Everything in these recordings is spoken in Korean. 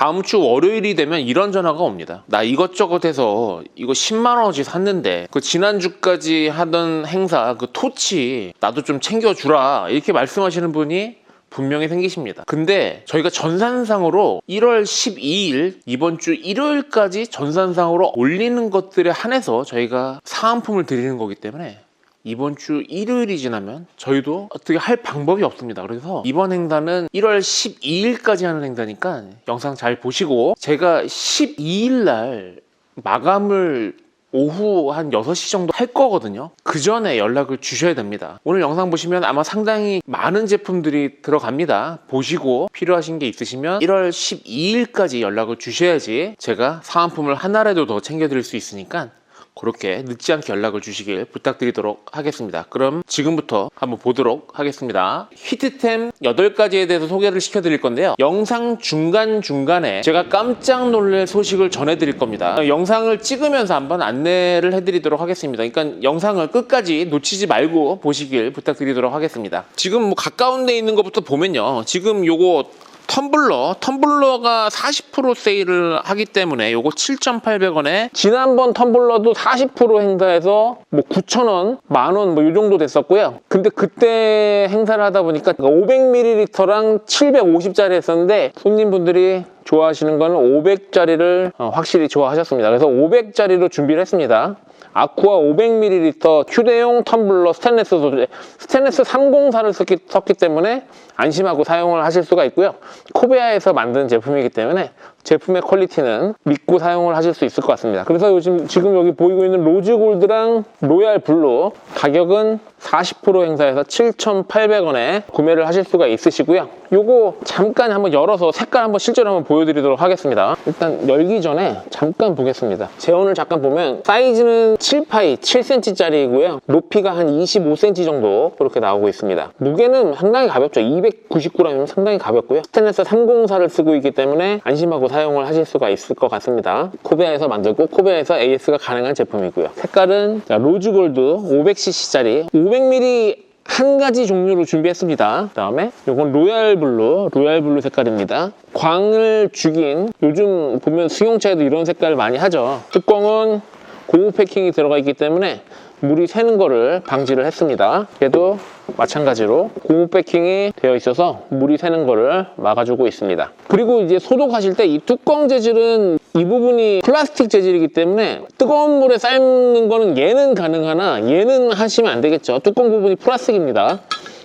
다음 주 월요일이 되면 이런 전화가 옵니다. 나 이것저것 해서 이거 10만 원어치 샀는데 그 지난주까지 하던 행사 그 토치 나도 좀 챙겨주라 이렇게 말씀하시는 분이 분명히 생기십니다. 근데 저희가 전산상으로 1월 12일 이번 주 일요일까지 전산상으로 올리는 것들에 한해서 저희가 사은품을 드리는 거기 때문에 이번 주 일요일이 지나면 저희도 어떻게 할 방법이 없습니다. 그래서 이번 행사는 1월 12일까지 하는 행사니까 영상 잘 보시고 제가 12일 날 마감을 오후 한 6시 정도 할 거거든요. 그 전에 연락을 주셔야 됩니다. 오늘 영상 보시면 아마 상당히 많은 제품들이 들어갑니다. 보시고 필요하신 게 있으시면 1월 12일까지 연락을 주셔야지 제가 사은품을 하나라도 더 챙겨드릴 수 있으니까 그렇게 늦지 않게 연락을 주시길 부탁드리도록 하겠습니다. 그럼 지금부터 한번 보도록 하겠습니다. 히트템 8가지에 대해서 소개를 시켜드릴 건데요. 영상 중간중간에 제가 깜짝 놀랄 소식을 전해드릴 겁니다. 영상을 찍으면서 한번 안내를 해드리도록 하겠습니다. 그러니까 영상을 끝까지 놓치지 말고 보시길 부탁드리도록 하겠습니다. 지금 뭐 가까운 데 있는 것부터 보면요. 지금 요거 텀블러가 40% 세일을 하기 때문에 요거 7,800원에 지난번 텀블러도 40% 행사에서 뭐 9,000원, 만원 뭐 이 정도 됐었고요. 근데 그때 행사를 하다 보니까 500ml랑 750짜리 했었는데 손님분들이 좋아하시는 거는 500짜리를 확실히 좋아하셨습니다. 그래서 500짜리로 준비를 했습니다. 아쿠아 500ml 휴대용 텀블러 스테인리스 소재, 스테인리스 304를 썼기 때문에 안심하고 사용을 하실 수가 있고요. 코베아에서 만든 제품이기 때문에 제품의 퀄리티는 믿고 사용을 하실 수 있을 것 같습니다. 그래서 지금 여기 보이고 있는 로즈골드랑 로얄 블루 가격은 40% 행사에서 7,800원에 구매를 하실 수가 있으시고요. 요거 잠깐 한번 열어서 색깔 한번 실제로 한번 보여드리도록 하겠습니다. 일단 열기 전에 잠깐 보겠습니다. 재원을 잠깐 보면 사이즈는 7파이 7cm짜리이고요. 높이가 한 25cm 정도 그렇게 나오고 있습니다. 무게는 상당히 가볍죠. 299g이면 상당히 가볍고요. 스테인리스 304를 쓰고 있기 때문에 안심하고 사용을 하실 수가 있을 것 같습니다. 코베아에서 만들고 코베아에서 AS가 가능한 제품이고요. 색깔은 로즈골드 500cc짜리 500ml 한 가지 종류로 준비했습니다. 그 다음에 이건 로얄 블루 색깔입니다. 광을 죽인, 요즘 보면 승용차에도 이런 색깔 많이 하죠. 뚜껑은 고무 패킹이 들어가 있기 때문에 물이 새는 거를 방지를 했습니다. 얘도 마찬가지로 고무 패킹이 되어 있어서 물이 새는 거를 막아주고 있습니다. 그리고 이제 소독하실 때 이 뚜껑 재질은 이 부분이 플라스틱 재질이기 때문에 뜨거운 물에 삶는 거는 얘는 가능하나 얘는 하시면 안 되겠죠. 뚜껑 부분이 플라스틱입니다.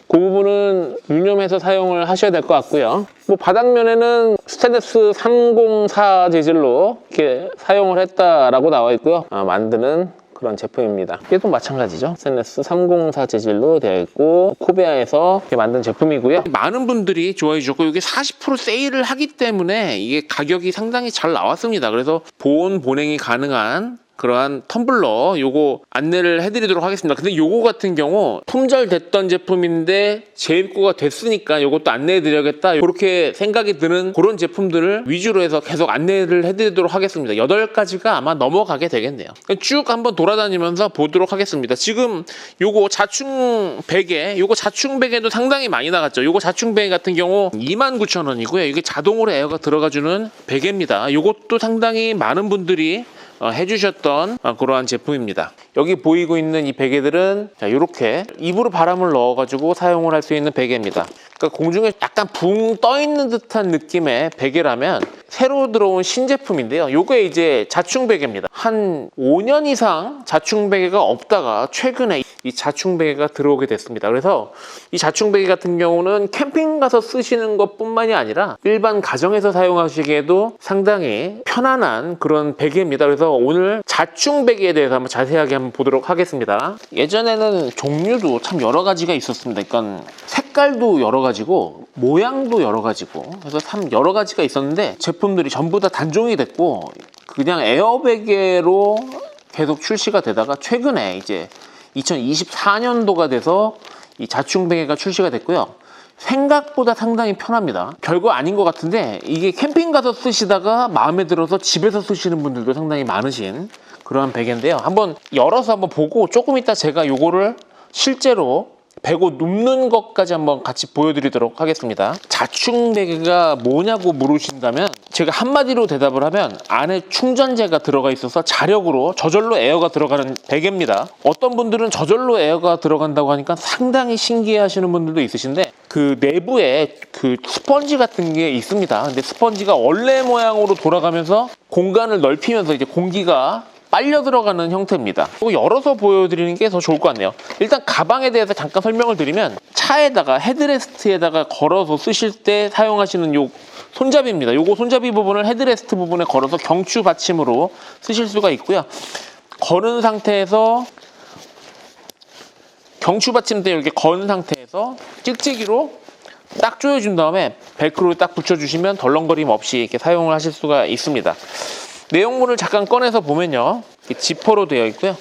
그 부분은 유념해서 사용을 하셔야 될 것 같고요. 뭐 바닥면에는 스테인리스 304 재질로 이렇게 사용을 했다라고 나와 있고요. 만드는 그런 제품입니다. 얘도 마찬가지죠. 스테인리스 304 재질로 되어 있고 코베아에서 이렇게 만든 제품이고요. 많은 분들이 좋아해 주셨고 이게 40% 세일을 하기 때문에 이게 가격이 상당히 잘 나왔습니다. 그래서 보온 보냉이 가능한 그러한 텀블러 요거 안내를 해드리도록 하겠습니다. 근데 요거 같은 경우 품절됐던 제품인데 재입고가 됐으니까 요것도 안내해드려야겠다 그렇게 생각이 드는 그런 제품들을 위주로 해서 계속 안내를 해드리도록 하겠습니다. 8가지가 아마 넘어가게 되겠네요. 쭉 한번 돌아다니면서 보도록 하겠습니다. 지금 요거 자충 베개, 요거 자충 베개도 상당히 많이 나갔죠. 요거 자충 베개 같은 경우 29,000원이고요. 이게 자동으로 에어가 들어가주는 베개입니다. 요것도 상당히 많은 분들이 해주셨던 그러한 제품입니다. 여기 보이고 있는 이 베개들은 이렇게 입으로 바람을 넣어가지고 사용을 할 수 있는 베개입니다. 그러니까 공중에 약간 붕 떠 있는 듯한 느낌의 베개라면 새로 들어온 신제품인데요. 요게 이제 자충 베개입니다. 한 5년 이상 자충 베개가 없다가 최근에 이 자충 베개가 들어오게 됐습니다. 그래서 이 자충 베개 같은 경우는 캠핑 가서 쓰시는 것뿐만이 아니라 일반 가정에서 사용하시기에도 상당히 편안한 그런 베개입니다. 그래서 오늘 자충 베개에 대해서 한번 자세하게 한번 보도록 하겠습니다. 예전에는 종류도 참 여러 가지가 있었습니다. 그러니까 색깔도 여러 가지고 모양도 여러 가지고 그래서 참 여러 가지가 있었는데 제품들이 전부 다 단종이 됐고 그냥 에어베개로 계속 출시가 되다가 최근에 이제 2024년도가 돼서 이 자충 베개가 출시가 됐고요. 생각보다 상당히 편합니다. 별거 아닌 것 같은데 이게 캠핑 가서 쓰시다가 마음에 들어서 집에서 쓰시는 분들도 상당히 많으신 그러한 베개인데요. 한번 열어서 한번 보고 조금 이따 제가 요거를 실제로 베고 눕는 것까지 한번 같이 보여드리도록 하겠습니다. 자충 베개가 뭐냐고 물으신다면 제가 한마디로 대답을 하면 안에 충전재가 들어가 있어서 자력으로 저절로 에어가 들어가는 베개입니다. 어떤 분들은 저절로 에어가 들어간다고 하니까 상당히 신기해 하시는 분들도 있으신데 그 내부에 그 스펀지 같은 게 있습니다. 근데 스펀지가 원래 모양으로 돌아가면서 공간을 넓히면서 이제 공기가 빨려 들어가는 형태입니다. 이거 열어서 보여드리는 게 더 좋을 것 같네요. 일단 가방에 대해서 잠깐 설명을 드리면 차에다가 헤드레스트에다가 걸어서 쓰실 때 사용하시는 요 손잡이입니다. 요거 손잡이 부분을 헤드레스트 부분에 걸어서 경추 받침으로 쓰실 수가 있고요. 거는 상태에서 경추 받침대 이렇게 건 상태에서 찍찍이로 딱 조여준 다음에 벨크로를 딱 붙여주시면 덜렁거림 없이 이렇게 사용을 하실 수가 있습니다. 내용물을 잠깐 꺼내서 보면요, 지퍼로 되어 있고요.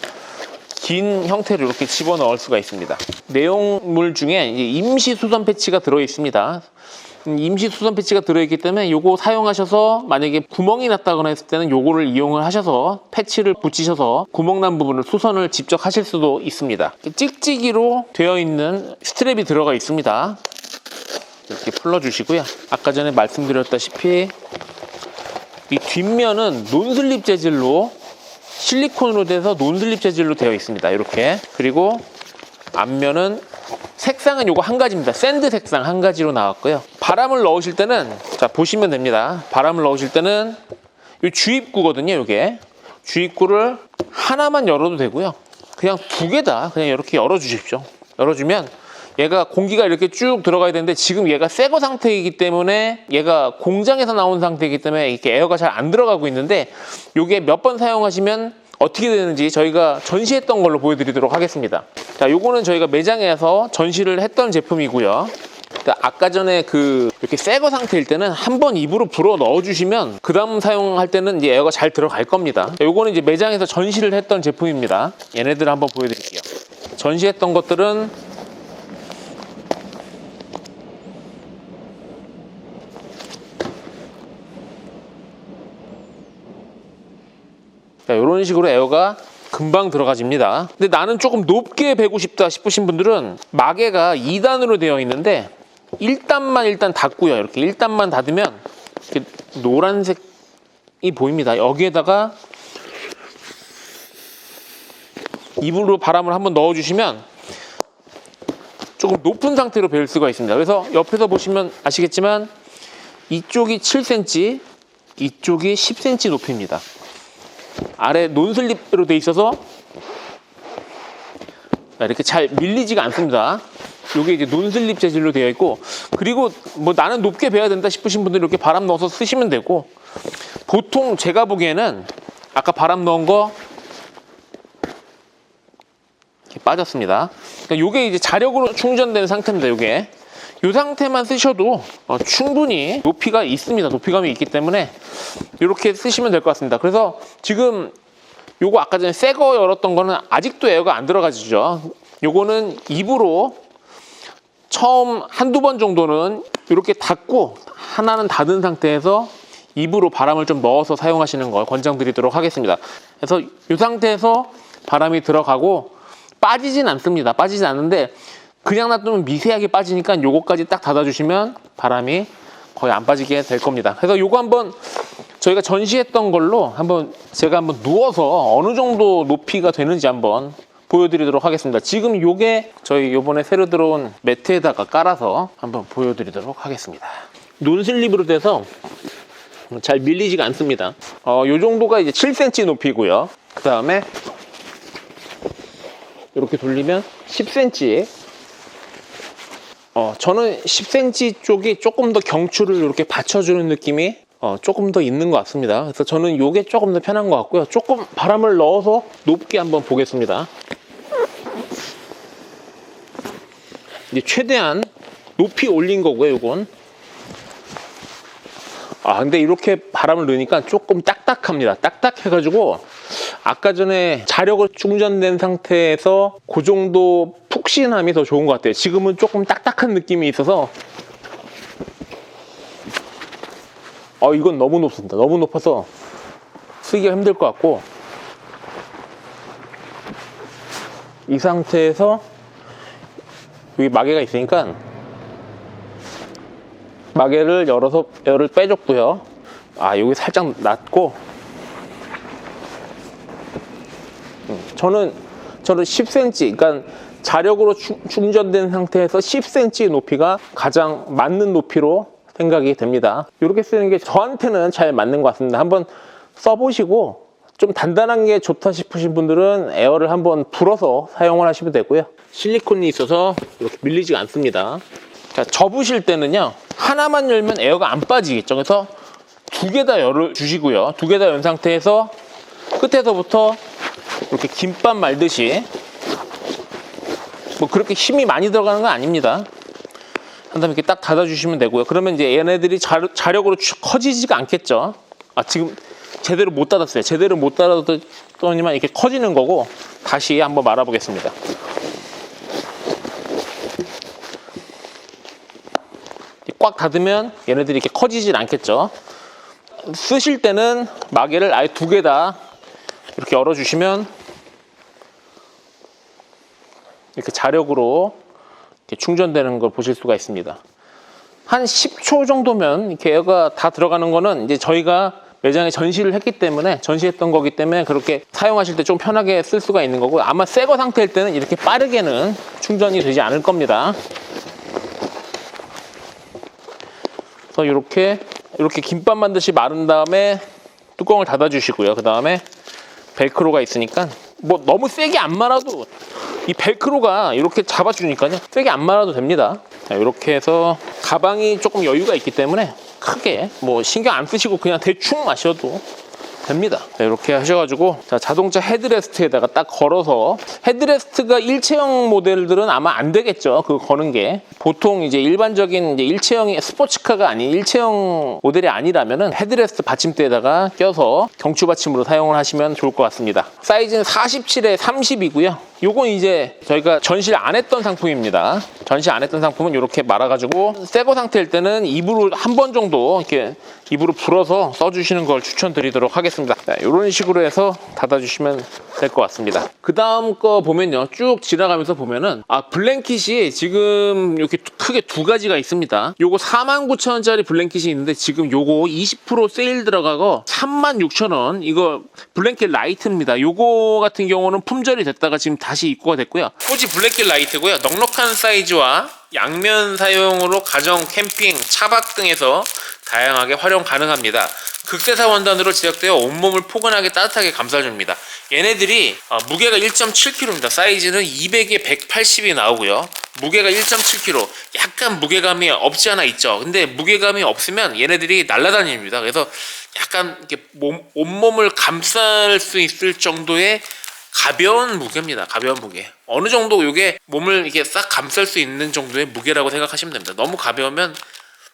긴 형태로 이렇게 집어넣을 수가 있습니다. 내용물 중에 임시 수선 패치가 들어 있습니다. 임시 수선 패치가 들어있기 때문에 요거 사용하셔서 만약에 구멍이 났다거나 했을 때는 요거를 이용을 하셔서 패치를 붙이셔서 구멍 난 부분을 수선을 직접 하실 수도 있습니다. 찍찍이로 되어 있는 스트랩이 들어가 있습니다. 이렇게 풀어주시고요. 아까 전에 말씀드렸다시피 이 뒷면은 논슬립 재질로 실리콘으로 돼서 논슬립 재질로 되어 있습니다. 이렇게. 그리고 앞면은 색상은 요거 한 가지입니다. 샌드 색상 한 가지로 나왔고요. 바람을 넣으실 때는 자 보시면 됩니다. 바람을 넣으실 때는 요 주입구거든요. 요게 주입구를 하나만 열어도 되고요. 그냥 두 개 다 그냥 이렇게 열어 주십시오. 열어주면 얘가 공기가 이렇게 쭉 들어가야 되는데 지금 얘가 새거 상태이기 때문에 얘가 공장에서 나온 상태이기 때문에 이렇게 에어가 잘 안 들어가고 있는데 요게 몇 번 사용하시면 어떻게 되는지 저희가 전시했던 걸로 보여드리도록 하겠습니다. 자, 요거는 저희가 매장에서 전시를 했던 제품이고요. 아까 전에 이렇게 새거 상태일 때는 한번 입으로 불어 넣어주시면 그 다음 사용할 때는 이제 에어가 잘 들어갈 겁니다. 자, 요거는 이제 매장에서 전시를 했던 제품입니다. 얘네들을 한번 보여드릴게요. 전시했던 것들은 자, 이런 식으로 에어가 금방 들어가집니다. 근데 나는 조금 높게 베고 싶다 싶으신 분들은 마개가 2단으로 되어 있는데 1단만 일단 닫고요. 이렇게 1단만 닫으면 이렇게 노란색이 보입니다. 여기에다가 입으로 바람을 한번 넣어주시면 조금 높은 상태로 배울 수가 있습니다. 그래서 옆에서 보시면 아시겠지만 이쪽이 7cm, 이쪽이 10cm 높이입니다. 아래 논슬립으로 돼 있어서 이렇게 잘 밀리지가 않습니다. 이게 이제 논슬립 재질로 되어 있고, 그리고 뭐 나는 높게 베야 된다 싶으신 분들은 이렇게 바람 넣어서 쓰시면 되고, 보통 제가 보기에는 아까 바람 넣은 거 이렇게 빠졌습니다. 그러니까 이게 이제 자력으로 충전된 상태입니다. 이게 이 상태만 쓰셔도 충분히 높이가 있습니다. 높이감이 있기 때문에 이렇게 쓰시면 될 것 같습니다. 그래서 지금 요거 아까 전에 새 거 열었던 거는 아직도 에어가 안 들어가지죠. 요거는 입으로 처음 한두 번 정도는 이렇게 닫고 하나는 닫은 상태에서 입으로 바람을 좀 넣어서 사용하시는 걸 권장드리도록 하겠습니다. 그래서 이 상태에서 바람이 들어가고 빠지진 않습니다. 빠지진 않는데 그냥 놔두면 미세하게 빠지니까 요거까지 딱 닫아주시면 바람이 거의 안 빠지게 될 겁니다. 그래서 요거 한번 저희가 전시했던 걸로 제가 한번 누워서 어느 정도 높이가 되는지 한번 보여드리도록 하겠습니다. 지금 요게 저희 요번에 새로 들어온 매트에다가 깔아서 한번 보여드리도록 하겠습니다. 논슬립으로 돼서 잘 밀리지가 않습니다. 요 정도가 이제 7cm 높이고요. 그 다음에 이렇게 돌리면 10cm. 저는 10cm 쪽이 조금 더 경추를 이렇게 받쳐주는 느낌이 조금 더 있는 것 같습니다. 그래서 저는 이게 조금 더 편한 것 같고요. 조금 바람을 넣어서 높게 한번 보겠습니다. 이제 최대한 높이 올린 거고요. 이건 근데 이렇게 바람을 넣으니까 조금 딱딱합니다. 딱딱해가지고 아까 전에 자력을 충전된 상태에서 그 정도 푹신함이 더 좋은 것 같아요. 지금은 조금 딱딱한 느낌이 있어서 이건 너무 높습니다. 너무 높아서 쓰기가 힘들 것 같고, 이 상태에서 여기 마개가 있으니까 마개를 열어서 에어를 빼줬고요. 여기 살짝 낮고, 저는 10cm, 그러니까 자력으로 충전된 상태에서 10cm 높이가 가장 맞는 높이로 생각이 됩니다. 이렇게 쓰는 게 저한테는 잘 맞는 것 같습니다. 한번 써보시고 좀 단단한 게 좋다 싶으신 분들은 에어를 한번 불어서 사용을 하시면 되고요. 실리콘이 있어서 이렇게 밀리지가 않습니다. 자, 접으실 때는요, 하나만 열면 에어가 안 빠지겠죠. 그래서 두 개 다 열을 주시고요. 두 개 다 연 상태에서 끝에서부터 이렇게 김밥 말듯이, 뭐 그렇게 힘이 많이 들어가는 건 아닙니다. 한 다음에 이렇게 딱 닫아주시면 되고요. 그러면 이제 얘네들이 자력으로 커지지가 않겠죠. 지금 제대로 못 닫았어요. 제대로 못 닫았더니만 이렇게 커지는 거고, 다시 한번 말아보겠습니다. 꽉 닫으면 얘네들이 이렇게 커지질 않겠죠. 쓰실 때는 마개를 아예 두 개 다 이렇게 열어주시면 이렇게 자력으로 이렇게 충전되는 걸 보실 수가 있습니다. 한 10초 정도면 이렇게 에어가 다 들어가는 거는 이제 저희가 매장에 전시를 했기 때문에, 전시했던 거기 때문에 그렇게 사용하실 때 좀 편하게 쓸 수가 있는 거고, 아마 새거 상태일 때는 이렇게 빠르게는 충전이 되지 않을 겁니다. 그래서 이렇게 김밥 만듯이 마른 다음에 뚜껑을 닫아 주시고요. 그 다음에 벨크로가 있으니까 뭐 너무 세게 안 말아도 이 벨크로가 이렇게 잡아주니까요, 세게 안 말아도 됩니다. 자, 이렇게 해서 가방이 조금 여유가 있기 때문에 크게 뭐 신경 안 쓰시고 그냥 대충 마셔도 됩니다. 자, 이렇게 하셔가지고, 자, 자동차 헤드레스트에다가 딱 걸어서, 헤드레스트가 일체형 모델들은 아마 안 되겠죠. 그거 거는 게. 보통 이제 일반적인 이제 일체형이 스포츠카가 아닌 일체형 모델이 아니라면은 헤드레스트 받침대에다가 껴서 경추 받침으로 사용을 하시면 좋을 것 같습니다. 사이즈는 47에 30이고요. 요건 이제 저희가 전시를 안 했던 상품입니다. 전시 안 했던 상품은 이렇게 말아가지고 새거 상태일 때는 입으로 한 번 정도 이렇게 입으로 불어서 써주시는 걸 추천드리도록 하겠습니다. 이런 식으로 해서 닫아주시면 될 것 같습니다. 그 다음 거 보면요, 쭉 지나가면서 보면은 블랭킷이 지금 이렇게 크게 두 가지가 있습니다. 요거 49,000원짜리 블랭킷이 있는데 지금 요거 20% 세일 들어가고 36,000원, 이거 블랭킷 라이트입니다. 요거 같은 경우는 품절이 됐다가 지금 다시 입고가 됐고요. 꼬지 블랭킷 라이트고요. 넉넉한 사이즈와 양면 사용으로 가정, 캠핑, 차박 등에서 다양하게 활용 가능합니다. 극세사 원단으로 제작되어 온몸을 포근하게 따뜻하게 감싸줍니다. 얘네들이 무게가 1.7kg입니다. 사이즈는 200에 180이 나오고요. 무게가 1.7kg. 약간 무게감이 없지 않아 있죠. 근데 무게감이 없으면 얘네들이 날아다닙니다. 그래서 약간 이렇게 온몸을 감쌀 수 있을 정도의 가벼운 무게입니다. 가벼운 무게. 어느 정도 이게 몸을 이렇게 싹 감쌀 수 있는 정도의 무게라고 생각하시면 됩니다. 너무 가벼우면,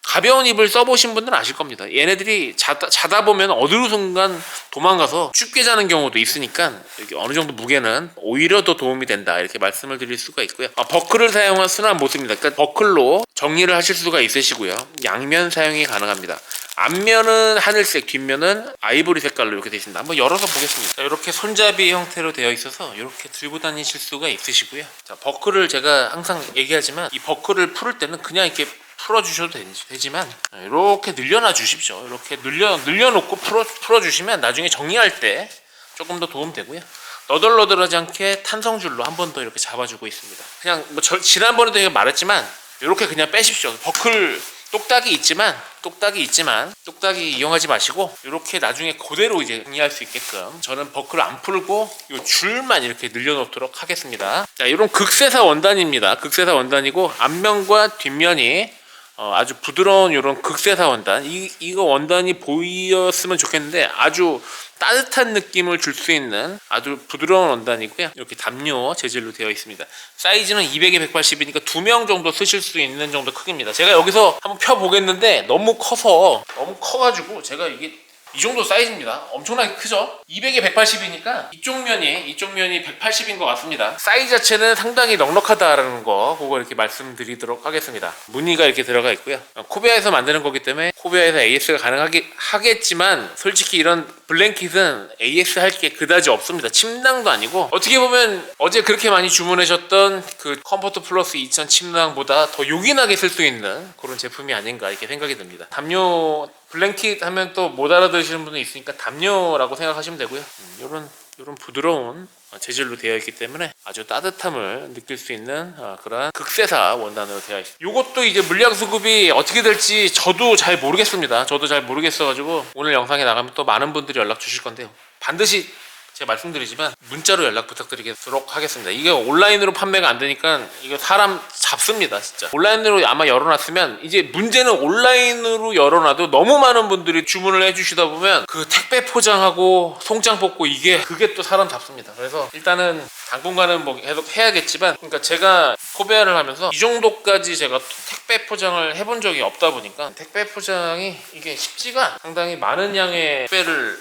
가벼운 입을 써보신 분들은 아실 겁니다. 얘네들이 자다 보면 어느 순간 도망가서 춥게 자는 경우도 있으니까 이렇게 어느 정도 무게는 오히려 더 도움이 된다, 이렇게 말씀을 드릴 수가 있고요. 버클을 사용한 순환 모습입니다. 그러니까 버클로 정리를 하실 수가 있으시고요. 양면 사용이 가능합니다. 앞면은 하늘색, 뒷면은 아이보리 색깔로 이렇게 되어 있습니다. 한번 열어서 보겠습니다. 자, 이렇게 손잡이 형태로 되어 있어서 이렇게 들고 다니실 수가 있으시고요. 자, 버클을 제가 항상 얘기하지만, 이 버클을 풀을 때는 그냥 이렇게 풀어주셔도 되지만 이렇게 늘려놔 주십시오. 이렇게 늘려놓고 풀어주시면 나중에 정리할 때 조금 더 도움되고요. 너덜너덜하지 않게 탄성줄로 한 번 더 이렇게 잡아주고 있습니다. 그냥 뭐 지난번에도 말했지만 이렇게 그냥 빼십시오. 버클 똑딱이 있지만 똑딱이 이용하지 마시고 이렇게 나중에 그대로 이제 정리할 수 있게끔 저는 버클을 안 풀고 이 줄만 이렇게 늘려놓도록 하겠습니다. 자, 이런 극세사 원단입니다. 극세사 원단이고 앞면과 뒷면이 아주 부드러운 이런 극세사 원단, 이거 원단이 보였으면 좋겠는데 아주 따뜻한 느낌을 줄 수 있는 아주 부드러운 원단이고요. 이렇게 담요 재질로 되어 있습니다. 사이즈는 200에 180이니까 2명 정도 쓰실 수 있는 정도 크기입니다. 제가 여기서 한번 펴 보겠는데 너무 커가지고 제가 이게 이 정도 사이즈입니다. 엄청나게 크죠? 200에 180이니까 이쪽 면이 180인 것 같습니다. 사이즈 자체는 상당히 넉넉하다라는 거, 그거 이렇게 말씀드리도록 하겠습니다. 무늬가 이렇게 들어가 있고요. 코베아에서 만드는 거기 때문에 코베아에서 AS가 가능하겠지만 솔직히 이런 블랭킷은 AS 할 게 그다지 없습니다. 침낭도 아니고 어떻게 보면 어제 그렇게 많이 주문하셨던 그 컴포트 플러스 2000 침낭보다 더 요긴하게 쓸 수 있는 그런 제품이 아닌가 이렇게 생각이 듭니다. 담요 블랭킷 하면 또 못 알아들으시는 분이 있으니까 담요라고 생각하시면 되고요. 이런 부드러운 재질로 되어 있기 때문에 아주 따뜻함을 느낄 수 있는 그런 극세사 원단으로 되어 있습니다. 이것도 이제 물량 수급이 어떻게 될지 저도 잘 모르겠습니다. 저도 잘 모르겠어가지고 오늘 영상에 나가면 또 많은 분들이 연락 주실 건데요. 반드시 제가 말씀드리지만 문자로 연락 부탁드리도록 하겠습니다. 이게 온라인으로 판매가 안 되니까 이거 사람 잡습니다 진짜. 온라인으로 아마 열어놨으면 이제 문제는 온라인으로 열어놔도 너무 많은 분들이 주문을 해주시다 보면 그 택배 포장하고 송장 뽑고 그게 또 사람 잡습니다. 그래서 일단은 당분간은 뭐 계속 해야겠지만, 그러니까 제가 코베아를 하면서 이 정도까지 제가 택배 포장을 해본 적이 없다 보니까 택배 포장이 이게 쉽지가 상당히 많은 양의 택배를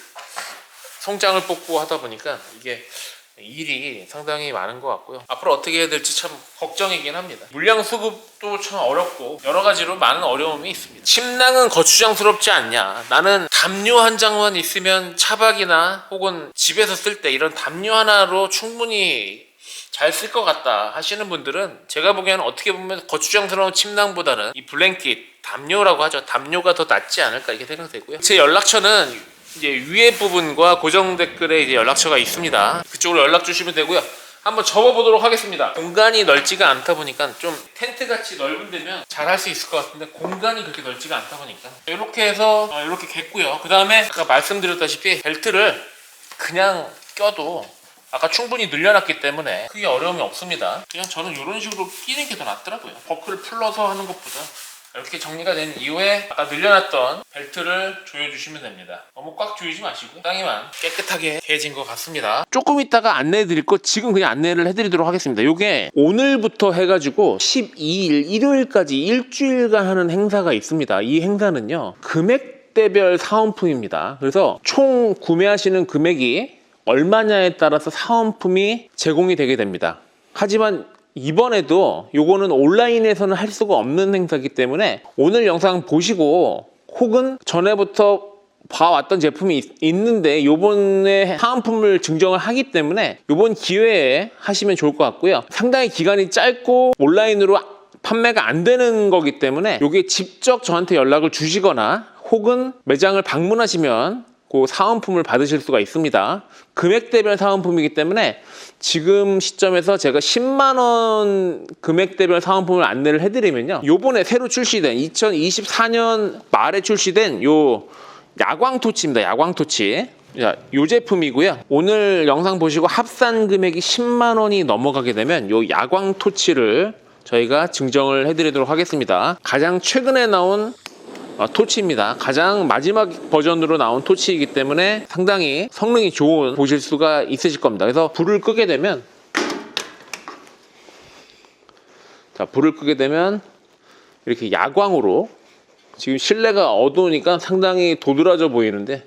송장을 뽑고 하다 보니까 이게 일이 상당히 많은 것 같고요. 앞으로 어떻게 해야 될지 참 걱정이긴 합니다. 물량 수급도 참 어렵고 여러 가지로 많은 어려움이 있습니다. 침낭은 거추장스럽지 않냐, 나는 담요 한 장만 있으면 차박이나 혹은 집에서 쓸 때 이런 담요 하나로 충분히 잘 쓸 것 같다 하시는 분들은 제가 보기에는 어떻게 보면 거추장스러운 침낭보다는 이 블랭킷, 담요라고 하죠, 담요가 더 낫지 않을까 이렇게 생각되고요. 제 연락처는 이제 위에 부분과 고정 댓글에 이제 연락처가 있습니다. 그쪽으로 연락 주시면 되고요. 한번 접어보도록 하겠습니다. 공간이 넓지가 않다 보니까 좀 텐트같이 넓은 데면 잘 할 수 있을 것 같은데 공간이 그렇게 넓지가 않다 보니까 이렇게 해서 이렇게 겠고요. 그 다음에 아까 말씀드렸다시피 벨트를 그냥 껴도 아까 충분히 늘려놨기 때문에 크게 어려움이 없습니다. 그냥 저는 이런 식으로 끼는 게 더 낫더라고요. 버클을 풀러서 하는 것보다. 이렇게 정리가 된 이후에 아까 늘려놨던 벨트를 조여주시면 됩니다. 너무 꽉 조이지 마시고요. 땅이만 깨끗하게 개진 것 같습니다. 조금 이따가 안내해 드릴 거 지금 그냥 안내를 해드리도록 하겠습니다. 요게 오늘부터 해가지고 12일 일요일까지 일주일간 하는 행사가 있습니다. 이 행사는요 금액대별 사은품입니다. 그래서 총 구매하시는 금액이 얼마냐에 따라서 사은품이 제공이 되게 됩니다. 하지만 이번에도 요거는 온라인에서는 할 수가 없는 행사이기 때문에 오늘 영상 보시고 혹은 전에부터 봐왔던 제품이 있는데 요번에 사은품을 증정을 하기 때문에 요번 기회에 하시면 좋을 것 같고요. 상당히 기간이 짧고 온라인으로 판매가 안 되는 거기 때문에 요게 직접 저한테 연락을 주시거나 혹은 매장을 방문하시면 그 사은품을 받으실 수가 있습니다. 금액대별 사은품이기 때문에 지금 시점에서 제가 10만원 금액대별 사은품을 안내를 해드리면요, 요번에 새로 출시된 2024년 말에 출시된 요 야광토치입니다. 야광토치. 요 제품이고요. 오늘 영상 보시고 합산 금액이 10만원이 넘어가게 되면 요 야광토치를 저희가 증정을 해드리도록 하겠습니다. 가장 최근에 나온 토치입니다. 가장 마지막 버전으로 나온 토치이기 때문에 상당히 성능이 좋은 보실 수가 있으실 겁니다. 그래서 불을 끄게 되면 이렇게 야광으로, 지금 실내가 어두우니까 상당히 도드라져 보이는데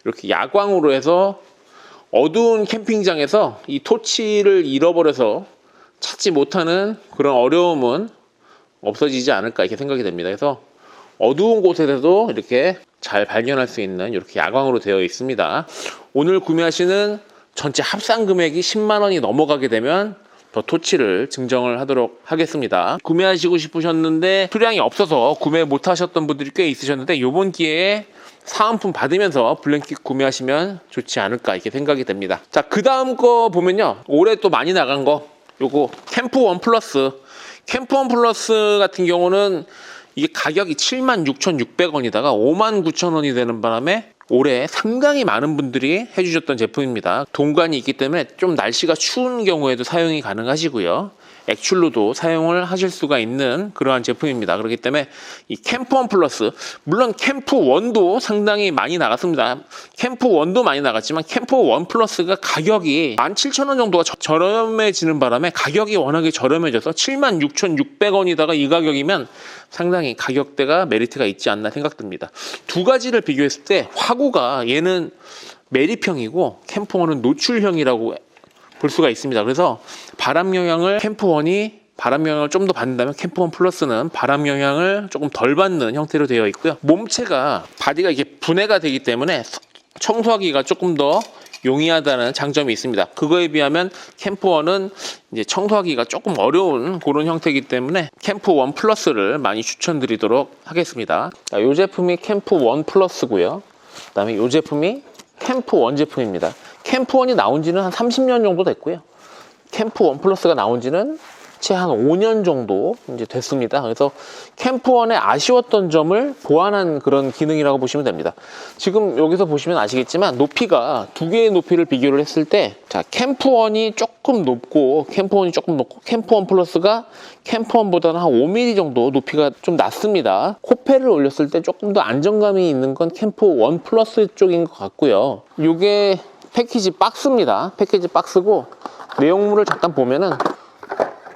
이렇게 야광으로 해서 어두운 캠핑장에서 이 토치를 잃어버려서 찾지 못하는 그런 어려움은 없어지지 않을까 이렇게 생각이 됩니다. 그래서 어두운 곳에서도 이렇게 잘 발견할 수 있는 이렇게 야광으로 되어 있습니다. 오늘 구매하시는 전체 합산 금액이 10만원이 넘어가게 되면 더 토치를 증정을 하도록 하겠습니다. 구매하시고 싶으셨는데 수량이 없어서 구매 못 하셨던 분들이 꽤 있으셨는데 이번 기회에 사은품 받으면서 블랭킷 구매하시면 좋지 않을까 이렇게 생각이 됩니다. 자, 그 다음 거 보면요, 올해 또 많이 나간 거 요거 캠프 원 플러스. 캠프 원 플러스 같은 경우는 이게 가격이 76,600원이다가 59,000원이 되는 바람에 올해 상당히 많은 분들이 해주셨던 제품입니다. 동관이 있기 때문에 좀 날씨가 추운 경우에도 사용이 가능하시고요. 액출로도 사용을 하실 수가 있는 그러한 제품입니다. 그렇기 때문에 이 캠프1 플러스, 물론 캠프1도 상당히 많이 나갔습니다. 캠프1도 많이 나갔지만 캠프1 플러스가 가격이 17,000원 정도가 저렴해지는 바람에 가격이 워낙에 저렴해져서 76,600원이다가 이 가격이면 상당히 가격대가 메리트가 있지 않나 생각됩니다. 두 가지를 비교했을 때 화구가 얘는 매립형이고 캠프1은 노출형이라고 볼 수가 있습니다. 그래서 바람 영향을 캠프1이 바람 영향을 좀 더 받는다면 캠프1 플러스는 바람 영향을 조금 덜 받는 형태로 되어 있고요. 몸체가 바디가 이게 분해가 되기 때문에 청소하기가 조금 더 용이하다는 장점이 있습니다. 그거에 비하면 캠프1은 이제 청소하기가 조금 어려운 그런 형태이기 때문에 캠프1 플러스를 많이 추천드리도록 하겠습니다. 자, 이 제품이 캠프1 플러스고요. 그다음에 이 제품이 캠프1 제품입니다. 캠프1이 나온 지는 한 30년 정도 됐고요. 캠프1 플러스가 나온 지는 채 한 5년 정도 이제 됐습니다. 그래서 캠프1의 아쉬웠던 점을 보완한 그런 기능이라고 보시면 됩니다. 지금 여기서 보시면 아시겠지만 높이가 두 개의 높이를 비교를 했을 때, 자, 캠프1이 조금 높고 캠프1 플러스가 캠프1보다는 한 5mm 정도 높이가 좀 낮습니다. 코페를 올렸을 때 조금 더 안정감이 있는 건 캠프1 플러스 쪽인 것 같고요. 이게 패키지 박스입니다. 패키지 박스고 내용물을 잠깐 보면은,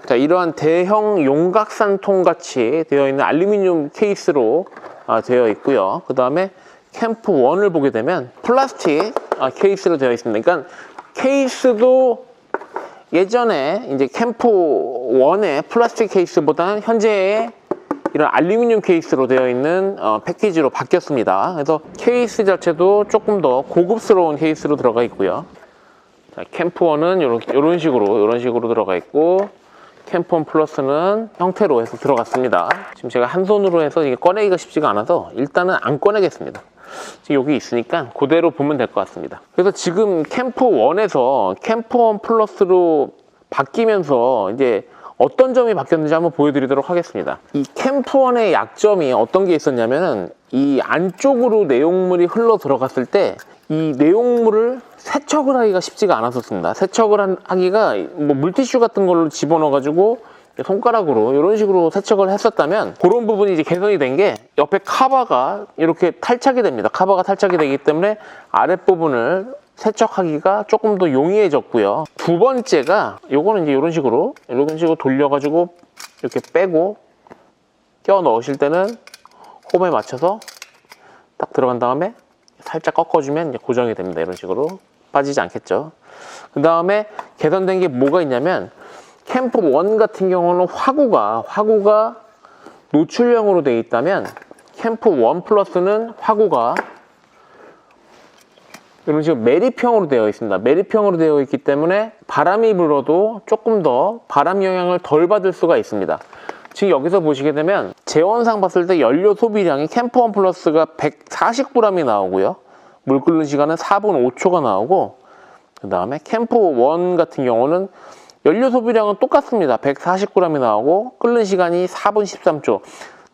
자, 이러한 대형 용각산통 같이 되어 있는 알루미늄 케이스로 되어 있고요. 그 다음에 캠프1을 보게 되면 플라스틱 케이스로 되어 있습니다. 그러니까 케이스도 예전에 이제 캠프1의 플라스틱 케이스보다는 현재의 이런 알루미늄 케이스로 되어 있는 패키지로 바뀌었습니다. 그래서 케이스 자체도 조금 더 고급스러운 케이스로 들어가 있고요. 자, 캠프1은 이런 식으로 들어가 있고, 캠프1 플러스는 형태로 해서 들어갔습니다. 지금 제가 한 손으로 해서 이게 꺼내기가 쉽지가 않아서 일단은 안 꺼내겠습니다. 지금 여기 있으니까 그대로 보면 될 것 같습니다. 그래서 지금 캠프1에서 캠프1 플러스로 바뀌면서 이제 어떤 점이 바뀌었는지 한번 보여드리도록 하겠습니다. 이 캠프1의 약점이 어떤 게 있었냐면은, 이 안쪽으로 내용물이 흘러 들어갔을 때 이 내용물을 세척을 하기가 쉽지가 않았었습니다. 세척을 하기가 뭐 물티슈 같은 걸로 집어넣어가지고 손가락으로 이런 식으로 세척을 했었다면, 그런 부분이 이제 개선이 된 게 옆에 카바가 이렇게 탈착이 됩니다. 카바가 탈착이 되기 때문에 아랫부분을 세척하기가 조금 더 용이해졌고요. 두 번째가 요거는 이제 이런 식으로 돌려가지고 이렇게 빼고 껴 넣으실 때는 홈에 맞춰서 딱 들어간 다음에 살짝 꺾어주면 이제 고정이 됩니다. 이런 식으로 빠지지 않겠죠. 그 다음에 개선된 게 뭐가 있냐면, 캠프1 같은 경우는 화구가 노출형으로 되어 있다면 캠프1 플러스는 화구가 이런 식으로 매립형으로 되어 있습니다. 매립형으로 되어 있기 때문에 바람이 불어도 조금 더 바람 영향을 덜 받을 수가 있습니다. 지금 여기서 보시게 되면 제원상 봤을 때 연료 소비량이 캠프1 플러스가 140g이 나오고요. 물 끓는 시간은 4분 5초가 나오고, 그 다음에 캠프1 같은 경우는 연료 소비량은 똑같습니다. 140g이 나오고 끓는 시간이 4분 13초.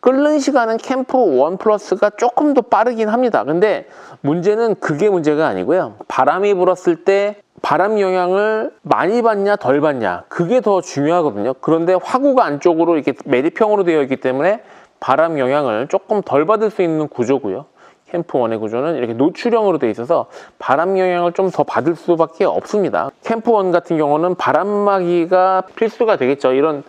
끓는 시간은 캠프1 플러스가 조금 더 빠르긴 합니다. 근데 문제는 그게 문제가 아니고요. 바람이 불었을 때 바람 영향을 많이 받냐 덜 받냐, 그게 더 중요하거든요. 그런데 화구가 안쪽으로 이렇게 매립형으로 되어 있기 때문에 바람 영향을 조금 덜 받을 수 있는 구조고요. 캠프1의 구조는 이렇게 노출형으로 되어 있어서 바람 영향을 좀 더 받을 수밖에 없습니다. 캠프1 같은 경우는 바람막이가 필수가 되겠죠. 이런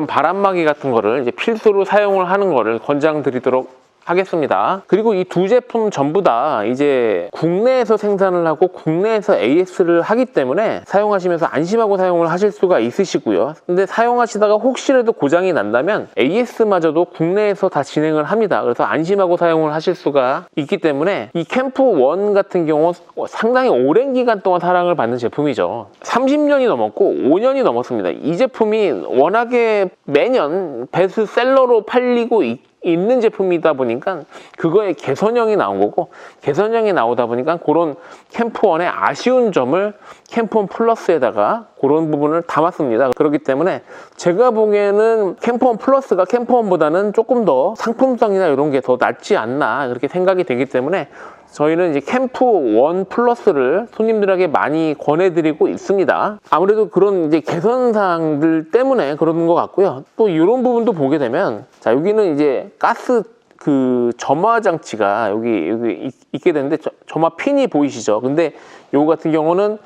바람막이 같은 거를 이제 필수로 사용을 하는 거를 권장드리도록 하겠습니다. 그리고 이 두 제품 전부 다 이제 국내에서 생산을 하고 국내에서 AS를 하기 때문에 사용하시면서 안심하고 사용을 하실 수가 있으시고요. 근데 사용하시다가 혹시라도 고장이 난다면 AS마저도 국내에서 다 진행을 합니다. 그래서 안심하고 사용을 하실 수가 있기 때문에 이 캠프1 같은 경우 상당히 오랜 기간 동안 사랑을 받는 제품이죠. 30년이 넘었고 5년이 넘었습니다. 이 제품이 워낙에 매년 베스트셀러로 팔리고 있는 제품이다 보니까 그거에 개선형이 나온 거고, 개선형이 나오다 보니까 그런 캠프1의 아쉬운 점을 캠프1 플러스에다가 그런 부분을 담았습니다. 그렇기 때문에 제가 보기에는 캠프1 플러스가 캠프1보다는 조금 더 상품성이나 이런 게 더 낫지 않나 그렇게 생각이 되기 때문에 저희는 이제 캠프1 플러스를 손님들에게 많이 권해드리고 있습니다. 아무래도 그런 이제 개선사항들 때문에 그러는 것 같고요. 또 이런 부분도 보게 되면, 자, 여기는 이제 가스 그 점화 장치가 여기 있게 되는데 점화 핀이 보이시죠? 근데 요거 같은 경우는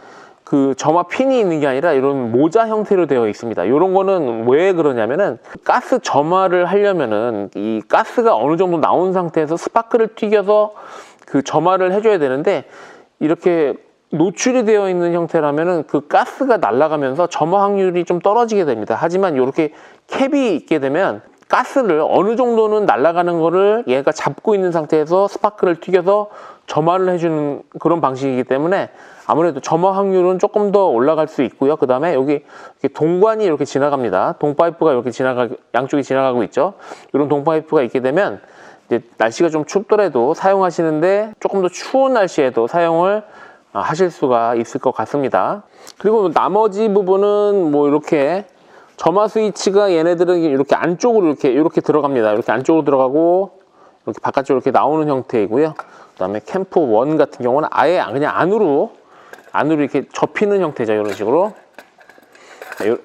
그 점화 핀이 있는 게 아니라 이런 모자 형태로 되어 있습니다. 이런 거는 왜 그러냐면은, 가스 점화를 하려면은 이 가스가 어느 정도 나온 상태에서 스파크를 튀겨서 그 점화를 해줘야 되는데, 이렇게 노출이 되어 있는 형태라면은 그 가스가 날아가면서 점화 확률이 좀 떨어지게 됩니다. 하지만 이렇게 캡이 있게 되면 가스를 어느 정도는 날아가는 거를 얘가 잡고 있는 상태에서 스파크를 튀겨서 점화를 해주는 그런 방식이기 때문에 아무래도 점화 확률은 조금 더 올라갈 수 있고요. 그 다음에 여기 동관이 이렇게 지나갑니다. 동파이프가 이렇게 양쪽이 지나가고 있죠. 이런 동파이프가 있게 되면 이제 날씨가 좀 춥더라도 사용하시는데 조금 더 추운 날씨에도 사용을 하실 수가 있을 것 같습니다. 그리고 나머지 부분은 뭐 이렇게 점화 스위치가 얘네들은 이렇게 안쪽으로 이렇게 들어갑니다. 이렇게 안쪽으로 들어가고 이렇게 바깥쪽으로 이렇게 나오는 형태이고요. 그다음에 캠프 1 같은 경우는 아예 그냥 안으로 이렇게 접히는 형태죠. 이런 식으로.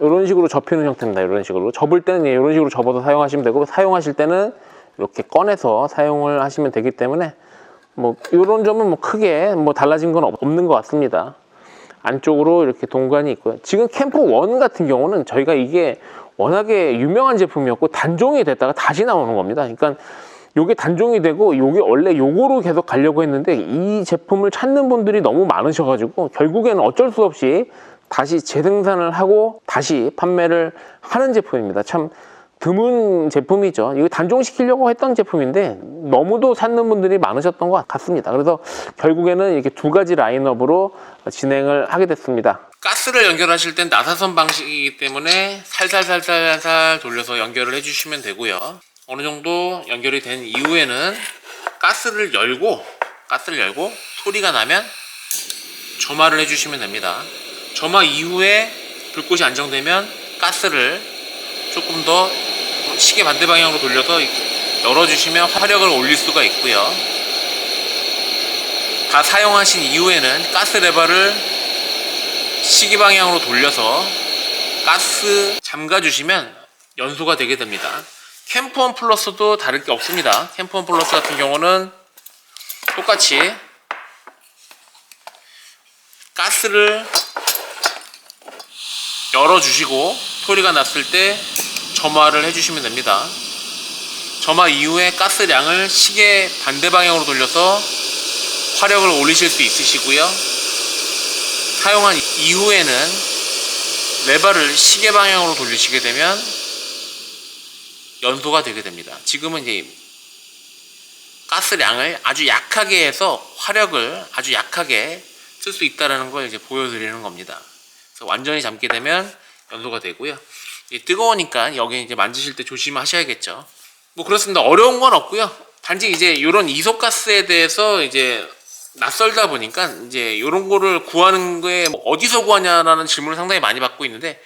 이런 식으로 접히는 형태입니다. 이런 식으로. 접을 때는 이런 식으로 접어서 사용하시면 되고, 사용하실 때는 이렇게 꺼내서 사용을 하시면 되기 때문에 뭐 이런 점은 뭐 크게 뭐 달라진 건 없는 것 같습니다. 안쪽으로 이렇게 동관이 있고요. 지금 캠프 1 같은 경우는 저희가 이게 워낙에 유명한 제품이었고 단종이 됐다가 다시 나오는 겁니다. 그러니까 요게 단종이 되고 요게 원래 요거로 계속 가려고 했는데 이 제품을 찾는 분들이 너무 많으셔가지고 결국에는 어쩔 수 없이 다시 재생산을 하고 다시 판매를 하는 제품입니다. 참 드문 제품이죠. 이거 단종시키려고 했던 제품인데 너무도 찾는 분들이 많으셨던 것 같습니다. 그래서 결국에는 이렇게 두 가지 라인업으로 진행을 하게 됐습니다. 가스를 연결하실 땐 나사선 방식이기 때문에 살살 돌려서 연결을 해주시면 되고요. 어느 정도 연결이 된 이후에는 가스를 열고 소리가 나면 점화를 해주시면 됩니다. 점화 이후에 불꽃이 안정되면 가스를 조금 더 시계 반대 방향으로 돌려서 열어주시면 화력을 올릴 수가 있고요. 다 사용하신 이후에는 가스 레버를 시계 방향으로 돌려서 가스 잠가주시면 연소가 되게 됩니다. 캠프 1 플러스도 다를 게 없습니다. 캠프 1 플러스 같은 경우는 똑같이 가스를 열어주시고 소리가 났을 때 점화를 해주시면 됩니다. 점화 이후에 가스량을 시계 반대 방향으로 돌려서 화력을 올리실 수 있으시고요. 사용한 이후에는 레버를 시계 방향으로 돌리시게 되면 연소가 되게 됩니다. 지금은 이제 가스량을 아주 약하게 해서 화력을 아주 약하게 쓸 수 있다는 걸 이제 보여드리는 겁니다. 그래서 완전히 잠게 되면 연소가 되고요. 뜨거우니까 여기 이제 만지실 때 조심하셔야겠죠. 뭐 그렇습니다. 어려운 건 없고요. 단지 이제 이런 이소가스에 대해서 이제 낯설다 보니까 이제 이런 거를 구하는 게 어디서 구하냐라는 질문을 상당히 많이 받고 있는데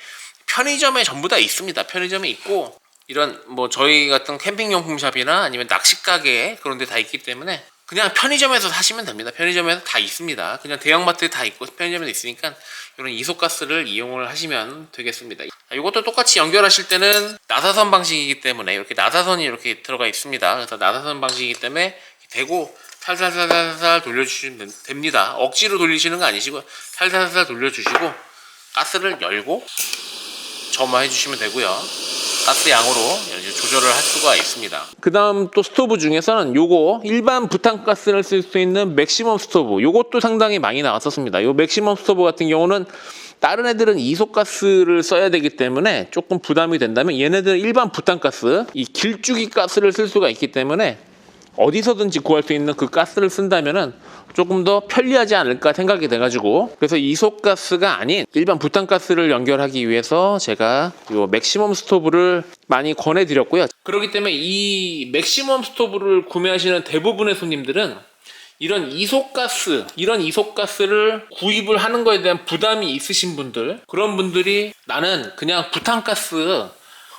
편의점에 전부 다 있습니다. 편의점에 있고 이런 뭐 저희 같은 캠핑용품 샵이나 아니면 낚시 가게 그런 데 다 있기 때문에 그냥 편의점에서 사시면 됩니다. 편의점에서 다 있습니다. 그냥 대형마트에 다 있고 편의점에도 있으니까 이런 이소가스를 이용을 하시면 되겠습니다. 이것도 똑같이 연결하실 때는 나사선 방식이기 때문에 이렇게 나사선이 이렇게 들어가 있습니다. 그래서 나사선 방식이기 때문에 대고 살살 돌려주시면 됩니다. 억지로 돌리시는 거 아니시고 살살 돌려주시고 가스를 열고 점화해 주시면 되고요. 가스 양으로 조절을 할 수가 있습니다. 그 다음 또 스토브 중에서는 요거 일반 부탄가스를 쓸 수 있는 맥시멈 스토브, 요것도 상당히 많이 나왔었습니다. 요 맥시멈 스토브 같은 경우는 다른 애들은 이소가스를 써야 되기 때문에 조금 부담이 된다면 얘네들은 일반 부탄가스, 이 길쭉이 가스를 쓸 수가 있기 때문에 어디서든지 구할 수 있는 그 가스를 쓴다면은 조금 더 편리하지 않을까 생각이 돼가지고 그래서 이소가스가 아닌 일반 부탄가스를 연결하기 위해서 제가 이 맥시멈 스토브를 많이 권해드렸고요. 그렇기 때문에 이 맥시멈 스토브를 구매하시는 대부분의 손님들은 이런 이소가스를 구입을 하는 거에 대한 부담이 있으신 분들, 그런 분들이 나는 그냥 부탄가스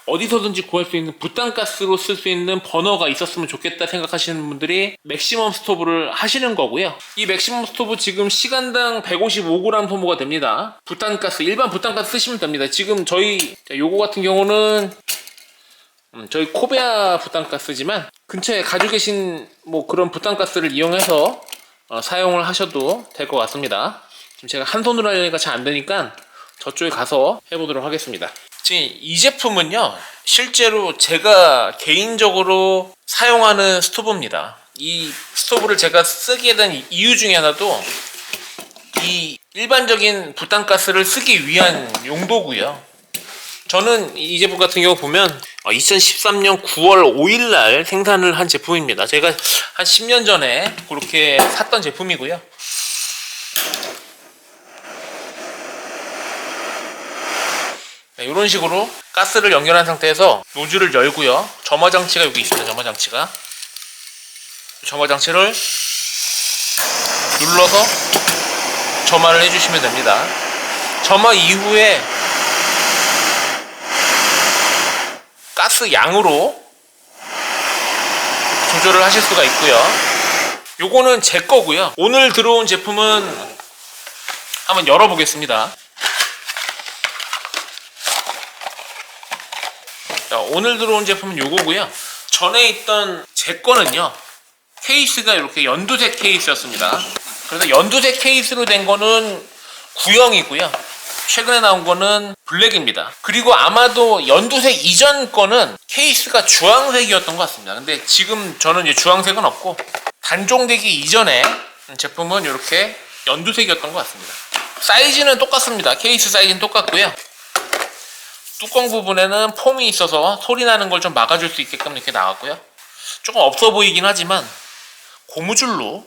어디서든지 구할 수 있는 부탄가스로 쓸 수 있는 버너가 있었으면 좋겠다 생각하시는 분들이 맥시멈 스토브를 하시는 거고요. 이 맥시멈 스토브 지금 시간당 155g 소모가 됩니다. 부탄가스, 일반 부탄가스 쓰시면 됩니다. 지금 저희 요거 같은 경우는 저희 코베아 부탄가스지만 근처에 가지고 계신 뭐 그런 부탄가스를 이용해서 사용을 하셔도 될 것 같습니다. 지금 제가 한 손으로 하려니까 잘 안 되니까 저쪽에 가서 해보도록 하겠습니다. 지금 이 제품은요, 실제로 제가 개인적으로 사용하는 스토브입니다. 이 스토브를 제가 쓰게 된 이유 중에 하나도 이 일반적인 부탄가스를 쓰기 위한 용도고요. 저는 이 제품 같은 경우 보면 2013년 9월 5일 날 생산을 한 제품입니다. 제가 한 10년 전에 그렇게 샀던 제품이고요. 네, 이런 식으로 가스를 연결한 상태에서 노즐을 열고요. 점화 장치가 여기 있습니다. 점화 장치가. 점화 장치를 눌러서 점화를 해주시면 됩니다. 점화 이후에 가스 양으로 조절을 하실 수가 있고요. 요거는 제 거고요. 오늘 들어온 제품은 한번 열어보겠습니다. 자, 오늘 들어온 제품은 요거고요. 전에 있던 제 거는요, 케이스가 이렇게 연두색 케이스였습니다. 그래서 연두색 케이스로 된 거는 구형이고요. 최근에 나온 거는 블랙입니다. 그리고 아마도 연두색 이전 거는 케이스가 주황색이었던 것 같습니다. 근데 지금 저는 이제 주황색은 없고 단종되기 이전에 제품은 이렇게 연두색이었던 것 같습니다. 사이즈는 똑같습니다. 케이스 사이즈는 똑같고요. 뚜껑 부분에는 폼이 있어서 소리 나는 걸 좀 막아줄 수 있게끔 이렇게 나왔고요. 조금 없어 보이긴 하지만 고무줄로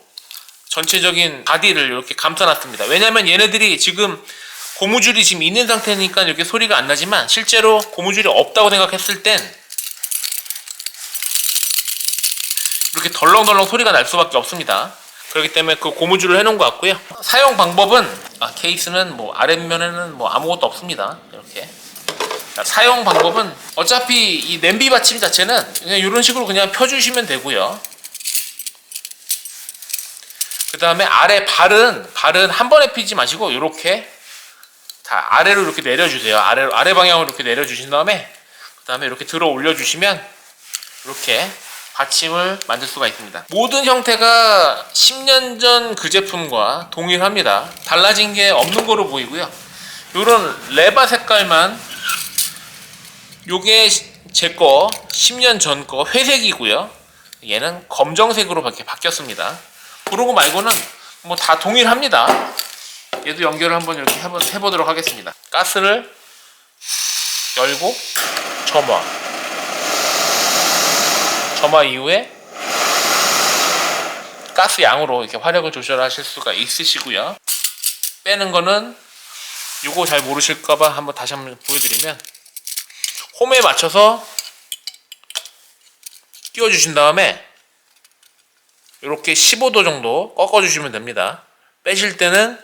전체적인 바디를 이렇게 감싸놨습니다. 왜냐면 얘네들이 지금 고무줄이 지금 있는 상태니까 이렇게 소리가 안 나지만 실제로 고무줄이 없다고 생각했을 땐 이렇게 덜렁덜렁 소리가 날 수밖에 없습니다. 그렇기 때문에 그 고무줄을 해놓은 것 같고요. 사용 방법은 케이스는 뭐 아랫면에는 뭐 아무것도 없습니다. 이렇게 사용 방법은 어차피 이 냄비 받침 자체는 그냥 이런 식으로 그냥 펴주시면 되고요. 그 다음에 아래 발은 한 번에 피지 마시고 이렇게 다 아래로 이렇게 내려주세요. 아래 방향으로 이렇게 내려주신 다음에 그 다음에 이렇게 들어 올려주시면 이렇게 받침을 만들 수가 있습니다. 모든 형태가 10년 전 그 제품과 동일합니다. 달라진 게 없는 거로 보이고요. 요런 레바 색깔만 요게 제 거 10년 전 거 회색이고요. 얘는 검정색으로 바뀌었습니다. 그러고 말고는 뭐 다 동일합니다. 얘도 연결을 한번 이렇게 해보도록 하겠습니다. 가스를 열고 점화 이후에 가스 양으로 이렇게 화력을 조절하실 수가 있으시고요. 빼는 거는 요거 잘 모르실까봐 한번 다시 한번 보여드리면 홈에 맞춰서 끼워주신 다음에 이렇게 15도 정도 꺾어주시면 됩니다. 빼실 때는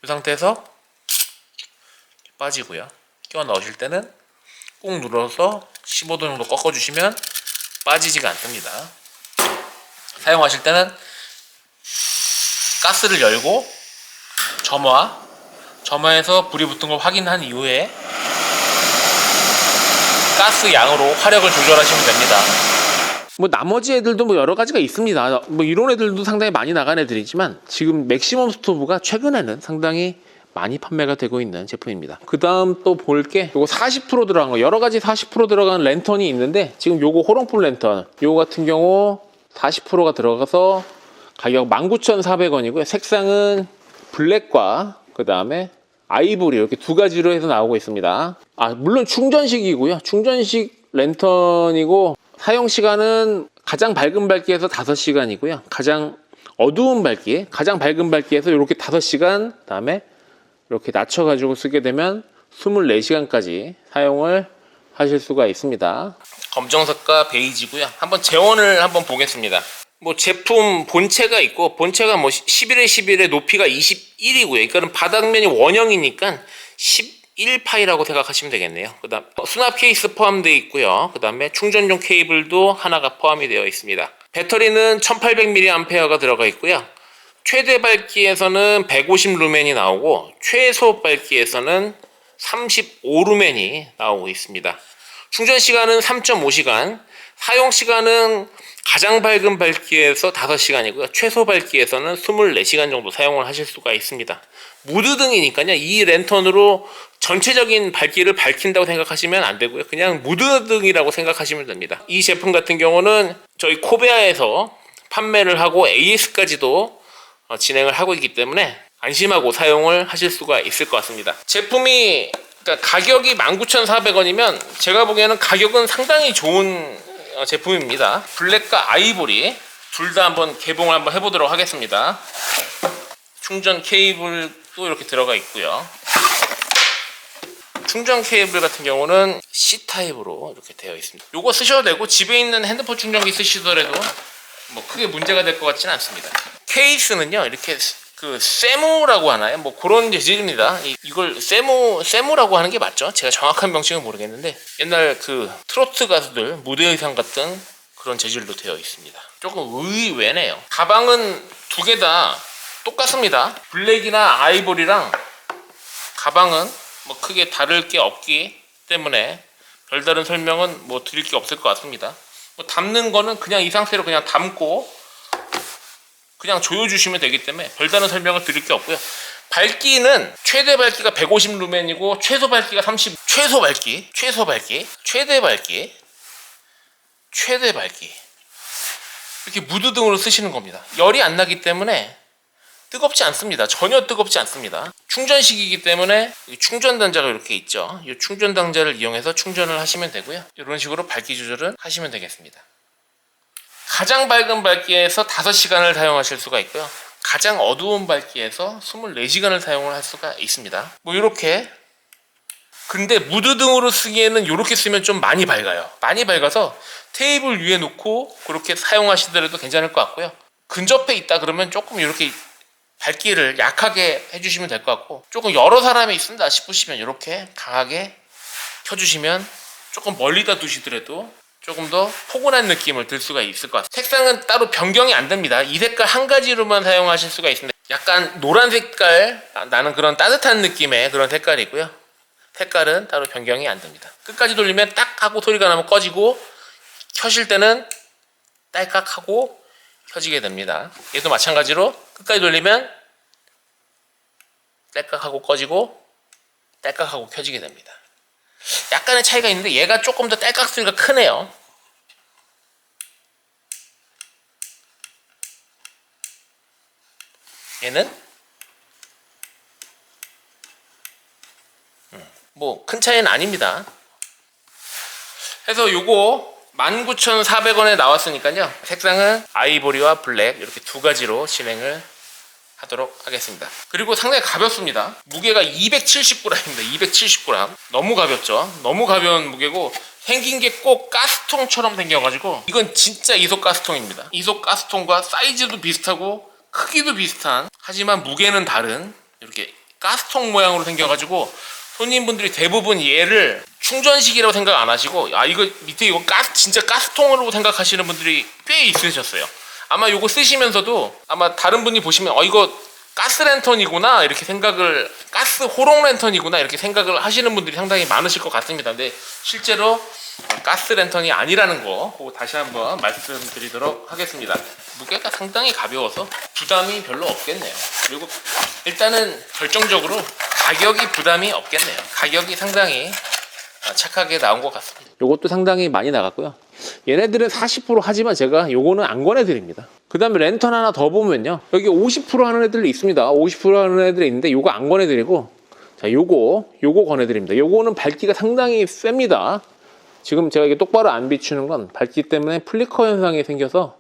이 상태에서 빠지고요. 끼워 넣으실 때는 꾹 눌러서 15도 정도 꺾어주시면 빠지지가 않습니다. 사용하실 때는 가스를 열고 점화해서 불이 붙은 걸 확인한 이후에 가스 양으로 화력을 조절하시면 됩니다. 뭐 나머지 애들도 뭐 여러 가지가 있습니다. 뭐 이런 애들도 상당히 많이 나간 애들이지만 지금 맥시멈 스토브가 최근에는 상당히 많이 판매가 되고 있는 제품입니다. 그 다음 또 볼 게 요거 40% 들어간 거, 여러 가지 40% 들어간 랜턴이 있는데 지금 요거 호롱풀 랜턴 요거 같은 경우 40%가 들어가서 가격 19,400원이고요 색상은 블랙과 그 다음에 아이보리 이렇게 두 가지로 해서 나오고 있습니다. 물론 충전식이고요. 충전식 랜턴이고 사용 시간은 가장 밝은 밝기에서 5시간이고요. 가장 어두운 밝기, 가장 밝은 밝기에서 이렇게 5시간, 그다음에 이렇게 낮춰가지고 쓰게 되면 24시간까지 사용을 하실 수가 있습니다. 검정색과 베이지고요. 한번 재원을 한번 보겠습니다. 뭐 제품 본체가 있고 본체가 뭐 11에 11에 높이가 21이고요. 그러니까 바닥면이 원형이니까 11파이라고 생각하시면 되겠네요. 그다음 수납 케이스 포함되어 있고요. 그다음에 충전용 케이블도 하나가 포함이 되어 있습니다. 배터리는 1800mAh가 들어가 있고요. 최대 밝기에서는 150 루멘이 나오고 최소 밝기에서는 35 루멘이 나오고 있습니다. 충전 시간은 3.5시간, 사용 시간은 가장 밝은 밝기에서 5시간이고요. 최소 밝기에서는 24시간 정도 사용을 하실 수가 있습니다. 무드등이니까요. 이 랜턴으로 전체적인 밝기를 밝힌다고 생각하시면 안 되고요. 그냥 무드등이라고 생각하시면 됩니다. 이 제품 같은 경우는 저희 코베아에서 판매를 하고 AS까지도 진행을 하고 있기 때문에 안심하고 사용을 하실 수가 있을 것 같습니다. 제품이 그러니까 가격이 19,400원이면 제가 보기에는 가격은 상당히 좋은 제품입니다. 블랙과 아이보리 둘 다 한번 개봉을 한번 해보도록 하겠습니다. 충전 케이블도 이렇게 들어가 있고요. 충전 케이블 같은 경우는 C타입으로 이렇게 되어 있습니다. 요거 쓰셔도 되고 집에 있는 핸드폰 충전기 쓰시더라도 뭐 크게 문제가 될 것 같지는 않습니다. 케이스는요 이렇게 그 세무라고 하나요? 뭐 그런 재질입니다. 이걸 세무라고 하는 게 맞죠? 제가 정확한 명칭은 모르겠는데 옛날 그 트로트 가수들 무대 의상 같은 그런 재질로 되어 있습니다. 조금 의외네요. 가방은 두 개 다 똑같습니다. 블랙이나 아이보리랑 가방은 뭐 크게 다를 게 없기 때문에 별다른 설명은 뭐 드릴 게 없을 것 같습니다. 뭐 담는 거는 그냥 이 상태로 그냥 담고 그냥 조여주시면 되기 때문에 별다른 설명을 드릴 게 없고요. 밝기는 최대 밝기가 150 루멘이고 최대 밝기 이렇게 무드등으로 쓰시는 겁니다. 열이 안 나기 때문에 뜨겁지 않습니다. 전혀 뜨겁지 않습니다. 충전식이기 때문에 충전 단자가 이렇게 있죠. 이 충전 단자를 이용해서 충전을 하시면 되고요. 이런 식으로 밝기 조절을 하시면 되겠습니다. 가장 밝은 밝기에서 5시간을 사용하실 수가 있고요. 가장 어두운 밝기에서 24시간을 사용을 할 수가 있습니다. 뭐 이렇게. 근데 무드등으로 쓰기에는 이렇게 쓰면 좀 많이 밝아요. 많이 밝아서 테이블 위에 놓고 그렇게 사용하시더라도 괜찮을 것 같고요. 근접해 있다 그러면 조금 이렇게 밝기를 약하게 해주시면 될 것 같고, 조금 여러 사람이 있습니다 싶으시면 이렇게 강하게 켜주시면 조금 멀리다 두시더라도 조금 더 포근한 느낌을 들 수가 있을 것 같습니다. 색상은 따로 변경이 안 됩니다. 이 색깔 한 가지로만 사용하실 수가 있습니다. 약간 노란 색깔 나는 그런 따뜻한 느낌의 그런 색깔이고요. 색깔은 따로 변경이 안 됩니다. 끝까지 돌리면 딱 하고 소리가 나면 꺼지고, 켜실 때는 딸깍 하고 켜지게 됩니다. 얘도 마찬가지로 끝까지 돌리면 딸깍 하고 꺼지고 딸깍 하고 켜지게 됩니다. 약간의 차이가 있는데 얘가 조금 더 딸깍 소리가 크네요. 얘는 뭐 큰 차이는 아닙니다. 그래서 요거 19,400원에 나왔으니까요. 색상은 아이보리와 블랙 이렇게 두 가지로 진행을 하도록 하겠습니다. 그리고 상당히 가볍습니다. 무게가 270g입니다. 270g. 너무 가볍죠. 너무 가벼운 무게고 생긴 게 꼭 가스통처럼 생겨가지고 이건 진짜 이속 가스통입니다. 이속 가스통과 사이즈도 비슷하고 크기도 비슷한, 하지만 무게는 다른 이렇게 가스통 모양으로 생겨가지고 손님분들이 대부분 얘를 충전식이라고 생각 안 하시고 이거 밑에 이거 진짜 가스통으로 생각하시는 분들이 꽤 있으셨어요. 아마 이거 쓰시면서도 아마 다른 분이 보시면 이거 가스 랜턴이구나 이렇게 생각을, 가스 호롱 랜턴이구나 이렇게 생각을 하시는 분들이 상당히 많으실 것 같습니다. 근데 실제로 가스 랜턴이 아니라는 거 그거 다시 한번 말씀드리도록 하겠습니다. 무게가 상당히 가벼워서 부담이 별로 없겠네요. 그리고 일단은 결정적으로 가격이 부담이 없겠네요. 가격이 상당히 착하게 나온 것 같습니다. 요것도 상당히 많이 나갔고요. 얘네들은 40% 하지만 제가 요거는 안 권해드립니다. 그 다음에 랜턴 하나 더 보면요, 여기 50% 하는 애들이 있습니다. 50% 하는 애들이 있는데 요거 안 권해드리고, 자 요거 권해드립니다. 요거는 밝기가 상당히 셉니다. 지금 제가 이게 똑바로 안 비추는 건 밝기 때문에 플리커 현상이 생겨서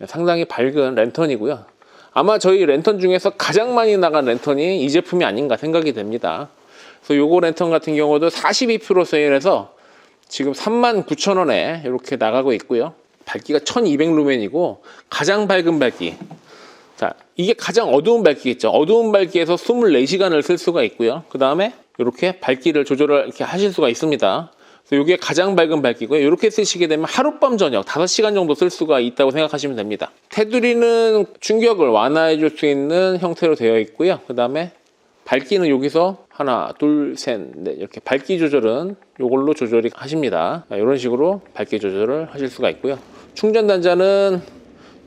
상당히 밝은 랜턴이고요. 아마 저희 랜턴 중에서 가장 많이 나간 랜턴이 이 제품이 아닌가 생각이 됩니다. 그래서 요거 랜턴 같은 경우도 42% 세일해서 지금 39,000원에 이렇게 나가고 있고요. 밝기가 1200루멘이고 가장 밝은 밝기, 자 이게 가장 어두운 밝기겠죠. 어두운 밝기에서 24시간을 쓸 수가 있고요. 그 다음에 이렇게 밝기를 조절을 이렇게 하실 수가 있습니다. 그래서 이게 가장 밝은 밝기고요. 이렇게 쓰시게 되면 하룻밤 저녁 5시간 정도 쓸 수가 있다고 생각하시면 됩니다. 테두리는 충격을 완화해 줄 수 있는 형태로 되어 있고요. 그 다음에 밝기는 여기서 하나, 둘, 셋, 넷 이렇게 밝기 조절은 이걸로 조절이 하십니다. 이런 식으로 밝기 조절을 하실 수가 있고요. 충전 단자는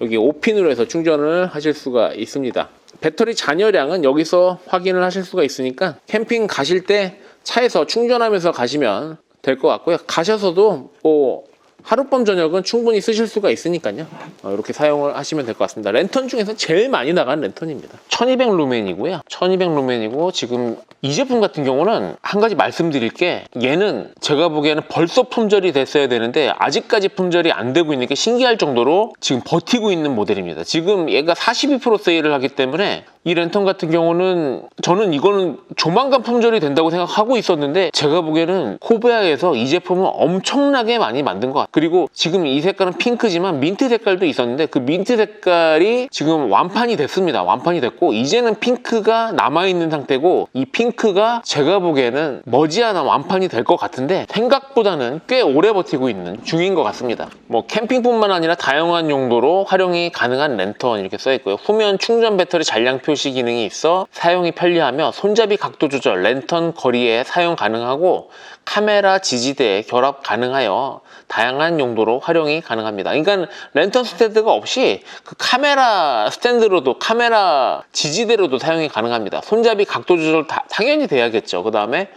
여기 5핀으로 해서 충전을 하실 수가 있습니다. 배터리 잔여량은 여기서 확인을 하실 수가 있으니까 캠핑 가실 때 차에서 충전하면서 가시면 될 것 같고요. 가셔서도 뭐 하룻밤 저녁은 충분히 쓰실 수가 있으니까요. 이렇게 사용을 하시면 될 것 같습니다. 랜턴 중에서 제일 많이 나간 랜턴입니다. 1200 루멘이고요. 1200 루멘이고 지금 이 제품 같은 경우는 한 가지 말씀드릴 게 얘는 제가 보기에는 벌써 품절이 됐어야 되는데 아직까지 품절이 안 되고 있는 게 신기할 정도로 지금 버티고 있는 모델입니다. 지금 얘가 42% 세일을 하기 때문에 이 랜턴 같은 경우는 저는 이거는 조만간 품절이 된다고 생각하고 있었는데 제가 보기에는 코베아에서 이 제품은 엄청나게 많이 만든 것 같아요. 그리고 지금 이 색깔은 핑크지만 민트 색깔도 있었는데 그 민트 색깔이 지금 완판이 됐습니다. 완판이 됐고 이제는 핑크가 남아있는 상태고 이 핑크가 제가 보기에는 머지않아 완판이 될 것 같은데 생각보다는 꽤 오래 버티고 있는 중인 것 같습니다. 뭐 캠핑뿐만 아니라 다양한 용도로 활용이 가능한 랜턴 이렇게 써있고요. 후면 충전 배터리 잔량 표시 기능이 있어 사용이 편리하며 손잡이 각도 조절, 랜턴 거리에 사용 가능하고 카메라 지지대에 결합 가능하여 다양한 용도로 활용이 가능합니다. 그러니까 랜턴 스탠드가 없이 그 카메라 스탠드로도 카메라 지지대로도 사용이 가능합니다. 손잡이 각도 조절 당연히 돼야겠죠. 그 다음에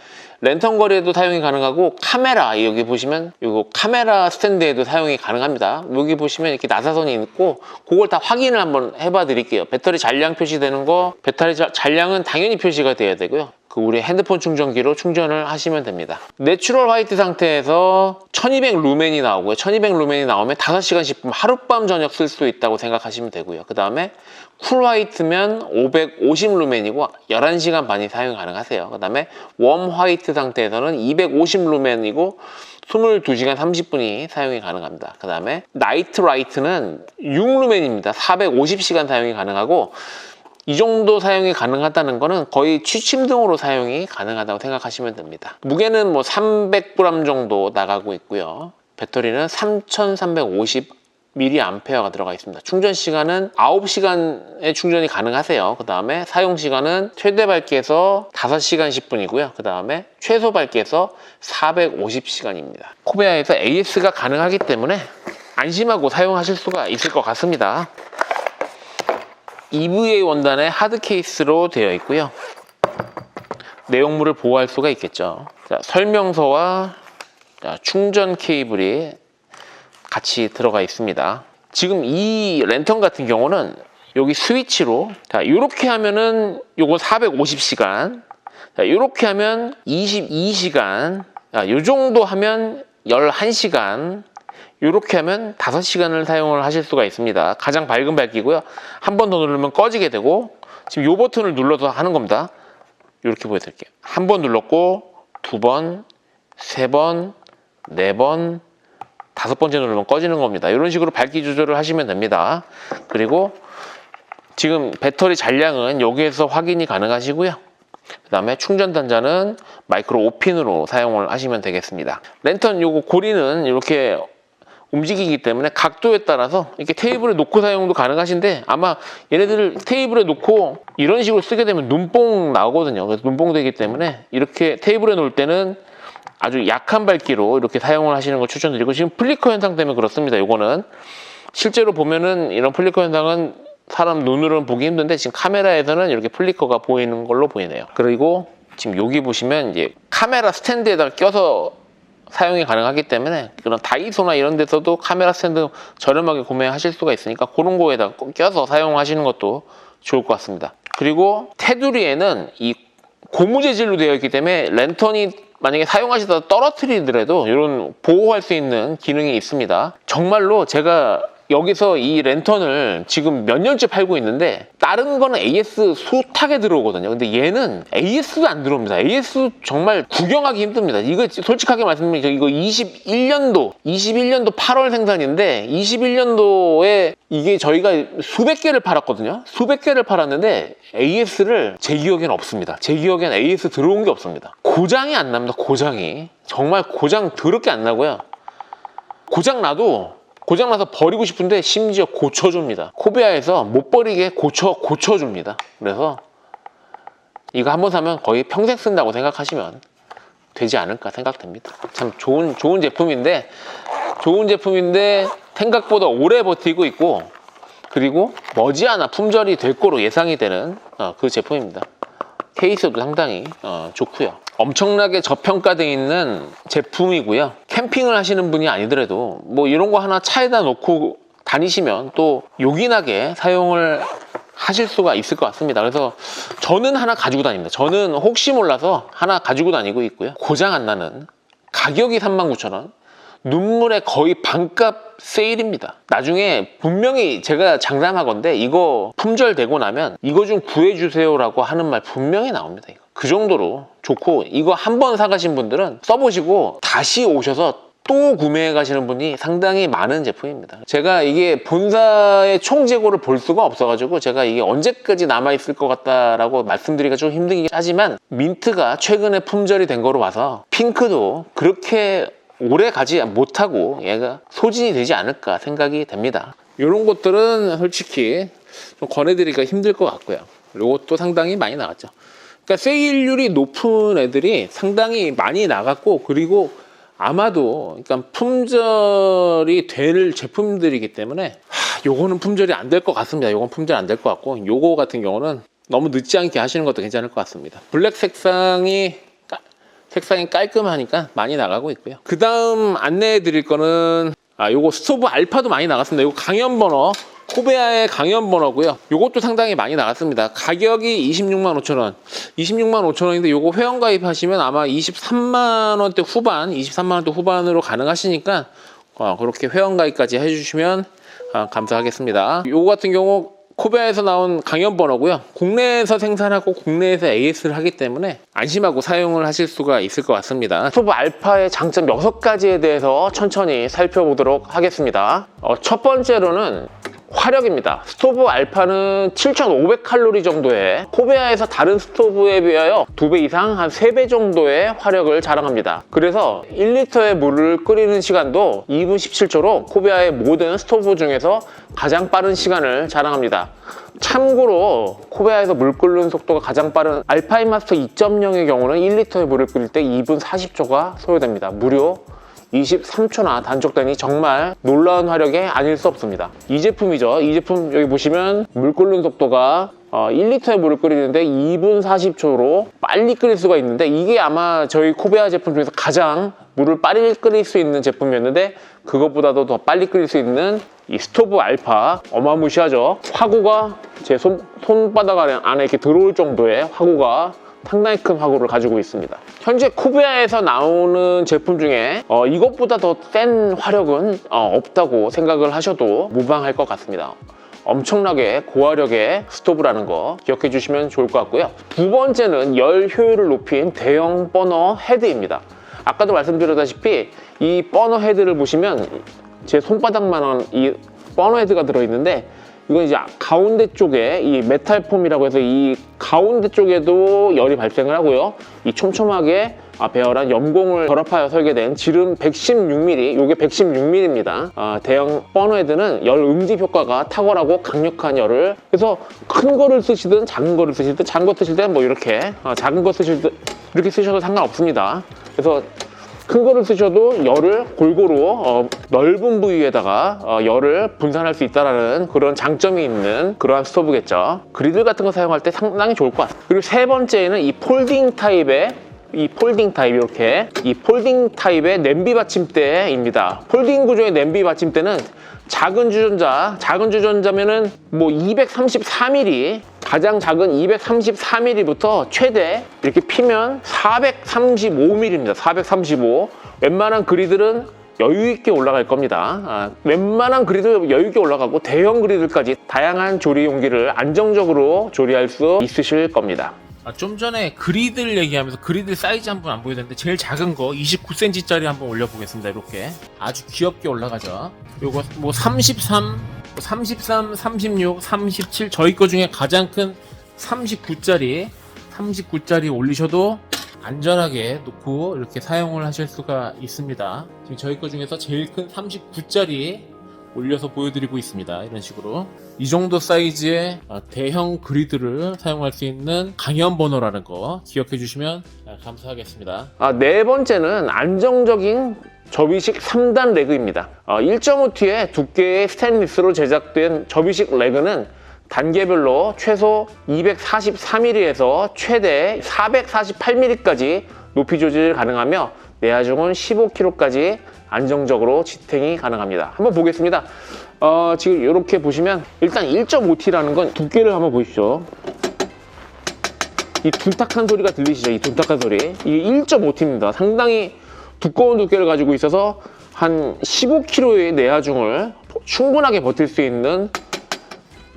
랜턴 거리에도 사용이 가능하고 카메라 여기 보시면 이거 카메라 스탠드에도 사용이 가능합니다. 여기 보시면 이렇게 나사선이 있고 그걸 다 확인을 한번 해봐 드릴게요. 배터리 잔량 표시되는 거 배터리 잔량은 당연히 표시가 돼야 되고요. 그 우리 핸드폰 충전기로 충전을 하시면 됩니다. 내추럴 화이트 상태에서 1200 루멘이 나오고요. 1200 루멘이 나오면 5시간 10분 하룻밤 저녁 쓸 수 있다고 생각하시면 되고요. 그 다음에 쿨 화이트면 550 루멘이고 11시간 반이 사용 가능하세요. 그 다음에 웜 화이트 상태에서는 250 루멘이고 22시간 30분이 사용이 가능합니다. 그 다음에 나이트 라이트는 6루멘입니다. 450시간 사용이 가능하고 이 정도 사용이 가능하다는 거는 거의 취침등으로 사용이 가능하다고 생각하시면 됩니다. 무게는 뭐 300g 정도 나가고 있고요. 배터리는 3350mAh가 들어가 있습니다. 충전 시간은 9시간의 충전이 가능하세요. 그 다음에 사용 시간은 최대 밝기에서 5시간 10분이고요. 그 다음에 최소 밝기에서 450시간입니다. 코베아에서 AS가 가능하기 때문에 안심하고 사용하실 수가 있을 것 같습니다. EVA 원단의 하드 케이스로 되어 있고요. 내용물을 보호할 수가 있겠죠. 자, 설명서와 충전 케이블이 같이 들어가 있습니다. 지금 이 랜턴 같은 경우는 여기 스위치로 이렇게 하면은 요거 450시간, 이렇게 하면 22시간, 요 정도 하면 11시간, 이렇게 하면 5시간을 사용을 하실 수가 있습니다. 가장 밝은 밝기고요. 한 번 더 누르면 꺼지게 되고 지금 이 버튼을 눌러서 하는 겁니다. 이렇게 보여드릴게요. 한 번 눌렀고 2번, 3번, 4번, 5번째 누르면 꺼지는 겁니다. 이런 식으로 밝기 조절을 하시면 됩니다. 그리고 지금 배터리 잔량은 여기에서 확인이 가능하시고요. 그 다음에 충전 단자는 마이크로 5핀으로 사용을 하시면 되겠습니다. 랜턴 요거 고리는 이렇게 움직이기 때문에 각도에 따라서 이렇게 테이블에 놓고 사용도 가능하신데 아마 얘네들을 테이블에 놓고 이런 식으로 쓰게 되면 눈뽕 나오거든요. 그래서 눈뽕 되기 때문에 이렇게 테이블에 놓을 때는 아주 약한 밝기로 이렇게 사용을 하시는 걸 추천드리고 지금 플리커 현상 때문에 그렇습니다. 요거는 실제로 보면은 이런 플리커 현상은 사람 눈으로는 보기 힘든데 지금 카메라에서는 이렇게 플리커가 보이는 걸로 보이네요. 그리고 지금 여기 보시면 이제 카메라 스탠드에다 껴서 사용이 가능하기 때문에 그런 다이소나 이런 데서도 카메라 스탠드 저렴하게 구매하실 수가 있으니까 그런 거에다 껴서 사용하시는 것도 좋을 것 같습니다. 그리고 테두리에는 이 고무 재질로 되어 있기 때문에 랜턴이 만약에 사용하시다가 떨어뜨리더라도 이런 보호할 수 있는 기능이 있습니다. 정말로 제가 여기서 이 랜턴을 지금 몇 년째 팔고 있는데 다른 거는 AS 숱하게 들어오거든요. 근데 얘는 AS도 안 들어옵니다. AS 정말 구경하기 힘듭니다. 이거 솔직하게 말씀드리면 이거 21년도 8월 생산인데 21년도에 이게 저희가 수백 개를 팔았거든요. 수백 개를 팔았는데 AS를 제 기억에는 없습니다. 제 기억에는 AS 들어온 게 없습니다. 고장이 안 납니다. 고장이. 정말 고장 더럽게 안 나고요. 고장 나도 고장나서 버리고 싶은데 심지어 고쳐줍니다. 코베아에서 못 버리게 고쳐줍니다. 그래서 이거 한번 사면 거의 평생 쓴다고 생각하시면 되지 않을까 생각됩니다. 참 좋은 제품인데 생각보다 오래 버티고 있고 그리고 머지않아 품절이 될 거로 예상이 되는 그 제품입니다. 케이스도 상당히 좋고요. 엄청나게 저평가되어 있는 제품이고요. 캠핑을 하시는 분이 아니더라도 뭐 이런 거 하나 차에다 놓고 다니시면 또 요긴하게 사용을 하실 수가 있을 것 같습니다. 그래서 저는 하나 가지고 다닙니다. 저는 혹시 몰라서 하나 가지고 다니고 있고요. 고장 안 나는, 가격이 39,000원, 눈물의 거의 반값 세일입니다. 나중에 분명히 제가 장담하건대 이거 품절되고 나면 이거 좀 구해주세요라고 하는 말 분명히 나옵니다. 이거. 그 정도로 좋고, 이거 한 번 사가신 분들은 써보시고 다시 오셔서 또 구매해 가시는 분이 상당히 많은 제품입니다. 제가 이게 본사의 총 재고를 볼 수가 없어가지고 제가 이게 언제까지 남아있을 것 같다라고 말씀드리기가 좀 힘들긴 하지만, 민트가 최근에 품절이 된 거로 봐서 핑크도 그렇게 오래 가지 못하고 얘가 소진이 되지 않을까 생각이 됩니다. 이런 것들은 솔직히 좀 권해드리기가 힘들 것 같고요. 이것도 상당히 많이 나갔죠. 그러니까 세일률이 높은 애들이 상당히 많이 나갔고, 그리고 아마도 그러니까 품절이 될 제품들이기 때문에 요거는 품절이 안 될 것 같습니다. 요건 품절 안 될 것 같고, 요거 같은 경우는 너무 늦지 않게 하시는 것도 괜찮을 것 같습니다. 블랙 색상이 깔끔하니까 많이 나가고 있고요. 그 다음 안내해 드릴 거는 요거 스토브 알파도 많이 나갔습니다. 요거 강연 버너, 코베아의 강연 버너고요. 요것도 상당히 많이 나갔습니다. 가격이 265,000원, 265,000원인데 요거 회원 가입하시면 아마 23만원대 후반, 23만원대 후반으로 가능하시니까 그렇게 회원 가입까지 해주시면 감사하겠습니다. 요거 같은 경우 코베아에서 나온 강연 버너고요. 국내에서 생산하고 국내에서 AS를 하기 때문에 안심하고 사용을 하실 수가 있을 것 같습니다. 스토브 알파의 장점 6가지에 대해서 천천히 살펴보도록 하겠습니다. 첫 번째로는 화력입니다. 스토브 알파는 7,500칼로리 정도의, 코베아에서 다른 스토브에 비하여 2배 이상, 한 3배 정도의 화력을 자랑합니다. 그래서 1리터의 물을 끓이는 시간도 2분 17초로 코베아의 모든 스토브 중에서 가장 빠른 시간을 자랑합니다. 참고로 코베아에서 물 끓는 속도가 가장 빠른 알파인 마스터 2.0의 경우는 1리터의 물을 끓일 때 2분 40초가 소요됩니다. 무려 23초나 단축되니 정말 놀라운 화력이 아닐 수 없습니다. 이 제품이죠. 이 제품 여기 보시면 물 끓는 속도가 1리터의 물을 끓이는데 2분 40초로 빨리 끓일 수가 있는데, 이게 아마 저희 코베아 제품 중에서 가장 물을 빨리 끓일 수 있는 제품이었는데, 그것보다도 더 빨리 끓일 수 있는 이 스토브 알파 어마무시하죠. 화구가 제 손바닥 안에 이렇게 들어올 정도의 화구가, 상당히 큰 화구를 가지고 있습니다. 현재 코베아에서 나오는 제품 중에 이것보다 더 센 화력은 없다고 생각을 하셔도 무방할 것 같습니다. 엄청나게 고화력의 스토브라는 거 기억해 주시면 좋을 것 같고요. 두 번째는 열 효율을 높인 대형 버너 헤드입니다. 아까도 말씀드렸다시피 이 버너 헤드를 보시면 제 손바닥만한 이 버너 헤드가 들어있는데, 이건 이제 가운데 쪽에 이 메탈 폼이라고 해서 이 가운데 쪽에도 열이 발생을 하고요. 이 촘촘하게 배열한 염공을 결합하여 설계된 지름 116mm, 이게 116mm입니다. 대형 버너 헤드는 열 응집 효과가 탁월하고 강력한 열을, 그래서 큰 거를 쓰시든 작은 거를 쓰시든, 작은 거 쓰실 때는 뭐 이렇게, 작은 거 쓰실 때 이렇게 쓰셔도 상관없습니다. 그래서 큰 거를 쓰셔도 열을 골고루 넓은 부위에다가 열을 분산할 수 있다는 그런 장점이 있는 그러한 스토브겠죠. 그리들 같은 거 사용할 때 상당히 좋을 것 같습니다. 그리고 세 번째는 이 폴딩 타입의 이렇게 이 폴딩 타입의 냄비 받침대입니다. 폴딩 구조의 냄비 받침대는 작은 주전자면은 뭐 234mm, 가장 작은 234mm부터 최대 이렇게 피면 435mm입니다. 435. 웬만한 그리들은 여유있게 올라갈 겁니다. 웬만한 그리드 여유있게 올라가고, 대형 그리들까지 다양한 조리 용기를 안정적으로 조리할 수 있으실 겁니다. 좀 전에 그리들 얘기하면서 그리들 사이즈 한번 안 보여드렸는데, 제일 작은 거 29cm짜리 한번 올려보겠습니다. 이렇게 아주 귀엽게 올라가죠. 요거 뭐 33, 36, 37, 저희 거 중에 가장 큰 39짜리 올리셔도 안전하게 놓고 이렇게 사용을 하실 수가 있습니다. 지금 저희 거 중에서 제일 큰 39짜리 올려서 보여드리고 있습니다. 이런 식으로 이 정도 사이즈의 대형 그리드를 사용할 수 있는 강연 버너라는 거 기억해 주시면 감사하겠습니다. 네 번째는 안정적인 접이식 3단 레그입니다. 1.5T의 두께의 스테인리스로 제작된 접이식 레그는 단계별로 최소 243mm에서 최대 448mm까지 높이 조절 가능하며, 내하중은 15kg까지 안정적으로 지탱이 가능합니다. 한번 보겠습니다. 지금 이렇게 보시면 일단 1.5T라는 건 두께를 한번 보십시오. 이 둔탁한 소리가 들리시죠? 이 둔탁한 소리. 이게 1.5T입니다. 상당히 두꺼운 두께를 가지고 있어서 한 15kg의 내하중을 충분하게 버틸 수 있는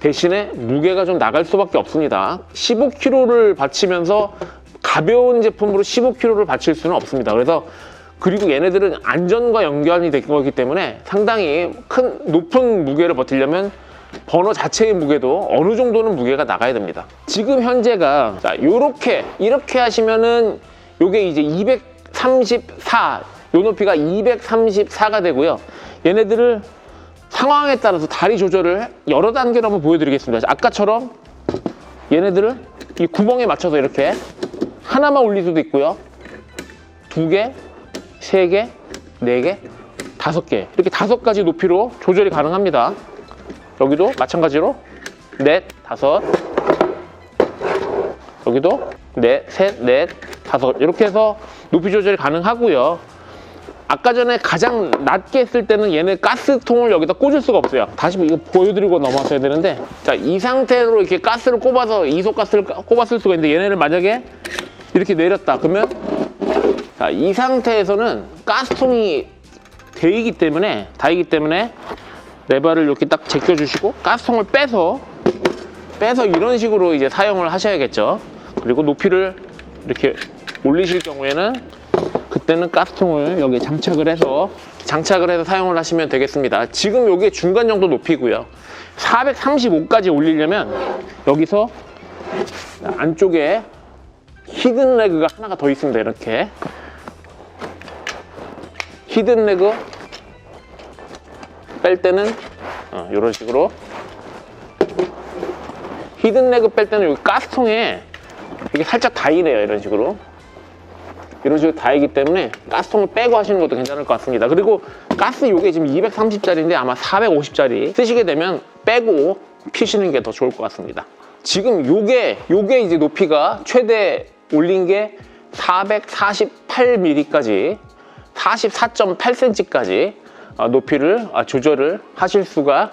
대신에 무게가 좀 나갈 수밖에 없습니다. 15kg를 받치면서 가벼운 제품으로 15kg를 받칠 수는 없습니다. 그리고 얘네들은 안전과 연관이 된 거기 때문에 상당히 높은 무게를 버티려면 버너 자체의 무게도 어느 정도는 무게가 나가야 됩니다. 지금 현재가 자, 이렇게 하시면은 요게 이제 234, 요 높이가 234가 되고요. 얘네들을 상황에 따라서 다리 조절을 여러 단계로 한번 보여드리겠습니다. 아까처럼 얘네들을 이 구멍에 맞춰서 이렇게 하나만 올릴 수도 있고요. 2개, 3개, 4개, 5개 이렇게 5가지 높이로 조절이 가능합니다. 여기도 마찬가지로 4, 5 여기도 4, 3, 4, 5 이렇게 해서 높이 조절이 가능하고요. 아까 전에 가장 낮게 했을 때는 얘네 가스통을 여기다 꽂을 수가 없어요. 다시 이거 보여드리고 넘어왔어야 되는데 자, 이 상태로 이렇게 가스를 꼽아서 이소가스를 꼽았을 수가 있는데 얘네를 만약에 이렇게 내렸다 그러면 자, 이 상태에서는 가스통이 다이기 때문에 레버를 이렇게 딱 제껴주시고 가스통을 빼서 이런 식으로 이제 사용을 하셔야겠죠. 그리고 높이를 이렇게 올리실 경우에는 그때는 가스통을 여기 장착을 해서 사용을 하시면 되겠습니다. 지금 이게 중간 정도 높이고요. 435까지 올리려면 여기서 안쪽에 히든 레그가 하나가 더 있습니다. 이렇게 히든 레그 뺄 때는 이런 식으로 히든 레그 뺄 때는 여기 가스통에 이게 살짝 다이네요. 이런 식으로 다이기 때문에 가스통을 빼고 하시는 것도 괜찮을 것 같습니다. 그리고 가스 요게 지금 230짜리인데 아마 450짜리 쓰시게 되면 빼고 피시는 게 더 좋을 것 같습니다. 지금 요게 이제 높이가 최대 올린 게 448mm까지 44.8cm까지 높이를 조절을 하실 수가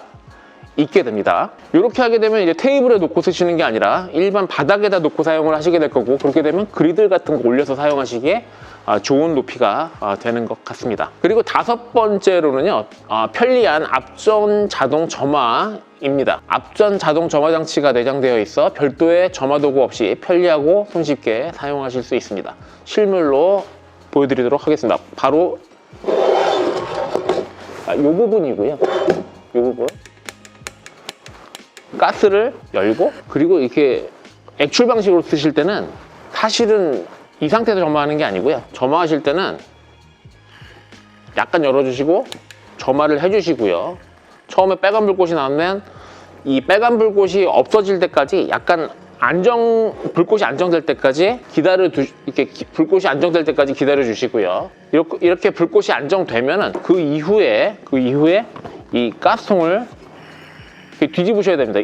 있게 됩니다. 이렇게 하게 되면 이제 테이블에 놓고 쓰시는 게 아니라 일반 바닥에다 놓고 사용을 하시게 될 거고 그렇게 되면 그리들 같은 거 올려서 사용하시기에 좋은 높이가 되는 것 같습니다. 그리고 5번째로는요 편리한 앞전 자동 점화입니다. 앞전 자동 점화 장치가 내장되어 있어 별도의 점화 도구 없이 편리하고 손쉽게 사용하실 수 있습니다. 실물로 보여드리도록 하겠습니다. 바로 이 부분이고요. 이 부분 가스를 열고 그리고 이렇게 액출 방식으로 쓰실 때는 사실은 이 상태에서 점화하는 게 아니고요. 점화하실 때는 약간 열어주시고 점화를 해주시고요. 처음에 빨간 불꽃이 나오면 이 빨간 불꽃이 없어질 때까지 약간 불꽃이 안정될 때까지 불꽃이 안정될 때까지 기다려 주시고요. 이렇게 불꽃이 안정되면은 그 이후에 이 가스통을 뒤집으셔야 됩니다.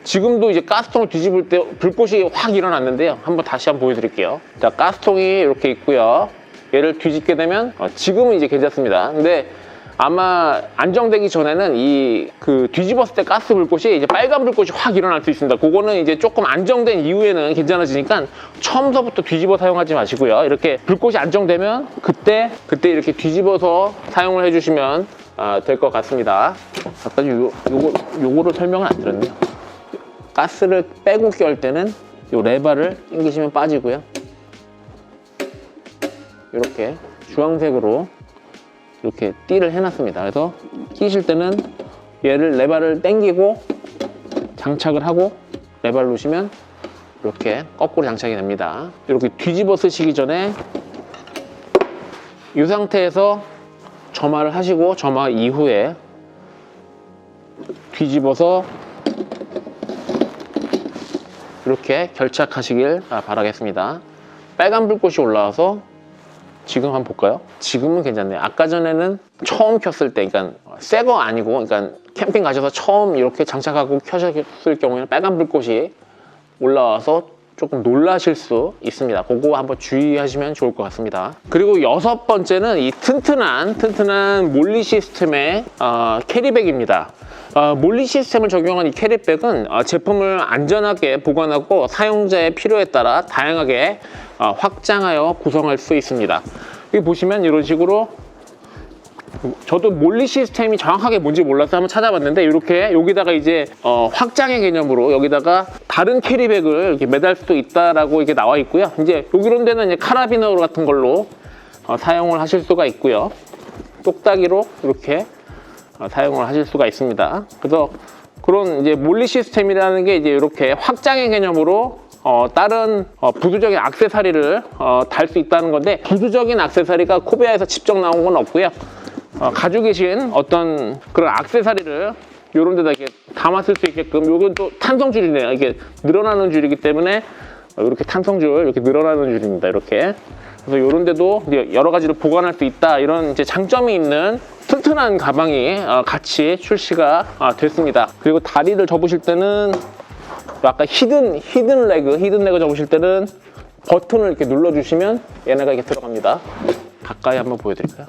지금도 이제 가스통을 뒤집을 때 불꽃이 확 일어났는데요. 다시 한번 보여드릴게요. 자, 가스통이 이렇게 있고요. 얘를 뒤집게 되면 지금은 이제 괜찮습니다. 근데 아마 안정되기 전에는 뒤집었을 때 가스 불꽃이 이제 빨간 불꽃이 확 일어날 수 있습니다. 그거는 이제 조금 안정된 이후에는 괜찮아지니까 처음서부터 뒤집어 사용하지 마시고요. 이렇게 불꽃이 안정되면 그때 이렇게 뒤집어서 사용을 해주시면 될 것 같습니다. 아까 요거를 설명을 안 드렸네요. 가스를 빼고 껴올 때는 요 레버를 당기시면 빠지고요. 이렇게 주황색으로 이렇게 띠를 해놨습니다. 그래서 끼실 때는 얘를 레버를 당기고 장착을 하고 레버를 놓으시면 이렇게 거꾸로 장착이 됩니다. 이렇게 뒤집어 쓰시기 전에 이 상태에서 점화를 하시고 점화 이후에 뒤집어서 이렇게 결착하시길 바라겠습니다. 빨간 불꽃이 올라와서 지금 한번 볼까요? 지금은 괜찮네요. 아까 전에는 처음 켰을 때, 그러니까 새 거 아니고, 그러니까 캠핑 가셔서 처음 이렇게 장착하고 켜셨을 경우에는 빨간 불꽃이 올라와서 조금 놀라실 수 있습니다. 그거 한번 주의하시면 좋을 것 같습니다. 그리고 6번째는 이 튼튼한 몰리 시스템의 캐리백입니다. 몰리 시스템을 적용한 이 캐리백은 제품을 안전하게 보관하고 사용자의 필요에 따라 다양하게 확장하여 구성할 수 있습니다. 여기 보시면 이런 식으로, 저도 몰리 시스템이 정확하게 뭔지 몰라서 한번 찾아봤는데, 이렇게 여기다가 이제 확장의 개념으로 여기다가 다른 캐리백을 이렇게 매달 수도 있다라고 이렇게 나와 있고요. 이제 이런 데는 이제 카라비너 같은 걸로 사용을 하실 수가 있고요. 똑딱이로 이렇게 사용을 하실 수가 있습니다. 그래서 그런 이제 몰리 시스템이라는 게 이제 이렇게 확장의 개념으로 다른 부수적인 액세서리를 달 수 있다는 건데, 부수적인 액세서리가 코베아에서 직접 나온 건 없고요. 가지고 계신 어떤 그런 액세서리를 이런 데다 이렇게 담았을 수 있게끔, 요건 또 탄성줄이네요. 이게 늘어나는 줄이기 때문에 이렇게 탄성줄, 이렇게 늘어나는 줄입니다. 이렇게. 그래서 이런 데도 이제 여러 가지를 보관할 수 있다, 이런 이제 장점이 있는 튼튼한 가방이 같이 출시가 됐습니다. 그리고 다리를 접으실 때는 아까 히든 레그 접으실 때는 버튼을 이렇게 눌러주시면 얘네가 이렇게 들어갑니다. 가까이 한번 보여드릴까요?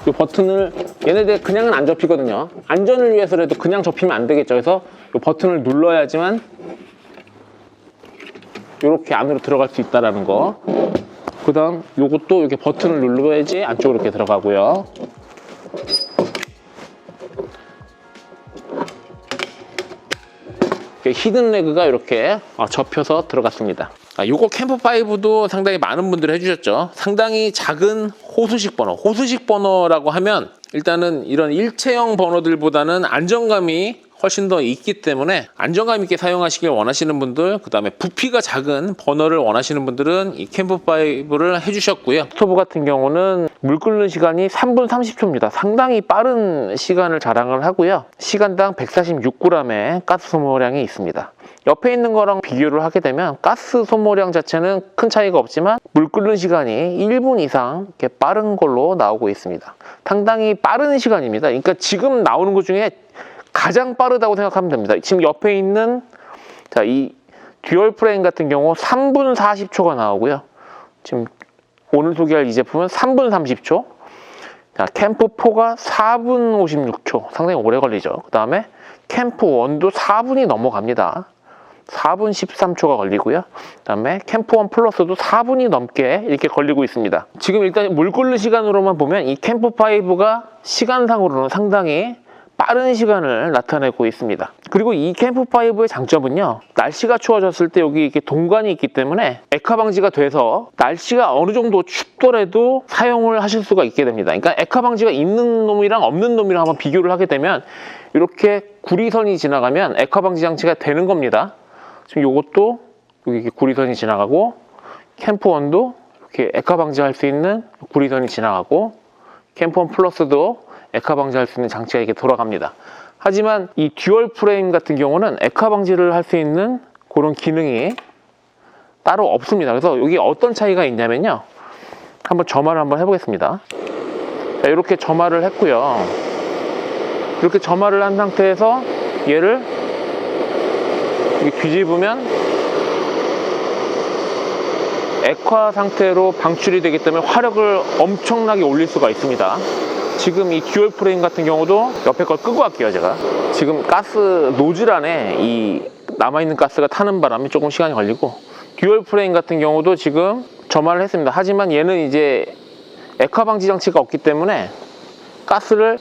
이 버튼을, 얘네들 그냥은 안 접히거든요. 안전을 위해서라도 그냥 접히면 안 되겠죠. 그래서 이 버튼을 눌러야지만 이렇게 안으로 들어갈 수 있다는 거. 그 다음 요것도 이렇게 버튼을 눌러야지 안쪽으로 이렇게 들어가고요. 히든 레그가 이렇게 접혀서 들어갔습니다. 요거 캠프5도 상당히 많은 분들이 해주셨죠. 상당히 작은 호수식 버너라고 하면 일단은 이런 일체형 버너들보다는 안정감이 훨씬 더 있기 때문에 안정감 있게 사용하시길 원하시는 분들, 그 다음에 부피가 작은 버너를 원하시는 분들은 이 캠프5를 해주셨고요. 스토브 같은 경우는 물 끓는 시간이 3분 30초입니다. 상당히 빠른 시간을 자랑을 하고요. 시간당 146g의 가스 소모량이 있습니다. 옆에 있는 거랑 비교를 하게 되면 가스 소모량 자체는 큰 차이가 없지만 물 끓는 시간이 1분 이상 이렇게 빠른 걸로 나오고 있습니다. 상당히 빠른 시간입니다. 그러니까 지금 나오는 것 중에 가장 빠르다고 생각하면 됩니다. 지금 옆에 있는 이 듀얼 프레임 같은 경우 3분 40초가 나오고요. 지금 오늘 소개할 이 제품은 3분 30초. 캠프4가 4분 56초. 상당히 오래 걸리죠. 그 다음에 캠프1도 4분이 넘어갑니다. 4분 13초가 걸리고요. 그 다음에 캠프1 플러스도 4분이 넘게 이렇게 걸리고 있습니다. 지금 일단 물 끓는 시간으로만 보면 이 캠프5가 시간상으로는 상당히 빠른 시간을 나타내고 있습니다. 그리고 이 캠프5의 장점은요, 날씨가 추워졌을 때 여기 이렇게 동관이 있기 때문에 액화 방지가 돼서 날씨가 어느 정도 춥더라도 사용을 하실 수가 있게 됩니다. 그러니까 액화 방지가 있는 놈이랑 없는 놈이랑 한번 비교를 하게 되면 이렇게 구리선이 지나가면 액화 방지 장치가 되는 겁니다. 지금 이것도 여기 이렇게 구리선이 지나가고, 캠프1도 이렇게 액화 방지할 수 있는 구리선이 지나가고, 캠프1 플러스도 액화 방지할 수 있는 장치가 이렇게 돌아갑니다. 하지만 이 듀얼 프레임 같은 경우는 액화 방지를 할 수 있는 그런 기능이 따로 없습니다. 그래서 여기 어떤 차이가 있냐면요, 한번 점화를 한번 해보겠습니다. 자, 이렇게 점화를 했고요. 이렇게 점화를 한 상태에서 얘를 이렇게 뒤집으면 액화 상태로 방출이 되기 때문에 화력을 엄청나게 올릴 수가 있습니다. 지금 이 듀얼 프레임 같은 경우도 옆에 걸 끄고 할게요. 제가 지금 가스 노즐 안에 이 남아있는 가스가 타는 바람에 조금 시간이 걸리고, 듀얼 프레임 같은 경우도 지금 점화를 했습니다. 하지만 얘는 이제 액화 방지 장치가 없기 때문에 가스를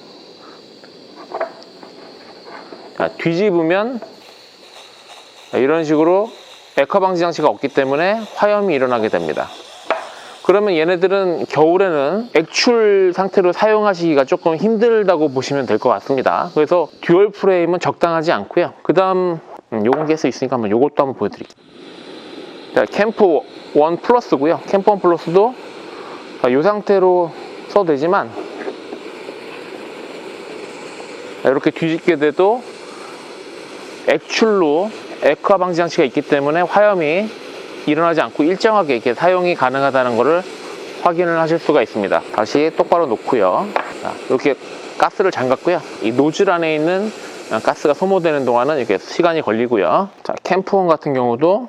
뒤집으면 이런 식으로 액화 방지 장치가 없기 때문에 화염이 일어나게 됩니다. 그러면 얘네들은 겨울에는 액출 상태로 사용하시기가 조금 힘들다고 보시면 될 것 같습니다. 그래서 듀얼 프레임은 적당하지 않고요. 그 다음 요건 깰 수 있으니까 한번 요것도 한번 보여드릴게요. 자, 캠프1 플러스고요. 캠프1 플러스도 이 상태로 써도 되지만 이렇게 뒤집게 돼도 액출로 액화 방지 장치가 있기 때문에 화염이 일어나지 않고 일정하게 이렇게 사용이 가능하다는 것을 확인을 하실 수가 있습니다. 다시 똑바로 놓고요. 자, 이렇게 가스를 잠갔고요. 이 노즐 안에 있는 가스가 소모되는 동안은 이렇게 시간이 걸리고요. 자, 캠프온 같은 경우도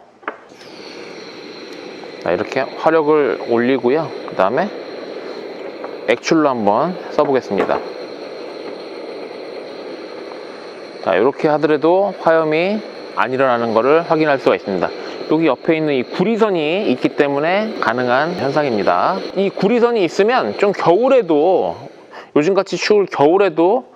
자, 이렇게 화력을 올리고요. 그 다음에 액출로 한번 써보겠습니다. 자, 이렇게 하더라도 화염이 안 일어나는 것을 확인할 수가 있습니다. 여기 옆에 있는 이 구리선이 있기 때문에 가능한 현상입니다. 이 구리선이 있으면 좀 겨울에도, 요즘같이 추울 겨울에도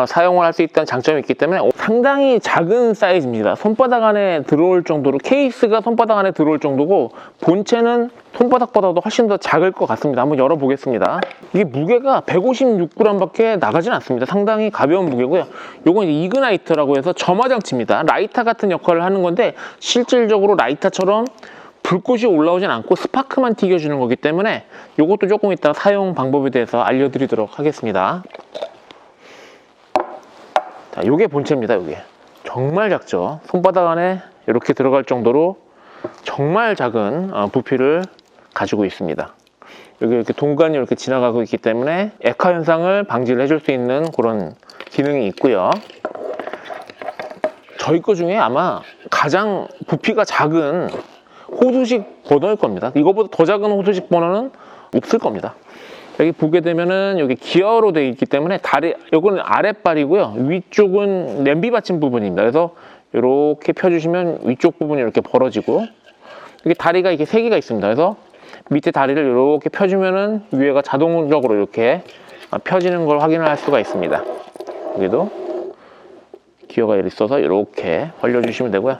사용을 할 수 있다는 장점이 있기 때문에 상당히 작은 사이즈입니다. 손바닥 안에 들어올 정도로, 케이스가 손바닥 안에 들어올 정도고 본체는 손바닥보다도 훨씬 더 작을 것 같습니다. 한번 열어보겠습니다. 이게 무게가 156g 밖에 나가진 않습니다. 상당히 가벼운 무게고요. 요건 이제 이그나이터라고 해서 점화장치입니다. 라이터 같은 역할을 하는 건데 실질적으로 라이터처럼 불꽃이 올라오진 않고 스파크만 튀겨주는 거기 때문에 요것도 조금 이따 사용 방법에 대해서 알려드리도록 하겠습니다. 자, 요게 본체입니다. 요게 정말 작죠. 손바닥 안에 이렇게 들어갈 정도로 정말 작은 부피를 가지고 있습니다. 여기 이렇게 동관이 이렇게 지나가고 있기 때문에 액화 현상을 방지를 해줄 수 있는 그런 기능이 있고요. 저희 거 중에 아마 가장 부피가 작은 호수식 버너일 겁니다. 이거보다 더 작은 호수식 버너는 없을 겁니다. 여기 보게 되면은 여기 기어로 되어 있기 때문에 다리, 요거는 아랫발이고요. 위쪽은 냄비 받침 부분입니다. 그래서 이렇게 펴주시면 위쪽 부분이 이렇게 벌어지고, 여기 다리가 이렇게 3개가 있습니다. 그래서 밑에 다리를 이렇게 펴주면은 위에가 자동적으로 이렇게 펴지는 걸 확인할 수가 있습니다. 여기도 기어가 있어서 이렇게 벌려주시면 되고요.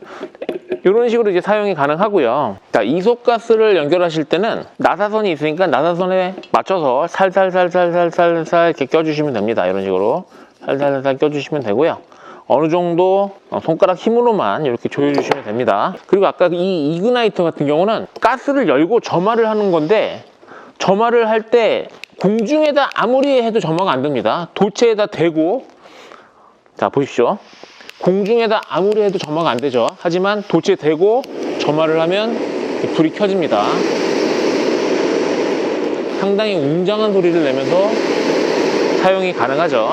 이런 식으로 이제 사용이 가능하고요. 자, 이소가스를 연결하실 때는 나사선이 있으니까 나사선에 맞춰서 살살살살살살살 이렇게 껴주시면 됩니다. 이런 식으로 살살살살 껴주시면 되고요. 어느 정도 손가락 힘으로만 이렇게 조여주시면 됩니다. 그리고 아까 이 이그나이터 같은 경우는 가스를 열고 점화를 하는 건데, 점화를 할 때 공중에다 아무리 해도 점화가 안 됩니다. 도체에다 대고, 자 보십시오. 공중에다 아무리 해도 점화가 안 되죠. 하지만 도체에 대고 점화를 하면 불이 켜집니다. 상당히 웅장한 소리를 내면서 사용이 가능하죠.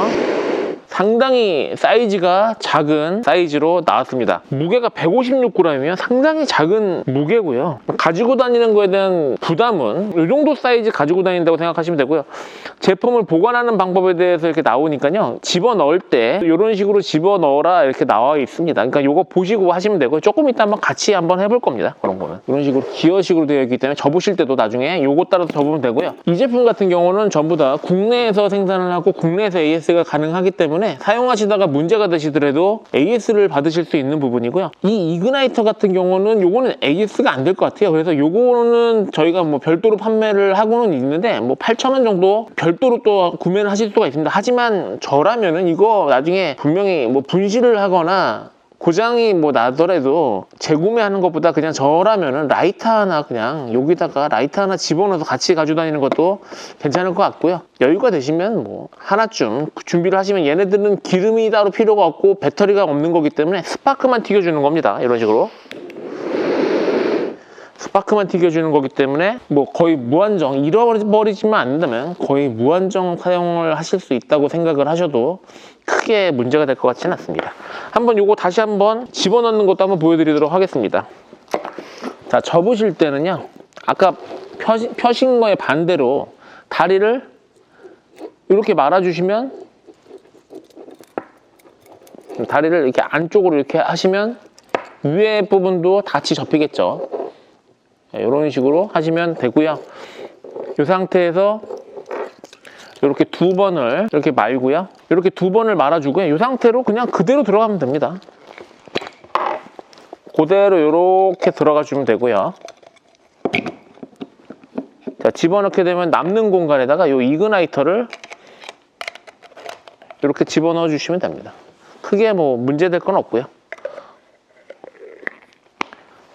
상당히 사이즈가 작은 사이즈로 나왔습니다. 무게가 156g이면 상당히 작은 무게고요. 가지고 다니는 거에 대한 부담은 이 정도 사이즈 가지고 다닌다고 생각하시면 되고요. 제품을 보관하는 방법에 대해서 이렇게 나오니까요, 집어넣을 때 이런 식으로 집어넣어라 이렇게 나와 있습니다. 그러니까 이거 보시고 하시면 되고요. 조금 이따 한번 같이 한번 해볼 겁니다. 그런 거는 이런 식으로 기어식으로 되어 있기 때문에 접으실 때도 나중에 요거 따라서 접으면 되고요. 이 제품 같은 경우는 전부 다 국내에서 생산을 하고 국내에서 AS가 가능하기 때문에 사용하시다가 문제가 되시더라도 AS를 받으실 수 있는 부분이고요. 이 이그나이터 같은 경우는 요거는 AS가 안 될 것 같아요. 그래서 요거는 저희가 뭐 별도로 판매를 하고는 있는데 뭐 8,000원 정도 별도로 또 구매를 하실 수가 있습니다. 하지만 저라면은 이거 나중에 분명히 뭐 분실을 하거나 고장이 뭐 나더라도 재구매하는 것보다 그냥 저라면은 라이터 하나, 그냥 여기다가 라이터 하나 집어넣어서 같이 가지고 다니는 것도 괜찮을 것 같고요. 여유가 되시면 뭐 하나쯤 준비를 하시면, 얘네들은 기름이 따로 필요가 없고 배터리가 없는 거기 때문에 스파크만 튀겨주는 겁니다. 이런 식으로 스파크만 튀겨주는 거기 때문에 뭐 거의 무한정, 잃어버리지만 않는다면 거의 무한정 사용을 하실 수 있다고 생각을 하셔도 크게 문제가 될 것 같지는 않습니다. 한번 요거 다시 한번 집어넣는 것도 한번 보여드리도록 하겠습니다. 자, 접으실 때는요, 아까 펴신 거에 반대로 다리를 이렇게 말아주시면, 다리를 이렇게 안쪽으로 이렇게 하시면 위에 부분도 같이 접히겠죠. 이런 식으로 하시면 되고요. 이 상태에서 이렇게 2번을 이렇게 말고요. 이렇게 2번을 말아주고요. 이 상태로 그냥 그대로 들어가면 됩니다. 그대로 이렇게 들어가 주면 되고요. 자, 집어넣게 되면 남는 공간에다가 이 이그나이터를 이렇게 집어넣어 주시면 됩니다. 크게 뭐 문제될 건 없고요.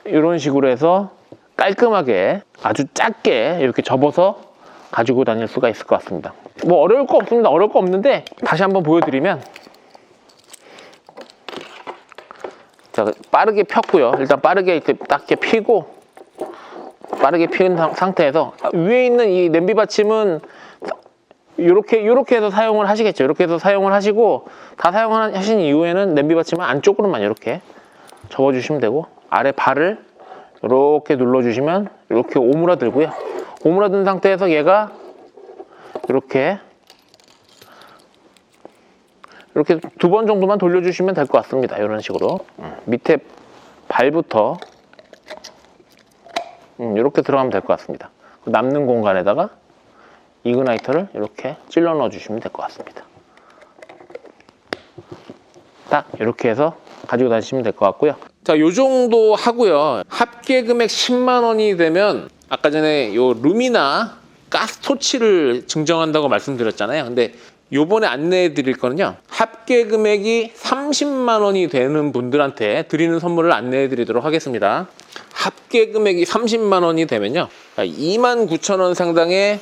이런 식으로 해서 깔끔하게 아주 작게 이렇게 접어서 가지고 다닐 수가 있을 것 같습니다. 뭐 어려울 거 없습니다. 어려울 거 없는데 다시 한번 보여드리면, 자, 빠르게 폈고요. 일단 빠르게 이렇게 딱 이렇게 피고, 빠르게 피운 상태에서 위에 있는 이 냄비 받침은 요렇게 해서 사용을 하시겠죠. 이렇게 해서 사용을 하시고, 다 사용하신 이후에는 냄비 받침을 안쪽으로만 이렇게 접어주시면 되고, 아래 발을 이렇게 눌러주시면 이렇게 오므라들고요. 오므라든 상태에서 얘가 이렇게 두 번 정도만 돌려주시면 될 것 같습니다. 이런 식으로 밑에 발부터 이렇게 들어가면 될 것 같습니다. 남는 공간에다가 이그나이터를 이렇게 찔러 넣어 주시면 될 것 같습니다. 딱 이렇게 해서 가지고 다니시면 될 것 같고요. 자, 요 정도 하고요. 합계 금액 10만 원이 되면 아까 전에 요 루미나 가스토치를 증정한다고 말씀드렸잖아요. 근데 요번에 안내해 드릴 거는요, 합계 금액이 30만 원이 되는 분들한테 드리는 선물을 안내해 드리도록 하겠습니다. 합계 금액이 30만 원이 되면요, 29,000원 상당의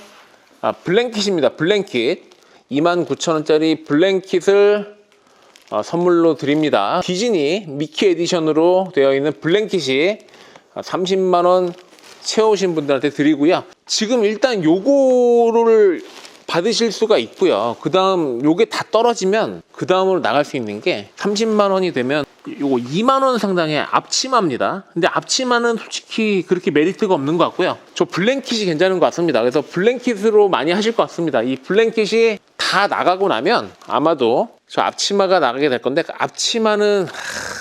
블랭킷입니다. 블랭킷 29,000원짜리 블랭킷을 선물로 드립니다. 디즈니 미키 에디션으로 되어 있는 블랭킷이 30만 원 채우신 분들한테 드리고요. 지금 일단 요거를 받으실 수가 있고요. 그 다음 요게 다 떨어지면 그 다음으로 나갈 수 있는 게 30만 원이 되면 요거 2만 원 상당의 앞치마입니다. 근데 앞치마는 솔직히 그렇게 메리트가 없는 것 같고요. 저 블랭킷이 괜찮은 것 같습니다. 그래서 블랭킷으로 많이 하실 것 같습니다. 이 블랭킷이 다 나가고 나면 아마도 저 앞치마가 나가게 될 건데, 그 앞치마는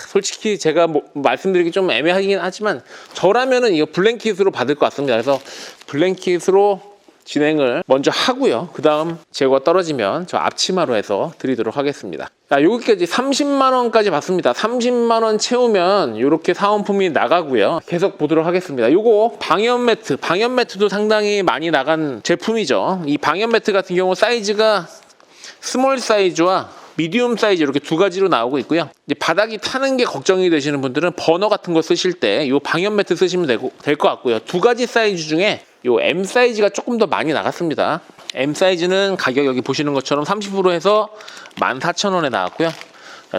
솔직히 제가 말씀드리기 좀 애매하긴 하지만 저라면은 이거 블랭킷으로 받을 것 같습니다. 그래서 블랭킷으로 진행을 먼저 하고요. 그 다음 재고가 떨어지면 저 앞치마로 해서 드리도록 하겠습니다. 자, 여기까지 30만 원까지 받습니다. 30만 원 채우면 이렇게 사은품이 나가고요. 계속 보도록 하겠습니다. 요거 방염 매트도 상당히 많이 나간 제품이죠. 이 방염 매트 같은 경우 사이즈가 스몰 사이즈와 미디움 사이즈 이렇게 두 가지로 나오고 있고요. 이제 바닥이 타는 게 걱정이 되시는 분들은 버너 같은 거 쓰실 때 이 방염 매트 쓰시면 될 것 같고요. 두 가지 사이즈 중에 이 M 사이즈가 조금 더 많이 나갔습니다. M 사이즈는 가격 여기 보시는 것처럼 30%에서 14,000원에 나왔고요.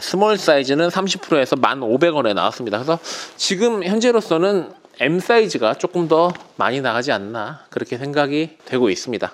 스몰 사이즈는 30%에서 1,500원에 나왔습니다. 그래서 지금 현재로서는 M 사이즈가 조금 더 많이 나가지 않나 그렇게 생각이 되고 있습니다.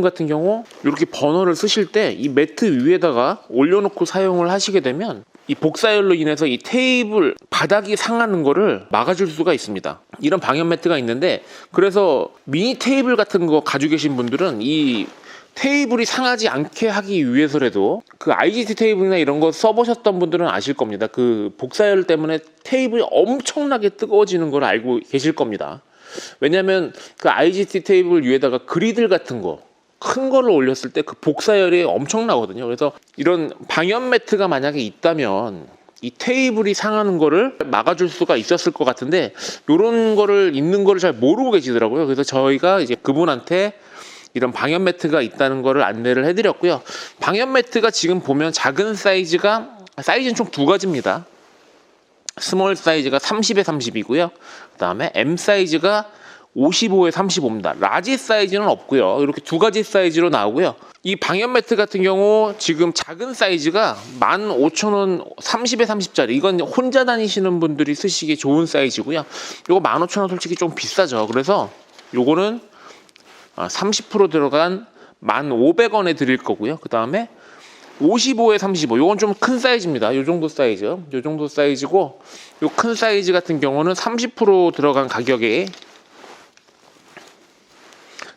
같은 경우 이렇게 버너를 쓰실 때 이 매트 위에다가 올려놓고 사용을 하시게 되면 이 복사열로 인해서 이 테이블 바닥이 상하는 거를 막아줄 수가 있습니다. 이런 방염 매트가 있는데, 그래서 미니 테이블 같은 거 가지고 계신 분들은 이 테이블이 상하지 않게 하기 위해서라도 그 IGT 테이블이나 이런 거 써보셨던 분들은 아실 겁니다. 그 복사열 때문에 테이블이 엄청나게 뜨거워지는 걸 알고 계실 겁니다. 왜냐하면 그 IGT 테이블 위에다가 그리들 같은 거 큰 거를 올렸을 때 그 복사열이 엄청나거든요. 그래서 이런 방염 매트가 만약에 있다면 이 테이블이 상하는 거를 막아줄 수가 있었을 것 같은데, 이런 거를 있는 거를 잘 모르고 계시더라고요. 그래서 저희가 이제 그분한테 이런 방염 매트가 있다는 거를 안내를 해드렸고요. 방염 매트가 지금 보면 작은 사이즈는 총 두 가지입니다. 스몰 사이즈가 30에 30이고요. 그 다음에 M 사이즈가 55에 35입니다. 라지 사이즈는 없고요. 이렇게 두 가지 사이즈로 나오고요. 이 방염 매트 같은 경우 지금 작은 사이즈가 15,000원 30에 30짜리, 이건 혼자 다니시는 분들이 쓰시기 좋은 사이즈고요. 이거 15,000원 솔직히 좀 비싸죠. 그래서 요거는 30% 들어간 1,500원에 드릴 거고요. 그 다음에 55에 35, 요건 좀 큰 사이즈입니다. 요 정도 사이즈고, 요 큰 사이즈 같은 경우는 30% 들어간 가격에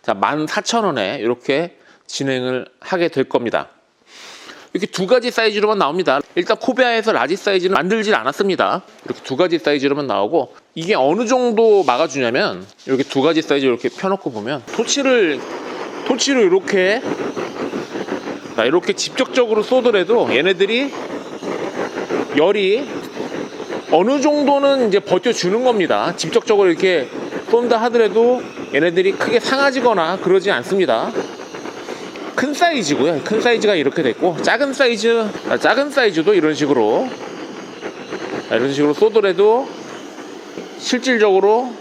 14,000원에 이렇게 진행을 하게 될 겁니다. 이렇게 두 가지 사이즈로만 나옵니다. 일단 코베아에서 라지 사이즈는 만들질 않았습니다. 이렇게 두 가지 사이즈로만 나오고, 이게 어느 정도 막아주냐면 이렇게 두 가지 사이즈 이렇게 펴놓고 보면 토치를 이렇게 직접적으로 쏘더라도 얘네들이 열이 어느 정도는 이제 버텨주는 겁니다. 직접적으로 이렇게 쏜다 하더라도 얘네들이 크게 상하지거나 그러지 않습니다. 큰 사이즈고요. 큰 사이즈가 이렇게 됐고, 작은 사이즈도 이런 식으로 쏘더라도 실질적으로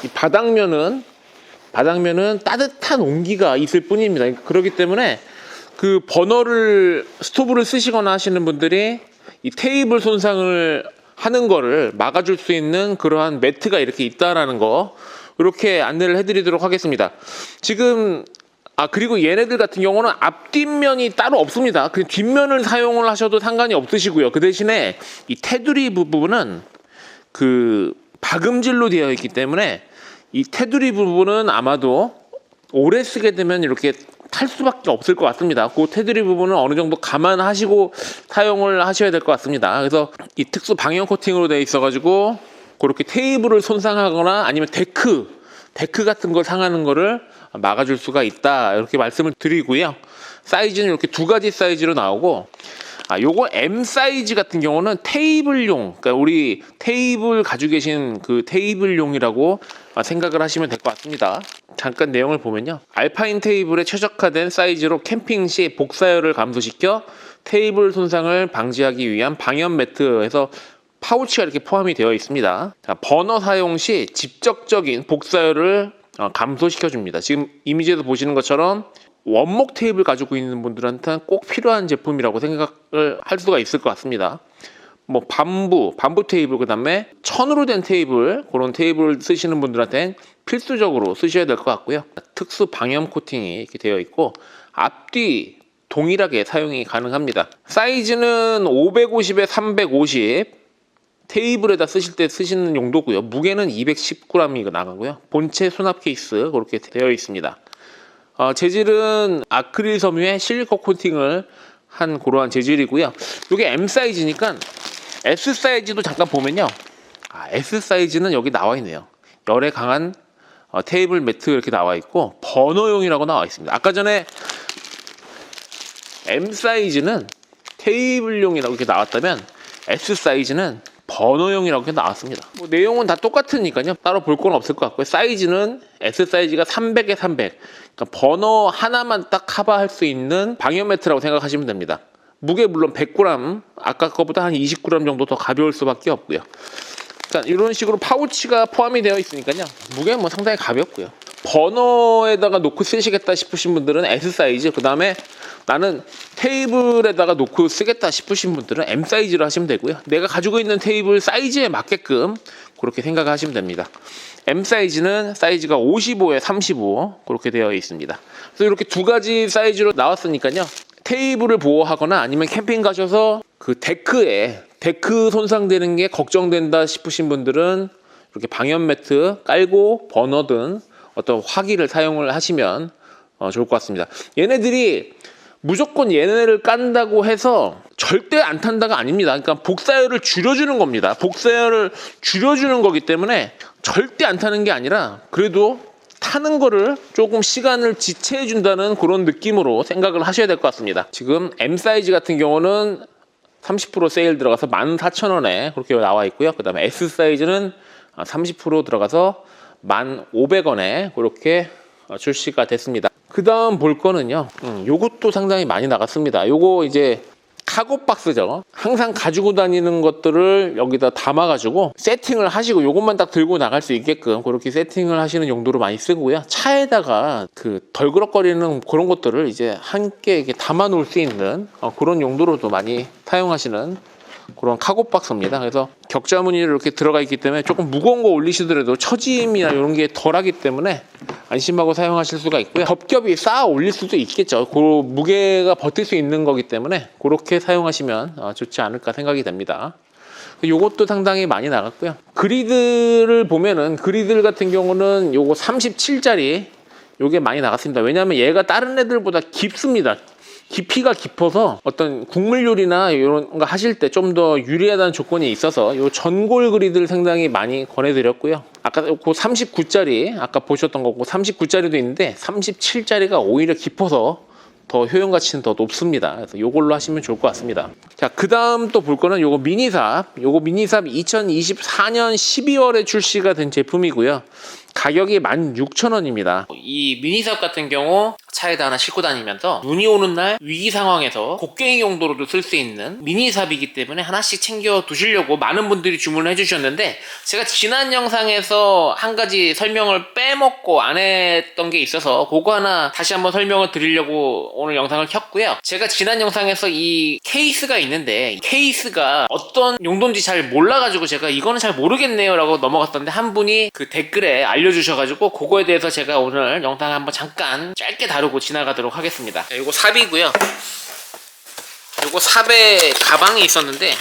이 바닥면은 따뜻한 온기가 있을 뿐입니다. 그렇기 때문에 그 스토브를 쓰시거나 하시는 분들이 이 테이블 손상을 하는 거를 막아줄 수 있는 그러한 매트가 이렇게 있다라는 거, 이렇게 안내를 해드리도록 하겠습니다. 지금 그리고 얘네들 같은 경우는 앞뒷면이 따로 없습니다. 그냥 뒷면을 사용을 하셔도 상관이 없으시고요. 그 대신에 이 테두리 부분은 그 박음질로 되어 있기 때문에 이 테두리 부분은 아마도 오래 쓰게 되면 이렇게 탈 수밖에 없을 것 같습니다. 그 테두리 부분은 어느 정도 감안하시고 사용을 하셔야 될 것 같습니다. 그래서 이 특수 방열 코팅으로 되어 있어가지고 그렇게 테이블을 손상하거나 아니면 데크 같은 걸 상하는 거를 막아줄 수가 있다, 이렇게 말씀을 드리고요. 사이즈는 이렇게 두 가지 사이즈로 나오고, 요거 M 사이즈 같은 경우는 테이블용, 그러니까 우리 테이블 가지고 계신 그 테이블용이라고 생각을 하시면 될 것 같습니다. 잠깐 내용을 보면요, 알파인 테이블에 최적화된 사이즈로 캠핑 시 복사열을 감소시켜 테이블 손상을 방지하기 위한 방염 매트에서 파우치가 이렇게 포함이 되어 있습니다. 자, 버너 사용 시 직접적인 복사열을 감소시켜 줍니다. 지금 이미지에서 보시는 것처럼 원목 테이블 가지고 있는 분들한테는 꼭 필요한 제품이라고 생각을 할 수가 있을 것 같습니다. 뭐 밤부 테이블, 그 다음에 천으로 된 테이블, 그런 테이블 쓰시는 분들한테는 필수적으로 쓰셔야 될 것 같고요. 특수 방염 코팅이 이렇게 되어 있고 앞뒤 동일하게 사용이 가능합니다. 사이즈는 550에 350, 테이블에다 쓰실 때 쓰시는 용도고요. 무게는 210g이 나가고요. 본체 수납 케이스 그렇게 되어 있습니다. 재질은 아크릴 섬유에 실리콘 코팅을 한 그러한 재질이고요. 이게 M 사이즈니까 S 사이즈도 잠깐 보면요, S 사이즈는 여기 나와 있네요. 열에 강한 테이블 매트 이렇게 나와 있고 버너용이라고 나와 있습니다. 아까 전에 M 사이즈는 테이블용이라고 이렇게 나왔다면 S 사이즈는 버너용이라고 이렇게 나왔습니다. 뭐 내용은 다 똑같으니까요, 따로 볼 건 없을 것 같고요. 사이즈는 S 사이즈가 300에 300, 그러니까 버너 하나만 딱 커버할 수 있는 방염 매트라고 생각하시면 됩니다. 무게 물론 100g, 아까 거보다 한 20g 정도 더 가벼울 수밖에 없고요. 자, 이런 식으로 파우치가 포함이 되어 있으니까요, 무게는 뭐 상당히 가볍고요. 버너에다가 놓고 쓰시겠다 싶으신 분들은 S 사이즈, 그 다음에 나는 테이블에다가 놓고 쓰겠다 싶으신 분들은 M 사이즈로 하시면 되고요. 내가 가지고 있는 테이블 사이즈에 맞게끔 그렇게 생각하시면 됩니다. M 사이즈는 사이즈가 55에 35 그렇게 되어 있습니다. 그래서 이렇게 두 가지 사이즈로 나왔으니까요, 테이블을 보호하거나 아니면 캠핑 가셔서 그 데크 손상되는 게 걱정된다 싶으신 분들은 이렇게 방염 매트 깔고 버너든 어떤 화기를 사용을 하시면 좋을 것 같습니다. 얘네들이 무조건 얘네를 깐다고 해서 절대 안 탄다가 아닙니다. 그러니까 복사열을 줄여주는 겁니다. 복사열을 줄여주는 거기 때문에 절대 안 타는 게 아니라 그래도 타는 거를 조금 시간을 지체해 준다는 그런 느낌으로 생각을 하셔야 될 것 같습니다. 지금 M 사이즈 같은 경우는 30% 세일 들어가서 14,000원에 그렇게 나와 있고요. 그 다음에 S 사이즈는 30% 들어가서 1,500원에 그렇게 출시가 됐습니다. 그 다음 볼 거는요, 요것도 상당히 많이 나갔습니다. 요거 이제 카고 박스죠. 항상 가지고 다니는 것들을 여기다 담아가지고 세팅을 하시고 요것만 딱 들고 나갈 수 있게끔 그렇게 세팅을 하시는 용도로 많이 쓰고요. 차에다가 그 덜그럭거리는 그런 것들을 이제 함께 이렇게 담아 놓을 수 있는 그런 용도로도 많이 사용하시는 그런 카고 박스입니다. 그래서 격자 무늬로 이렇게 들어가 있기 때문에 조금 무거운 거 올리시더라도 처짐이나 이런 게 덜하기 때문에 안심하고 사용하실 수가 있고요. 겹겹이 쌓아 올릴 수도 있겠죠. 그 무게가 버틸 수 있는 거기 때문에 그렇게 사용하시면 좋지 않을까 생각이 됩니다. 요것도 상당히 많이 나갔고요. 그리드를 보면은 그리드 같은 경우는 요거 37짜리 요게 많이 나갔습니다. 왜냐하면 얘가 다른 애들보다 깊습니다. 깊이가 깊어서 어떤 국물 요리나 이런 거 하실 때 좀 더 유리하다는 조건이 있어서 요 전골 그리드를 상당히 많이 권해드렸고요. 아까 그 39짜리 아까 보셨던 거고 39짜리도 있는데 37짜리가 오히려 깊어서 더 효용 가치는 더 높습니다. 그래서 요걸로 하시면 좋을 것 같습니다. 자, 그 다음 또 볼 거는 요거 미니삽. 요거 미니삽 2024년 12월에 출시가 된 제품이고요. 가격이 16,000원입니다. 이 미니삽 같은 경우 차에다 하나 싣고 다니면서 눈이 오는 날 위기 상황에서 곡괭이 용도로도 쓸 수 있는 미니삽이기 때문에 하나씩 챙겨 두시려고 많은 분들이 주문을 해주셨는데, 제가 지난 영상에서 한 가지 설명을 빼먹고 안 했던 게 있어서 그거 하나 다시 한번 설명을 드리려고 오늘 영상을 켰고요. 제가 지난 영상에서 이 케이스가 있는데 케이스가 어떤 용도인지 잘 몰라가지고 제가 이거는 잘 모르겠네요 라고 넘어갔던데, 한 분이 그 댓글에 알려주셔가지고 그거에 대해서 제가 오늘 영상 한번 잠깐 짧게 다루고 지나가도록 하겠습니다. 요거 삽이고요. 요거 삽에 가방이 있었는데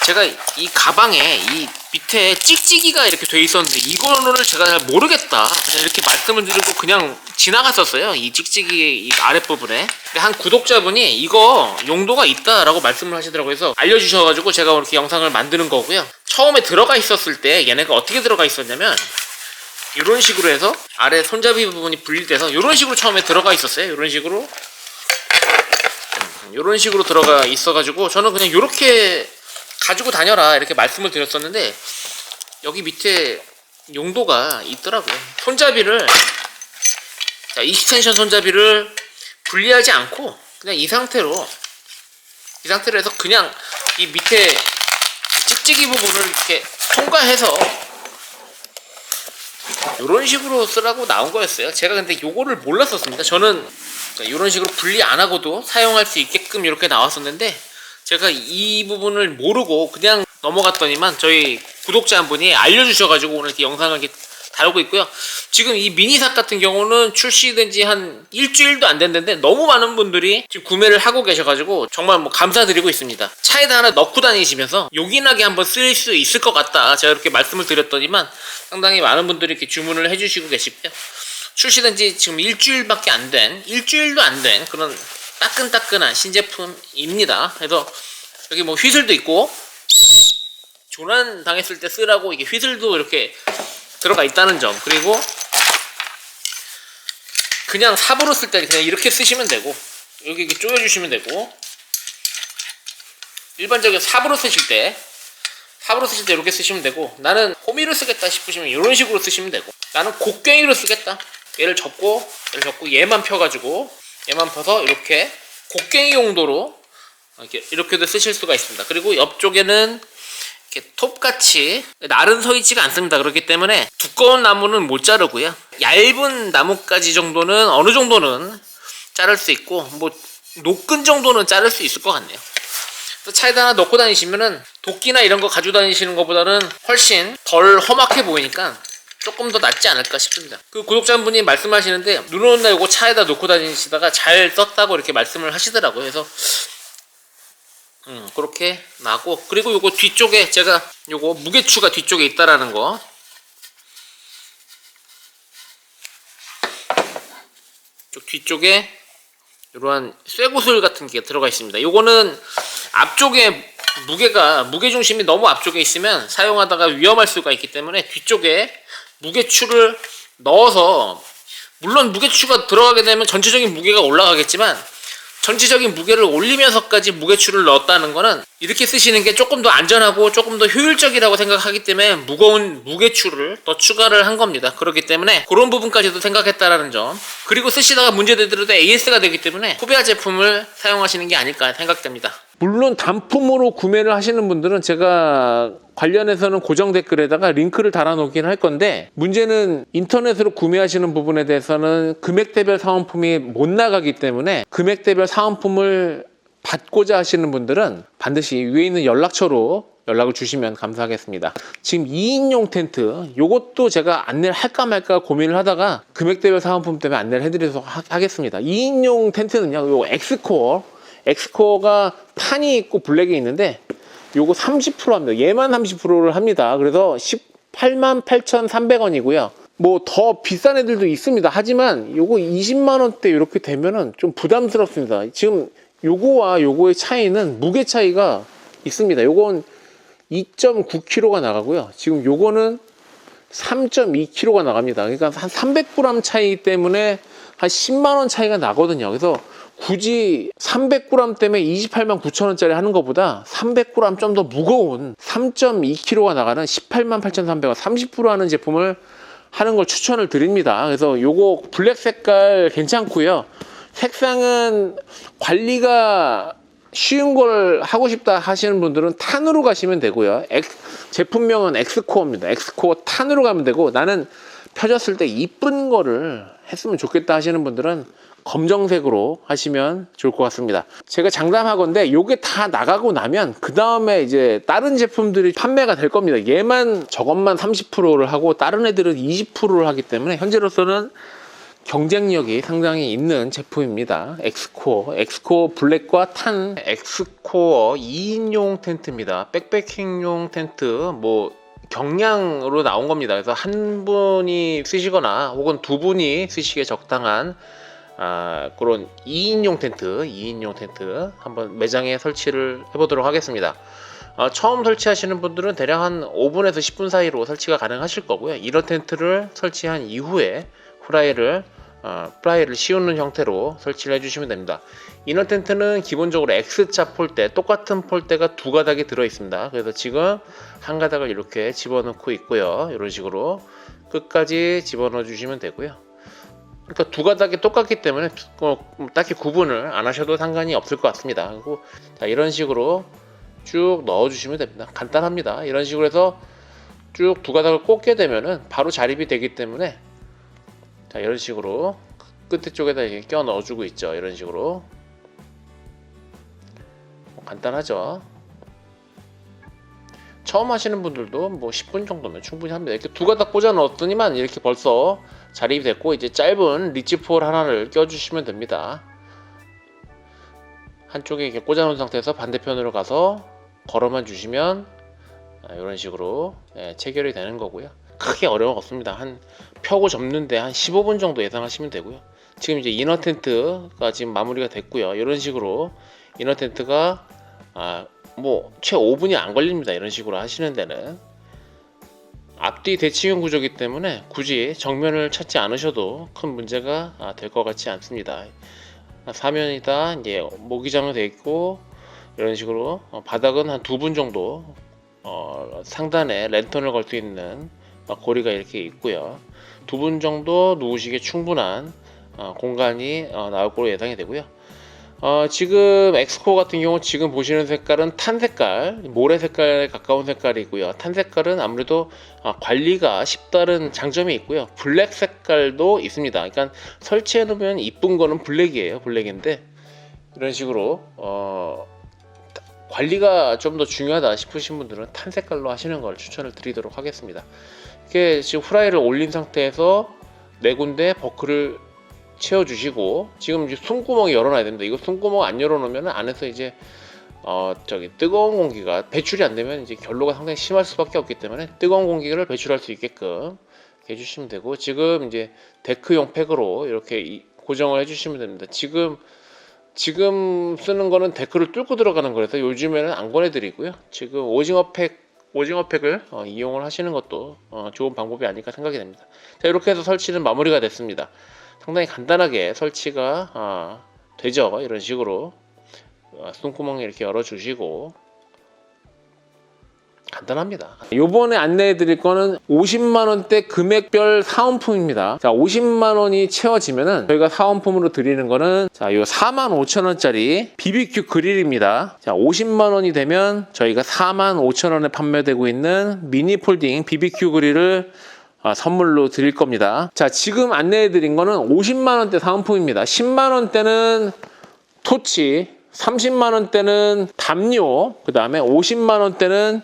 제가 이 가방에 이 밑에 찍찍이가 이렇게 돼 있었는데 이거를 제가 잘 모르겠다 그냥 이렇게 말씀을 드리고 그냥 지나갔었어요. 이 찍찍이 이 아랫부분에. 근데 한 구독자분이 이거 용도가 있다라고 말씀을 하시더라고요. 그래서 알려주셔가지고 제가 이렇게 영상을 만드는 거고요. 처음에 들어가 있었을 때 얘네가 어떻게 들어가 있었냐면 이런 식으로 해서 아래 손잡이 부분이 분리돼서 이런 식으로 처음에 들어가 있었어요. 이런 식으로 들어가 있어가지고 저는 그냥 이렇게 가지고 다녀라 이렇게 말씀을 드렸었는데 여기 밑에 용도가 있더라고요. 손잡이를 자, 익스텐션 손잡이를 분리하지 않고 그냥 이 상태로 해서 그냥 이 밑에 찍찍이 부분을 이렇게 통과해서 이런 식으로 쓰라고 나온 거였어요. 제가 근데 요거를 몰랐었습니다. 저는 이런 식으로 분리 안 하고도 사용할 수 있게끔 이렇게 나왔었는데 제가 이 부분을 모르고 그냥 넘어갔더니만 저희 구독자 한 분이 알려주셔가지고 오늘 이렇게 영상을 이렇게 다루고 있고요. 지금 이 미니삭 같은 경우는 출시된 지 한 일주일도 안 됐는데 너무 많은 분들이 지금 구매를 하고 계셔가지고 정말 뭐 감사드리고 있습니다. 차에다 하나 넣고 다니시면서 요긴하게 한번 쓸 수 있을 것 같다 제가 이렇게 말씀을 드렸더니만 상당히 많은 분들이 이렇게 주문을 해주시고 계시고요. 출시된 지 지금 일주일도 안 된 그런 따끈따끈한 신제품입니다. 그래서 여기 뭐 휘슬도 있고 조난 당했을 때 쓰라고 이게 휘슬도 이렇게 들어가 있다는 점, 그리고 그냥 삽으로 쓸 때 그냥 이렇게 쓰시면 되고 여기 이렇게 조여주시면 되고 일반적인 삽으로 쓰실 때 이렇게 쓰시면 되고 나는 호미로 쓰겠다 싶으시면 이런 식으로 쓰시면 되고 나는 곡괭이로 쓰겠다 얘를 접고 얘만 펴가지고 얘만 펴서 이렇게 곡괭이 용도로 이렇게도 쓰실 수가 있습니다. 그리고 옆쪽에는 이렇게 톱같이 날은 서 있지가 않습니다. 그렇기 때문에 두꺼운 나무는 못 자르고요. 얇은 나무까지 정도는 어느 정도는 자를 수 있고 뭐 노끈 정도는 자를 수 있을 것 같네요. 차에다 하나 넣고 다니시면은 도끼나 이런 거 가지고 다니시는 것보다는 훨씬 덜 험악해 보이니까 조금 더 낫지 않을까 싶습니다. 그 구독자분이 말씀하시는데 눈 오는 날 이거 차에다 놓고 다니시다가 잘 썼다고 이렇게 말씀을 하시더라고요. 그래서 그렇게 나고, 그리고 요거 뒤쪽에 제가 요거 무게추가 뒤쪽에 있다라는 거, 쪽 뒤쪽에 이러한 쇠구슬 같은 게 들어가 있습니다. 요거는 앞쪽에 무게 중심이 너무 앞쪽에 있으면 사용하다가 위험할 수가 있기 때문에 뒤쪽에 무게추를 넣어서, 물론 무게추가 들어가게 되면 전체적인 무게가 올라가겠지만 전체적인 무게를 올리면서까지 무게추를 넣었다는 거는 이렇게 쓰시는 게 조금 더 안전하고 조금 더 효율적이라고 생각하기 때문에 무거운 무게추를 더 추가를 한 겁니다. 그렇기 때문에 그런 부분까지도 생각했다라는 점, 그리고 쓰시다가 문제되더라도 AS가 되기 때문에 후배아 제품을 사용하시는 게 아닐까 생각됩니다. 물론 단품으로 구매를 하시는 분들은 제가 관련해서는 고정 댓글에다가 링크를 달아 놓긴 할 건데, 문제는 인터넷으로 구매하시는 부분에 대해서는 금액대별 사은품이 못 나가기 때문에 금액대별 사은품을 받고자 하시는 분들은 반드시 위에 있는 연락처로 연락을 주시면 감사하겠습니다. 지금 2인용 텐트, 요것도 제가 안내를 할까 말까 고민을 하다가 금액대별 사은품 때문에 안내를 해드리도록 하겠습니다. 2인용 텐트는요, 요 엑스코어가 탄이 있고 블랙이 있는데 요거 30% 합니다. 얘만 30%를 합니다. 그래서 188,300원이고요. 뭐 더 비싼 애들도 있습니다. 하지만 요거 20만원대 이렇게 되면은 좀 부담스럽습니다. 지금 요거와 요거의 차이는 무게 차이가 있습니다. 요건 2.9kg가 나가고요. 지금 요거는 3.2kg가 나갑니다. 그러니까 한 300g 차이 때문에 한 10만원 차이가 나거든요. 그래서 굳이 300g 때문에 289,000원짜리 하는 것보다 300g 좀 더 무거운 3.2kg가 나가는 188,300원 30% 하는 제품을 하는 걸 추천을 드립니다. 그래서 요거 블랙 색깔 괜찮고요. 색상은 관리가 쉬운 걸 하고 싶다 하시는 분들은 탄으로 가시면 되고요. 제품명은 엑스코어입니다. 엑스코어 탄으로 가면 되고, 나는 펴졌을 때 이쁜 거를 했으면 좋겠다 하시는 분들은 검정색으로 하시면 좋을 것 같습니다. 제가 장담하건대 요게 다 나가고 나면 그 다음에 이제 다른 제품들이 판매가 될 겁니다. 얘만 저것만 30%를 하고 다른 애들은 20%를 하기 때문에 현재로서는 경쟁력이 상당히 있는 제품입니다. 엑스코어 블랙과 탄 엑스코어 2인용 텐트입니다. 백패킹용 텐트 뭐 경량으로 나온 겁니다. 그래서 한 분이 쓰시거나 혹은 두 분이 쓰시기에 적당한 그런 2인용 텐트 한번 매장에 설치를 해보도록 하겠습니다. 처음 설치하시는 분들은 대략 한 5분에서 10분 사이로 설치가 가능하실 거고요. 이런 텐트를 설치한 이후에 플라이를 씌우는 형태로 설치를 해주시면 됩니다. 이너 텐트는 기본적으로 X자 폴대, 똑같은 폴대가 두 가닥이 들어 있습니다. 그래서 지금 한 가닥을 이렇게 집어넣고 있고요. 이런 식으로 끝까지 집어넣어 주시면 되고요. 그러니까 두 가닥이 똑같기 때문에 딱히 구분을 안 하셔도 상관이 없을 것 같습니다. 그리고 자, 이런 식으로 쭉 넣어 주시면 됩니다. 간단합니다. 이런 식으로 해서 쭉 두 가닥을 꽂게 되면은 바로 자립이 되기 때문에 자, 이런 식으로 끝에 쪽에다 이렇게 껴 넣어주고 있죠. 이런 식으로 간단하죠. 처음 하시는 분들도 뭐 10분 정도면 충분히 합니다. 이렇게 두 가닥 꽂아 넣었더니만 이렇게 벌써 자립이 됐고 이제 짧은 리치폴 하나를 껴주시면 됩니다. 한쪽에 이렇게 꽂아 놓은 상태에서 반대편으로 가서 걸어만 주시면 이런 식으로 체결이 되는 거고요. 크게 어려움 없습니다. 한 펴고 접는데 한 15분 정도 예상하시면 되고요. 지금 이제 이너 텐트가 지금 마무리가 됐고요. 이런 식으로 이너 텐트가 뭐 최 5분이 안 걸립니다. 이런 식으로 하시는 데는 앞뒤 대칭형 구조이기 때문에 굳이 정면을 찾지 않으셔도 큰 문제가 될 것 같지 않습니다. 사면이 다 이제 모기장으로 되어 있고 이런 식으로 바닥은 한 2분 정도 상단에 랜턴을 걸 수 있는 고리가 이렇게 있고요. 2분 정도 누우시기에 충분한 공간이 나올 거로 예상이 되고요. 지금 엑스코어 같은 경우 지금 보시는 색깔은 탄 색깔, 모래 색깔에 가까운 색깔이고요. 탄 색깔은 아무래도 관리가 쉽다는 장점이 있고요. 블랙 색깔도 있습니다. 그러니까 설치해 놓으면 이쁜 거는 블랙이에요. 블랙인데 이런 식으로 관리가 좀 더 중요하다 싶으신 분들은 탄 색깔로 하시는 걸 추천을 드리도록 하겠습니다. 이렇게 지금 후라이를 올린 상태에서 네 군데 버클을 채워주시고 지금 이제 숨구멍이 열어놔야 됩니다. 이거 숨구멍 안 열어놓으면 안에서 이제 뜨거운 공기가 배출이 안 되면 이제 결로가 상당히 심할 수밖에 없기 때문에 뜨거운 공기를 배출할 수 있게끔 해주시면 되고 지금 이제 데크용 팩으로 이렇게 고정을 해주시면 됩니다. 지금 쓰는 거는 데크를 뚫고 들어가는 거라서 요즘에는 안 권해드리고요. 지금 오징어 팩을 이용을 하시는 것도 좋은 방법이 아닐까 생각이 됩니다. 자, 이렇게 해서 설치는 마무리가 됐습니다. 상당히 간단하게 설치가 되죠. 이런 식으로 숨구멍 이렇게 열어주시고 간단합니다. 요번에 안내해 드릴 거는 50만원대 금액별 사은품입니다. 자, 50만원이 채워지면은 저희가 사은품으로 드리는 거는 자, 요 45,000원짜리 BBQ 그릴입니다. 자, 50만원이 되면 저희가 45,000원에 판매되고 있는 미니 폴딩 BBQ 그릴을 선물로 드릴 겁니다. 자, 지금 안내해 드린 거는 50만원대 사은품입니다. 10만원대는 토치, 30만원대는 담요, 그 다음에 50만원대는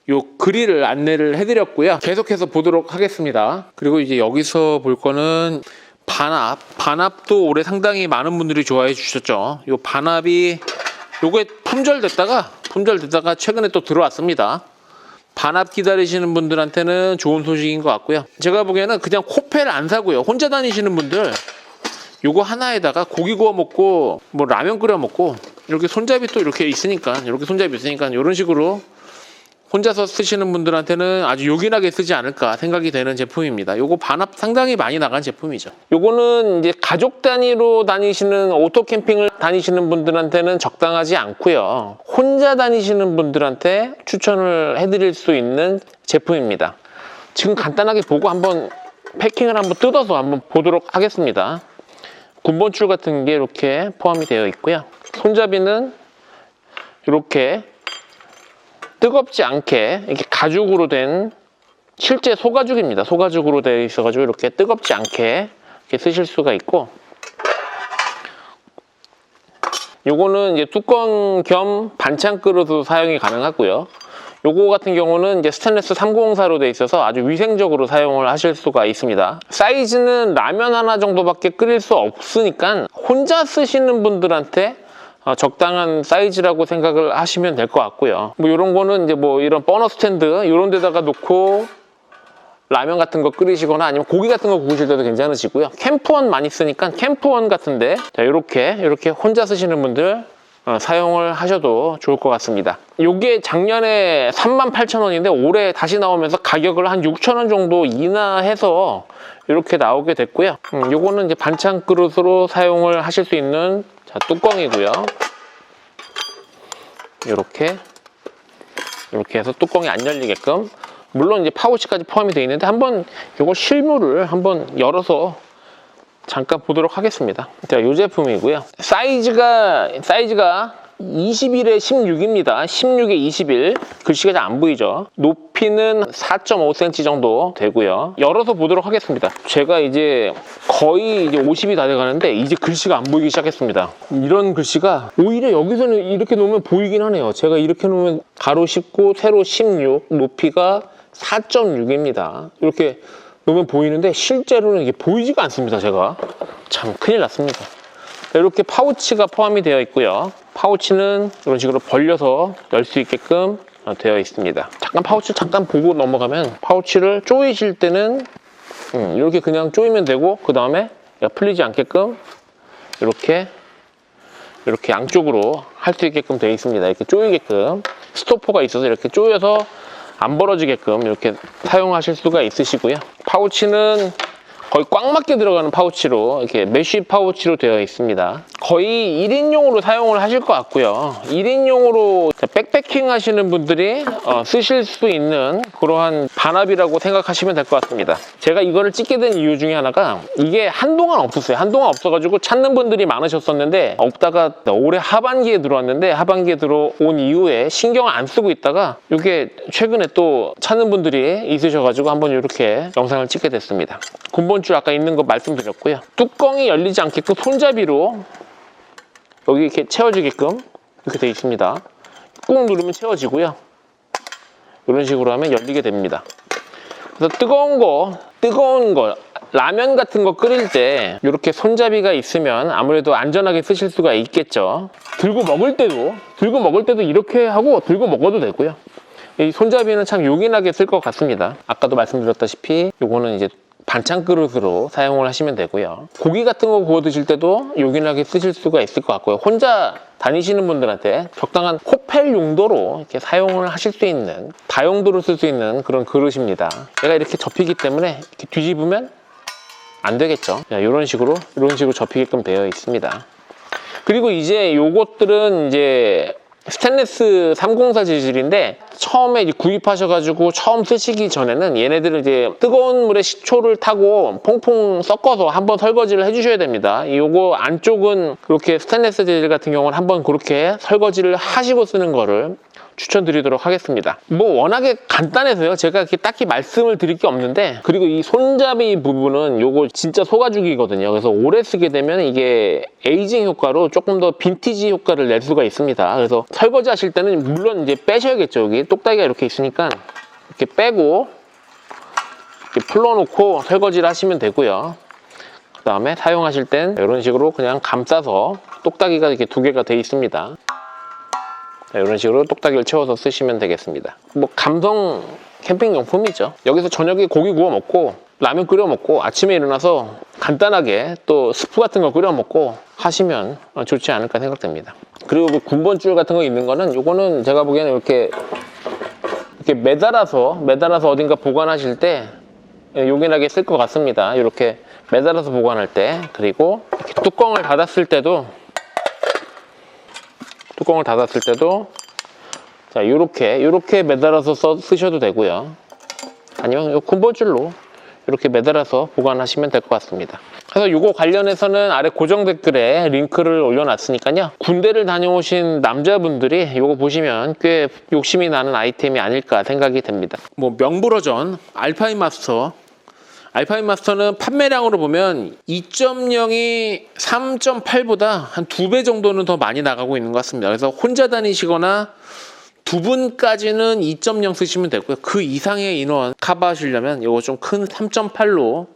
요 그릴을 안내를 해드렸고요. 계속해서 보도록 하겠습니다. 그리고 이제 여기서 볼 거는 반합도 올해 상당히 많은 분들이 좋아해 주셨죠. 요 반합이 요게 품절됐다가 최근에 또 들어왔습니다. 반합 기다리시는 분들한테는 좋은 소식인 것 같고요. 제가 보기에는 그냥 코펠 안 사고요. 혼자 다니시는 분들 요거 하나에다가 고기 구워 먹고 뭐 라면 끓여 먹고 이렇게 손잡이 또 이렇게 있으니까 이런 식으로 혼자서 쓰시는 분들한테는 아주 요긴하게 쓰지 않을까 생각이 되는 제품입니다. 요거 반합 상당히 많이 나간 제품이죠. 요거는 이제 가족 단위로 다니시는 오토 캠핑을 다니시는 분들한테는 적당하지 않고요. 혼자 다니시는 분들한테 추천을 해드릴 수 있는 제품입니다. 지금 간단하게 보고 한번 패킹을 한번 뜯어서 한번 보도록 하겠습니다. 군번줄 같은 게 이렇게 포함이 되어 있고요. 손잡이는 이렇게 뜨겁지 않게 이렇게 가죽으로 된 실제 소가죽입니다. 소가죽으로 되어 있어가지고 이렇게 뜨겁지 않게 이렇게 쓰실 수가 있고, 요거는 이제 뚜껑 겸 반찬 그릇으로 사용이 가능하고요. 요거 같은 경우는 이제 스테인리스 304로 되어 있어서 아주 위생적으로 사용을 하실 수가 있습니다. 사이즈는 라면 하나 정도밖에 끓일 수 없으니까 혼자 쓰시는 분들한테 적당한 사이즈라고 생각을 하시면 될 것 같고요. 뭐 이런 거는 이제 뭐 이런 버너 스탠드 이런 데다가 놓고 라면 같은 거 끓이시거나 아니면 고기 같은 거 구우실 때도 괜찮으시고요. 캠프원 많이 쓰니까 캠프원 같은데 자, 이렇게 혼자 쓰시는 분들 사용을 하셔도 좋을 것 같습니다. 요게 작년에 38,000원인데 올해 다시 나오면서 가격을 한 6,000원 정도 인하해서 이렇게 나오게 됐고요. 요거는 이제 반찬 그릇으로 사용을 하실 수 있는 자, 뚜껑이고요. 이렇게 해서 뚜껑이 안 열리게끔, 물론 이제 파우치까지 포함이 되어 있는데 한번 이거 실물을 한번 열어서 잠깐 보도록 하겠습니다. 자, 이 제품이고요. 사이즈가 21에 16입니다. 16에 21. 글씨가 잘 안 보이죠? 높이는 4.5cm 정도 되고요. 열어서 보도록 하겠습니다. 제가 이제 거의 이제 50이 다 돼가는데 이제 글씨가 안 보이기 시작했습니다. 이런 글씨가 오히려 여기서는 이렇게 놓으면 보이긴 하네요. 제가 이렇게 놓으면 가로 19, 세로 16, 높이가 4.6입니다. 이렇게 놓으면 보이는데 실제로는 이게 보이지가 않습니다. 제가 참 큰일 났습니다. 이렇게 파우치가 포함이 되어 있고요. 파우치는 이런 식으로 벌려서 열 수 있게끔 되어 있습니다. 파우치 잠깐 보고 넘어가면, 파우치를 조이실 때는 이렇게 그냥 조이면 되고, 그 다음에 풀리지 않게끔 이렇게 양쪽으로 할 수 있게끔 되어 있습니다. 이렇게 조이게끔 스토퍼가 있어서 이렇게 조여서 안 벌어지게끔 이렇게 사용하실 수가 있으시고요. 파우치는 거의 꽉 맞게 들어가는 파우치로, 이렇게 메쉬 파우치로 되어 있습니다. 거의 1인용으로 사용을 하실 것 같고요. 1인용으로 백패킹 하시는 분들이 쓰실 수 있는 그러한 반합이라고 생각하시면 될 것 같습니다. 제가 이거를 찍게 된 이유 중에 하나가, 이게 한동안 없었어요. 한동안 없어가지고 찾는 분들이 많으셨었는데, 없다가 올해 하반기에 들어왔는데, 하반기에 들어온 이후에 신경을 안 쓰고 있다가 이게 최근에 또 찾는 분들이 있으셔가지고 한번 이렇게 영상을 찍게 됐습니다. 군번줄 아까 있는 거 말씀드렸고요. 뚜껑이 열리지 않게끔 손잡이로 여기 이렇게 채워지게끔 이렇게 되어 있습니다. 꾹 누르면 채워지고요. 이런 식으로 하면 열리게 됩니다. 그래서 뜨거운 거 라면 같은 거 끓일 때 이렇게 손잡이가 있으면 아무래도 안전하게 쓰실 수가 있겠죠. 들고 먹을 때도 이렇게 하고 들고 먹어도 되고요. 이 손잡이는 참 요긴하게 쓸 것 같습니다. 아까도 말씀드렸다시피 요거는 이제 반찬 그릇으로 사용을 하시면 되고요. 고기 같은 거 구워 드실 때도 요긴하게 쓰실 수가 있을 것 같고요. 혼자 다니시는 분들한테 적당한 호펠 용도로 이렇게 사용을 하실 수 있는, 다용도로 쓸 수 있는 그런 그릇입니다. 얘가 이렇게 접히기 때문에 이렇게 뒤집으면 안 되겠죠. 이런 식으로 접히게끔 되어 있습니다. 그리고 이제 요것들은 이제 스테인리스 304 재질인데, 처음에 이제 구입하셔가지고 처음 쓰시기 전에는 얘네들을 이제 뜨거운 물에 식초를 타고 퐁퐁 섞어서 한번 설거지를 해주셔야 됩니다. 요거 안쪽은 그렇게 스테인리스 재질 같은 경우는 한번 그렇게 설거지를 하시고 쓰는 거를 추천드리도록 하겠습니다. 뭐 워낙에 간단해서요. 제가 이렇게 딱히 말씀을 드릴 게 없는데, 그리고 이 손잡이 부분은 요거 진짜 소가죽이거든요. 그래서 오래 쓰게 되면 이게 에이징 효과로 조금 더 빈티지 효과를 낼 수가 있습니다. 그래서 설거지 하실 때는 물론 이제 빼셔야겠죠. 여기 똑딱이가 이렇게 있으니까 이렇게 빼고 이렇게 풀러놓고 설거지를 하시면 되고요. 그 다음에 사용하실 땐 이런 식으로 그냥 감싸서, 똑딱이가 이렇게 두 개가 돼 있습니다. 이런 식으로 똑딱이를 채워서 쓰시면 되겠습니다. 뭐 감성 캠핑 용품이죠. 여기서 저녁에 고기 구워 먹고 라면 끓여 먹고 아침에 일어나서 간단하게 또 스프 같은 거 끓여 먹고 하시면 좋지 않을까 생각됩니다. 그리고 그 군번줄 같은 거 있는 거는, 요거는 제가 보기에는 이렇게 매달아서 어딘가 보관하실 때 요긴하게 쓸 것 같습니다. 이렇게 매달아서 보관할 때, 그리고 이렇게 뚜껑을 닫았을 때도 자, 요렇게 매달아서 쓰셔도 되고요. 아니면 요 군번줄로 이렇게 매달아서 보관하시면 될 것 같습니다. 그래서 이거 관련해서는 아래 고정 댓글에 링크를 올려놨으니까요. 군대를 다녀오신 남자분들이 이거 보시면 꽤 욕심이 나는 아이템이 아닐까 생각이 됩니다. 뭐 명불허전 알파인 마스터. 알파인 마스터는 판매량으로 보면 2.0이 3.8보다 한 2배 정도는 더 많이 나가고 있는 것 같습니다. 그래서 혼자 다니시거나 두 분까지는 2.0 쓰시면 되고요. 그 이상의 인원 커버하시려면 이거 좀 큰 3.8로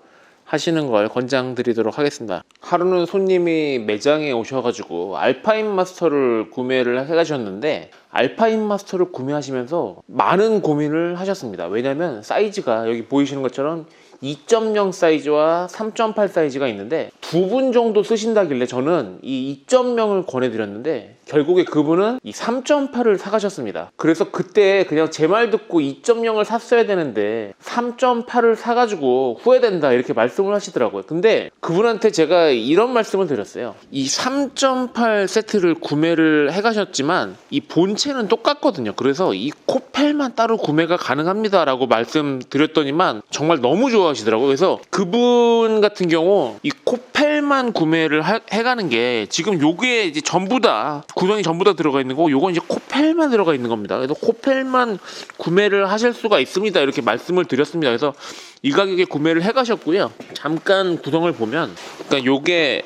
하시는 걸 권장드리도록 하겠습니다. 하루는 손님이 매장에 오셔가지고 알파인 마스터를 구매를 해가셨는데 알파인 마스터를 구매하시면서 많은 고민을 하셨습니다. 왜냐면 사이즈가 여기 보이시는 것처럼 2.0 사이즈와 3.8 사이즈가 있는데 두 분 정도 쓰신다길래 저는 이 2.0을 권해드렸는데 결국에 그분은 이 3.8을 사가셨습니다. 그래서 그때 그냥 제 말 듣고 2.0을 샀어야 되는데 3.8을 사가지고 후회된다 이렇게 말씀을 하시더라고요. 근데 그분한테 제가 이런 말씀을 드렸어요. 이 3.8 세트를 구매를 해가셨지만 이 본체는 똑같거든요. 그래서 이 코펠만 따로 구매가 가능합니다 라고 말씀드렸더니만 정말 너무 좋아하시더라고요. 그래서 그분 같은 경우 이 코펠만 구매를 해가는 게 지금 요게 이제 전부 다 구성이 전부 다 들어가 있는 거고 요건 이제 코펠만 들어가 있는 겁니다. 그래서 코펠만 구매를 하실 수가 있습니다 이렇게 말씀을 드렸습니다. 그래서 이 가격에 구매를 해가셨고요. 잠깐 구성을 보면 그러니까 요게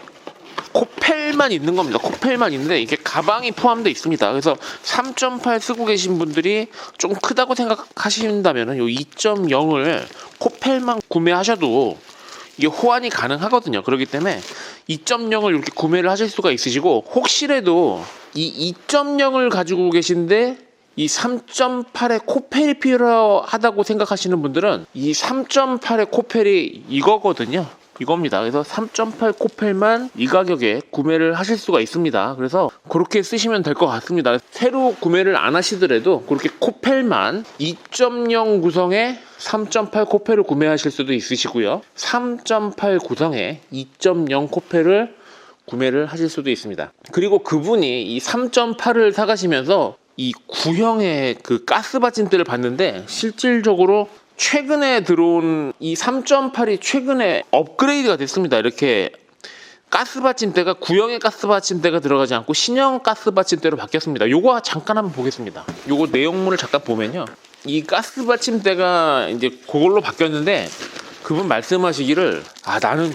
코펠만 있는 겁니다. 코펠만 있는데 이게 가방이 포함되어 있습니다. 그래서 3.8 쓰고 계신 분들이 좀 크다고 생각하신다면 요 2.0을 코펠만 구매하셔도 이게 호환이 가능하거든요. 그렇기 때문에 2.0을 이렇게 구매를 하실 수가 있으시고 혹시라도 이 2.0을 가지고 계신데 이 3.8의 코펠이 필요하다고 생각하시는 분들은 이 3.8의 코펠이 이거거든요. 이겁니다. 그래서 3.8 코펠만 이 가격에 구매를 하실 수가 있습니다. 그래서 그렇게 쓰시면 될 것 같습니다. 새로 구매를 안 하시더라도 그렇게 코펠만 2.0 구성의 3.8 코펠을 구매하실 수도 있으시고요. 3.8 구성의 2.0 코펠을 구매를 하실 수도 있습니다. 그리고 그분이 이 3.8을 사가시면서 이 구형의 그 가스 받침대를 봤는데 실질적으로 최근에 들어온 이 3.8이 최근에 업그레이드가 됐습니다. 이렇게 가스 받침대가 구형의 가스 받침대가 들어가지 않고 신형 가스 받침대로 바뀌었습니다. 요거 잠깐 한번 보겠습니다. 요거 내용물을 잠깐 보면요. 이 가스 받침대가 이제 그걸로 바뀌었는데 그분 말씀하시기를 나는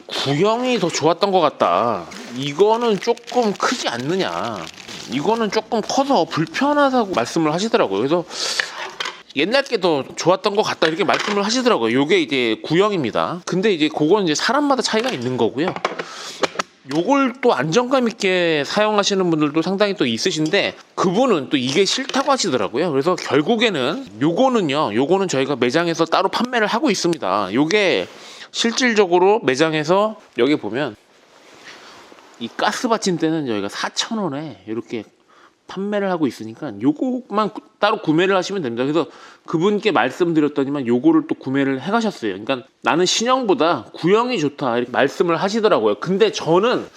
구형이 더 좋았던 것 같다. 이거는 조금 크지 않느냐. 이거는 조금 커서 불편하다고 말씀을 하시더라고요. 그래서 옛날 게 더 좋았던 것 같다 이렇게 말씀을 하시더라고요. 요게 이제 구형입니다. 근데 이제 그건 이제 사람마다 차이가 있는 거고요. 요걸 또 안정감 있게 사용하시는 분들도 상당히 또 있으신데 그분은 또 이게 싫다고 하시더라고요. 그래서 결국에는 요거는 저희가 매장에서 따로 판매를 하고 있습니다. 요게 실질적으로 매장에서 여기 보면 이 가스 받침대는 저희가 4,000원에 이렇게 판매를 하고 있으니까 요것만 따로 구매를 하시면 됩니다. 그래서 그분께 말씀드렸더니만 요거를 또 구매를 해가셨어요. 그러니까 나는 신형보다 구형이 좋다 이렇게 말씀을 하시더라고요. 근데 저는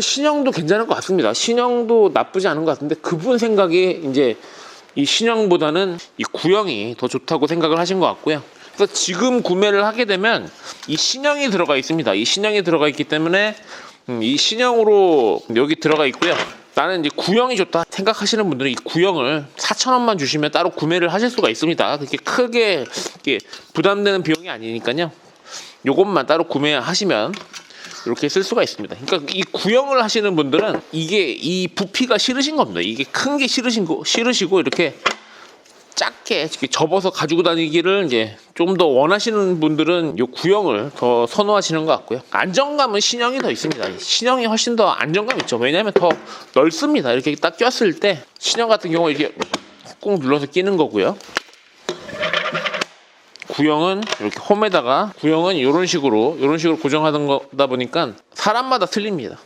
신형도 괜찮을 것 같습니다. 신형도 나쁘지 않은 것 같은데 그분 생각이 이제 이 신형보다는 이 구형이 더 좋다고 생각을 하신 것 같고요. 그래서 지금 구매를 하게 되면 이 신형이 들어가 있습니다. 이 신형이 들어가 있기 때문에 이 신형으로 여기 들어가 있고요. 나는 이제 구형이 좋다 생각하시는 분들은 이 구형을 4,000원만 주시면 따로 구매를 하실 수가 있습니다. 그렇게 크게 부담되는 비용이 아니니까요. 요것만 따로 구매하시면 이렇게 쓸 수가 있습니다. 그러니까 이 구형을 하시는 분들은 이게 이 부피가 싫으신 겁니다. 이게 큰 게 싫으시고 이렇게 작게 이렇게 접어서 가지고 다니기를 이제 좀 더 원하시는 분들은 이 구형을 더 선호하시는 것 같고요. 안정감은 신형이 더 있습니다. 신형이 훨씬 더 안정감 있죠. 왜냐하면 더 넓습니다. 이렇게 딱 꼈을 때 신형 같은 경우 이렇게 꾹 눌러서 끼는 거고요. 구형은 이렇게 홈에다가 구형은 이런 식으로 고정하는 거다 보니까 사람마다 틀립니다.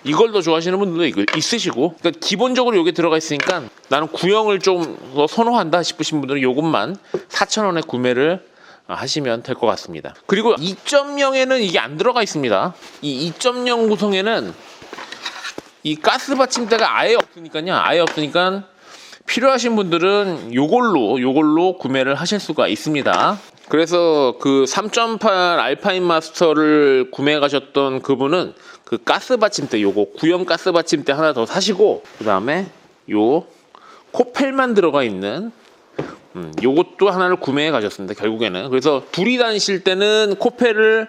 이걸 더 좋아하시는 분들도 있으시고, 그러니까 기본적으로 여기 들어가 있으니까 나는 구형을 좀 더 선호한다 싶으신 분들은 이것만 4,000원에 구매를 하시면 될 것 같습니다. 그리고 2.0에는 이게 안 들어가 있습니다. 이 2.0 구성에는 이 가스 받침대가 아예 없으니까 필요하신 분들은 요걸로 구매를 하실 수가 있습니다. 그래서 그 3.8 알파인 마스터를 구매해 가셨던 그분은 그 가스 받침대, 요거 구형 가스 받침대 하나 더 사시고, 그 다음에 요 코펠만 들어가 있는 요것도 하나를 구매해 가셨습니다, 결국에는. 그래서 둘이 다니실 때는 코펠을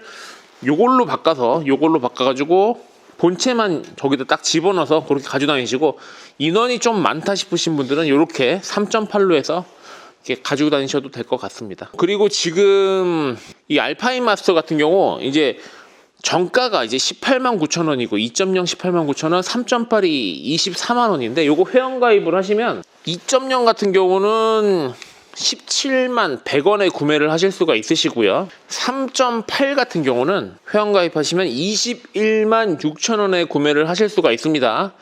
요걸로 바꿔가지고 본체만 저기다 딱 집어넣어서 그렇게 가지고 다니시고, 인원이 좀 많다 싶으신 분들은 이렇게 3.8로 해서 이렇게 가지고 다니셔도 될 것 같습니다. 그리고 지금 이 알파인 마스터 같은 경우 이제 정가가 이제 189,000원이고 2.0 189,000원, 3.8이 24만원인데 요거 회원가입을 하시면 2.0 같은 경우는 17만 100원에 구매를 하실 수가 있으시고요. 3.8 같은 경우는 회원가입하시면 21만 6천원에 구매를 하실 수가 있습니다.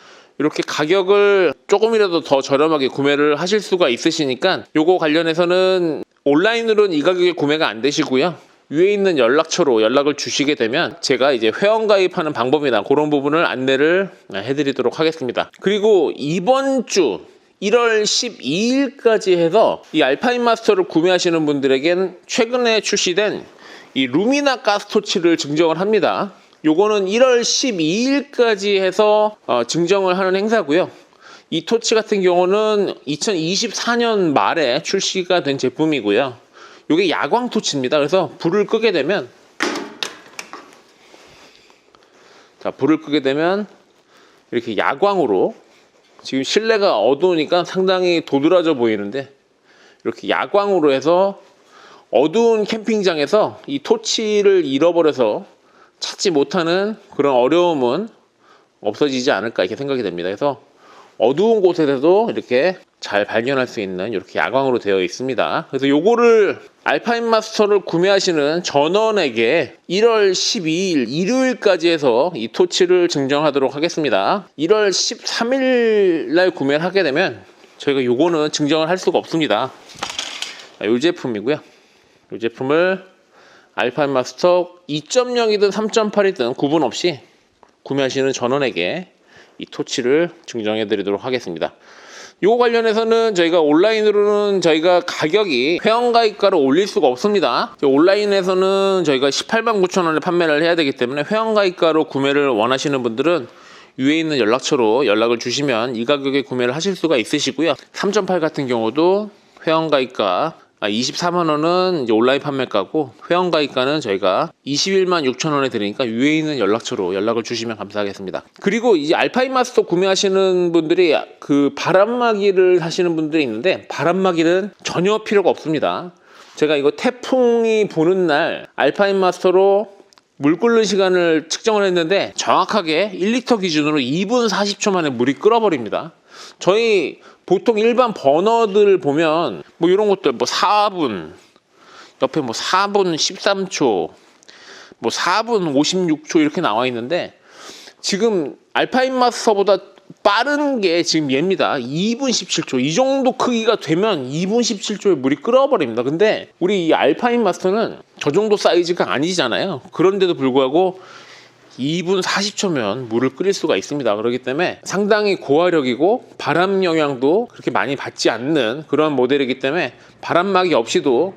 이렇게 가격을 조금이라도 더 저렴하게 구매를 하실 수가 있으시니까 요거 관련해서는 온라인으로는 이 가격에 구매가 안 되시고요. 위에 있는 연락처로 연락을 주시게 되면 제가 이제 회원가입하는 방법이나 그런 부분을 안내를 해드리도록 하겠습니다. 그리고 이번 주 1월 12일까지 해서 이 알파인 마스터를 구매하시는 분들에겐 최근에 출시된 이 루미나 가스토치를 증정을 합니다. 요거는 1월 12일까지 해서 증정을 하는 행사고요. 이 토치 같은 경우는 2024년 말에 출시가 된 제품이고요. 요게 야광 토치입니다. 그래서 불을 끄게 되면, 자, 불을 끄게 되면 이렇게 야광으로, 지금 실내가 어두우니까 상당히 도드라져 보이는데 이렇게 야광으로 해서 어두운 캠핑장에서 이 토치를 잃어버려서 찾지 못하는 그런 어려움은 없어지지 않을까 이렇게 생각이 됩니다. 그래서 어두운 곳에서도 이렇게 잘 발견할 수 있는 이렇게 야광으로 되어 있습니다. 그래서 요거를 알파인 마스터를 구매하시는 전원에게 1월 12일 일요일까지 해서 이 토치를 증정하도록 하겠습니다. 1월 13일 날 구매를 하게 되면 저희가 요거는 증정을 할 수가 없습니다. 이 제품이고요. 이 제품을 알파인 마스터 2.0이든 3.8이든 구분 없이 구매하시는 전원에게 이 토치를 증정해 드리도록 하겠습니다. 요 관련해서는 저희가 온라인으로는 저희가 가격이 회원가입가를 올릴 수가 없습니다. 온라인에서는 저희가 18만 9천원에 판매를 해야 되기 때문에 회원가입가로 구매를 원하시는 분들은 위에 있는 연락처로 연락을 주시면 이 가격에 구매를 하실 수가 있으시고요. 3.8 같은 경우도 회원가입가 24만원은 이제 온라인 판매가고 회원가입가는 저희가 21만 6천원에 드리니까 위에 있는 연락처로 연락을 주시면 감사하겠습니다. 그리고 이제 알파인 마스터 구매하시는 분들이 그 바람막이를 하시는 분들이 있는데 바람막이는 전혀 필요가 없습니다. 제가 이거 태풍이 부는 날 알파인 마스터로 물 끓는 시간을 측정을 했는데 정확하게 1리터 기준으로 2분 40초 만에 물이 끓어버립니다. 저희 보통 일반 버너들 보면 뭐 이런 것들 뭐 4분, 옆에 뭐 4분 13초, 뭐 4분 56초 이렇게 나와 있는데 지금 알파인 마스터보다 빠른 게 지금 얘입니다. 2분 17초. 이 정도 크기가 되면 2분 17초에 물이 끓어버립니다. 근데 우리 이 알파인 마스터는 저 정도 사이즈가 아니잖아요. 그런데도 불구하고 2분 40초면 물을 끓일 수가 있습니다. 그렇기 때문에 상당히 고화력이고 바람 영향도 그렇게 많이 받지 않는 그런 모델이기 때문에 바람막이 없이도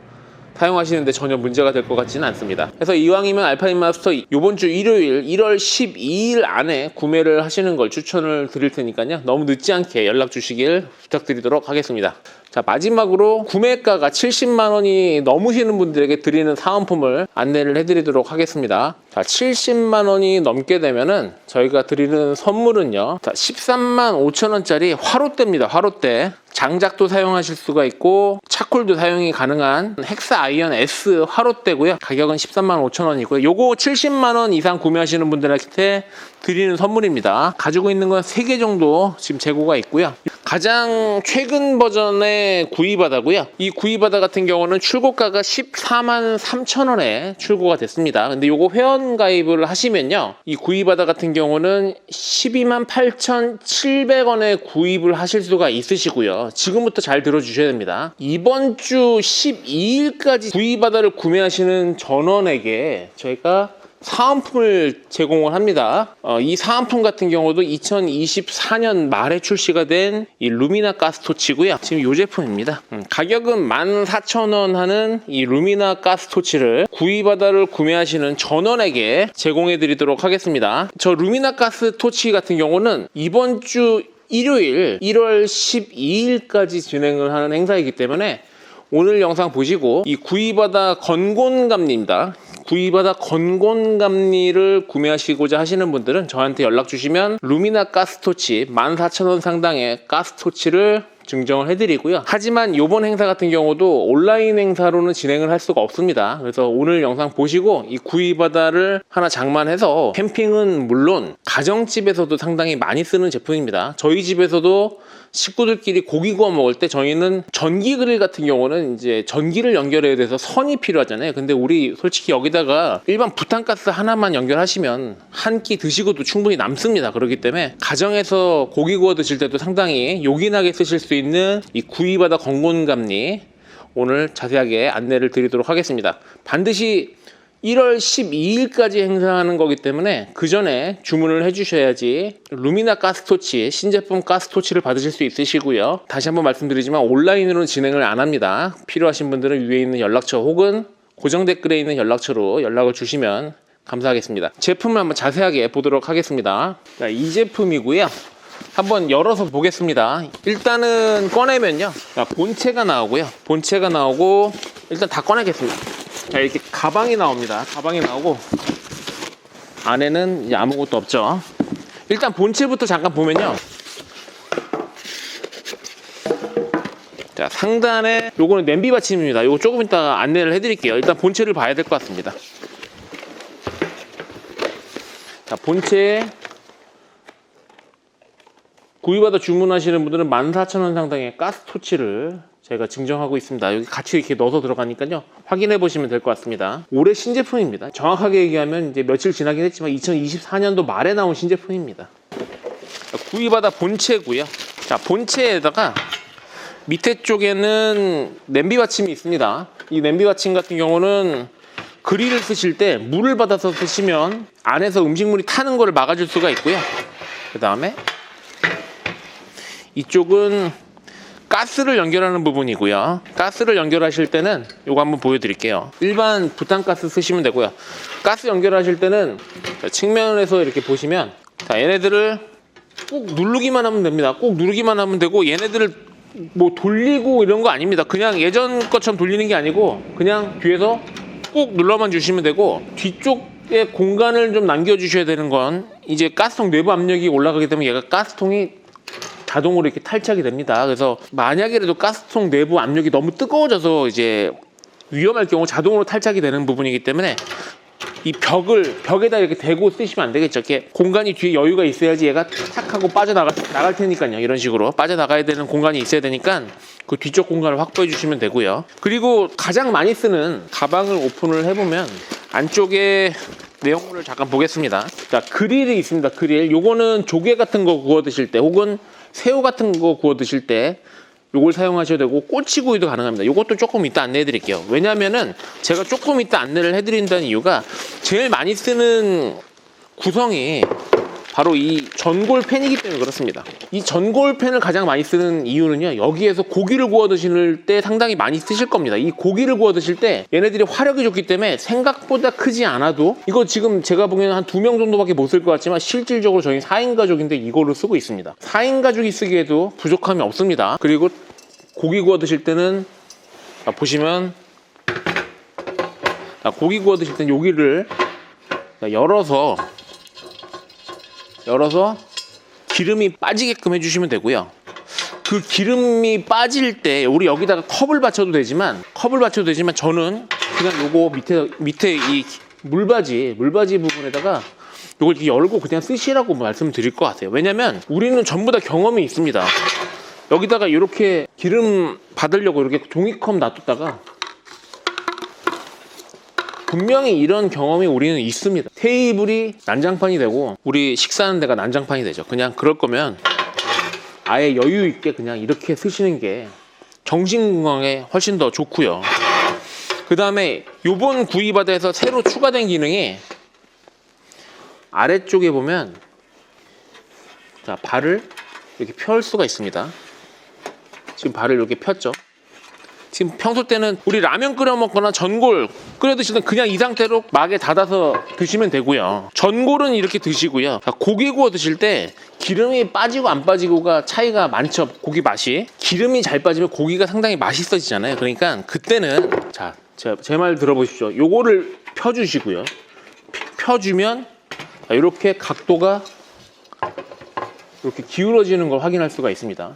사용하시는데 전혀 문제가 될 것 같지는 않습니다. 그래서 이왕이면 알파인 마스터 이번 주 일요일 1월 12일 안에 구매를 하시는 걸 추천을 드릴 테니까요. 너무 늦지 않게 연락 주시길 부탁드리도록 하겠습니다. 자, 마지막으로 구매가가 70만 원이 넘으시는 분들에게 드리는 사은품을 안내를 해드리도록 하겠습니다. 자, 70만 원이 넘게 되면은 저희가 드리는 선물은요. 자, 13만 5천 원짜리 화롯대입니다. 화롯대. 장작도 사용하실 수가 있고 차콜도 사용이 가능한 헥사 아이언 S 화롯대고요. 가격은 13만 5천 원이고요. 요거 70만 원 이상 구매하시는 분들한테 드리는 선물입니다. 가지고 있는 건 3개 정도 지금 재고가 있고요. 가장 최근 버전의 구이바다고요. 이 구이바다 같은 경우는 출고가가 14만 3천 원에 출고가 됐습니다. 근데 요거 회원 가입을 하시면요. 이 구이바다 같은 경우는 12만 8,700원에 구입을 하실 수가 있으시고요. 지금부터 잘 들어주셔야 됩니다. 이번 주 12일까지 구이바다를 구매하시는 전원에게 저희가 사은품을 제공을 합니다. 이 사은품 같은 경우도 2024년 말에 출시가 된 이 루미나 가스토치고요. 지금 이 제품입니다. 가격은 14,000원 하는 이 루미나 가스토치를 구이바다를 구매하시는 전원에게 제공해 드리도록 하겠습니다. 저 루미나 가스토치 같은 경우는 이번 주 일요일 1월 12일까지 진행을 하는 행사이기 때문에 오늘 영상 보시고 이 구이바다 건곤감리입니다. 구이바다 건곤감리를 구매하시고자 하시는 분들은 저한테 연락 주시면 루미나 가스토치 14,000원 상당의 가스토치를 증정을 해드리고요. 하지만 이번 행사 같은 경우도 온라인 행사로는 진행을 할 수가 없습니다. 그래서 오늘 영상 보시고 이 구이바다를 하나 장만해서 캠핑은 물론 가정집에서도 상당히 많이 쓰는 제품입니다. 저희 집에서도 식구들끼리 고기 구워 먹을 때 저희는 전기 그릴 같은 경우는 이제 전기를 연결해야 돼서 선이 필요하잖아요. 근데 우리 솔직히 여기다가 일반 부탄가스 하나만 연결하시면 한 끼 드시고도 충분히 남습니다. 그렇기 때문에 가정에서 고기 구워 드실 때도 상당히 요긴하게 쓰실 수 있는 이 구이바다 건곤감리 오늘 자세하게 안내를 드리도록 하겠습니다. 반드시 1월 12일까지 행사하는 거기 때문에 그 전에 주문을 해주셔야지 루미나 가스토치 신제품 가스토치를 받으실 수 있으시고요. 다시 한번 말씀드리지만 온라인으로는 진행을 안 합니다. 필요하신 분들은 위에 있는 연락처 혹은 고정 댓글에 있는 연락처로 연락을 주시면 감사하겠습니다. 제품을 한번 자세하게 보도록 하겠습니다. 자, 이 제품이고요. 한번 열어서 보겠습니다. 일단은 꺼내면요, 자, 본체가 나오고요. 본체가 나오고 일단 다 꺼내겠습니다. 자, 이렇게 가방이 나옵니다. 가방이 나오고 안에는 이제 아무것도 없죠. 일단 본체부터 잠깐 보면요, 자, 상단에 요거는 냄비 받침입니다. 요거 조금 이따가 안내를 해드릴게요. 일단 본체를 봐야 될 것 같습니다. 자, 본체에 구이바다 주문하시는 분들은 14,000원 상당의 가스토치를 제가 증정하고 있습니다. 여기 같이 이렇게 넣어서 들어가니까요, 확인해 보시면 될 것 같습니다. 올해 신제품입니다. 정확하게 얘기하면 이제 며칠 지나긴 했지만 2024년도 말에 나온 신제품입니다. 구이바다 본체고요. 자, 본체에다가 밑에 쪽에는 냄비 받침이 있습니다. 이 냄비 받침 같은 경우는 그릴을 쓰실 때 물을 받아서 쓰시면 안에서 음식물이 타는 거를 막아줄 수가 있고요. 그 다음에 이쪽은 가스를 연결하는 부분이고요. 가스를 연결하실 때는 이거 한번 보여드릴게요. 일반 부탄가스 쓰시면 되고요. 가스 연결하실 때는 측면에서 이렇게 보시면, 자, 얘네들을 꾹 누르기만 하면 됩니다. 꾹 누르기만 하면 되고, 얘네들을 뭐 돌리고 이런 거 아닙니다. 그냥 예전 것처럼 돌리는 게 아니고 그냥 뒤에서 꾹 눌러만 주시면 되고, 뒤쪽에 공간을 좀 남겨주셔야 되는 건 이제 가스통 내부 압력이 올라가기 때문에 얘가 가스통이 자동으로 이렇게 탈착이 됩니다. 그래서 만약에라도 가스통 내부 압력이 너무 뜨거워져서 이제 위험할 경우 자동으로 탈착이 되는 부분이기 때문에 이 벽에다 이렇게 대고 쓰시면 안 되겠죠. 이렇게 공간이 뒤에 여유가 있어야지 얘가 탁 하고 나갈 테니까요. 이런 식으로 빠져나가야 되는 공간이 있어야 되니까 그 뒤쪽 공간을 확보해 주시면 되고요. 그리고 가장 많이 쓰는 가방을 오픈을 해보면 안쪽에 내용물을 잠깐 보겠습니다. 자, 그릴이 있습니다. 그릴. 요거는 조개 같은 거 구워 드실 때 혹은 새우 같은 거 구워 드실 때 요걸 사용하셔도 되고, 꼬치구이도 가능합니다. 요것도 조금 이따 안내해 드릴게요. 왜냐면은 제가 조금 이따 안내를 해드린다는 이유가 제일 많이 쓰는 구성이 바로 이 전골팬이기 때문에 그렇습니다. 이 전골팬을 가장 많이 쓰는 이유는요, 여기에서 고기를 구워 드실 때 상당히 많이 쓰실 겁니다. 이 고기를 구워 드실 때 얘네들이 화력이 좋기 때문에 생각보다 크지 않아도, 이거 지금 제가 보기에는 한 2명 정도밖에 못 쓸 것 같지만 실질적으로 저희 4인 가족인데 이거를 쓰고 있습니다. 4인 가족이 쓰기에도 부족함이 없습니다. 그리고 고기 구워 드실 때는 보시면, 고기 구워 드실 때는 여기를 열어서 기름이 빠지게끔 해주시면 되고요. 그 기름이 빠질 때 우리 여기다가 컵을 받쳐도 되지만 저는 그냥 요거 밑에 이 물바지 부분에다가 요걸 이렇게 열고 그냥 쓰시라고 말씀드릴 것 같아요. 왜냐면 우리는 전부 다 경험이 있습니다. 여기다가 이렇게 기름 받으려고 이렇게 종이컵 놔뒀다가 분명히 이런 경험이 우리는 있습니다. 테이블이 난장판이 되고 우리 식사하는 데가 난장판이 되죠. 그냥 그럴 거면 아예 여유 있게 그냥 이렇게 쓰시는 게 정신 건강에 훨씬 더 좋고요. 그 다음에 요번 구이바다에서 새로 추가된 기능이 아래쪽에 보면 자, 발을 이렇게 펼 수가 있습니다. 지금 발을 이렇게 폈죠. 지금 평소 때는 우리 라면 끓여 먹거나 전골 끓여 드실 땐 그냥 이 상태로 막에 닫아서 드시면 되고요. 전골은 이렇게 드시고요. 고기 구워 드실 때 기름이 빠지고 안 빠지고가 차이가 많죠. 고기 맛이. 기름이 잘 빠지면 고기가 상당히 맛있어지잖아요. 그러니까 그때는 자, 제 말 들어보십시오. 요거를 펴주시고요. 펴주면 이렇게 각도가 이렇게 기울어지는 걸 확인할 수가 있습니다.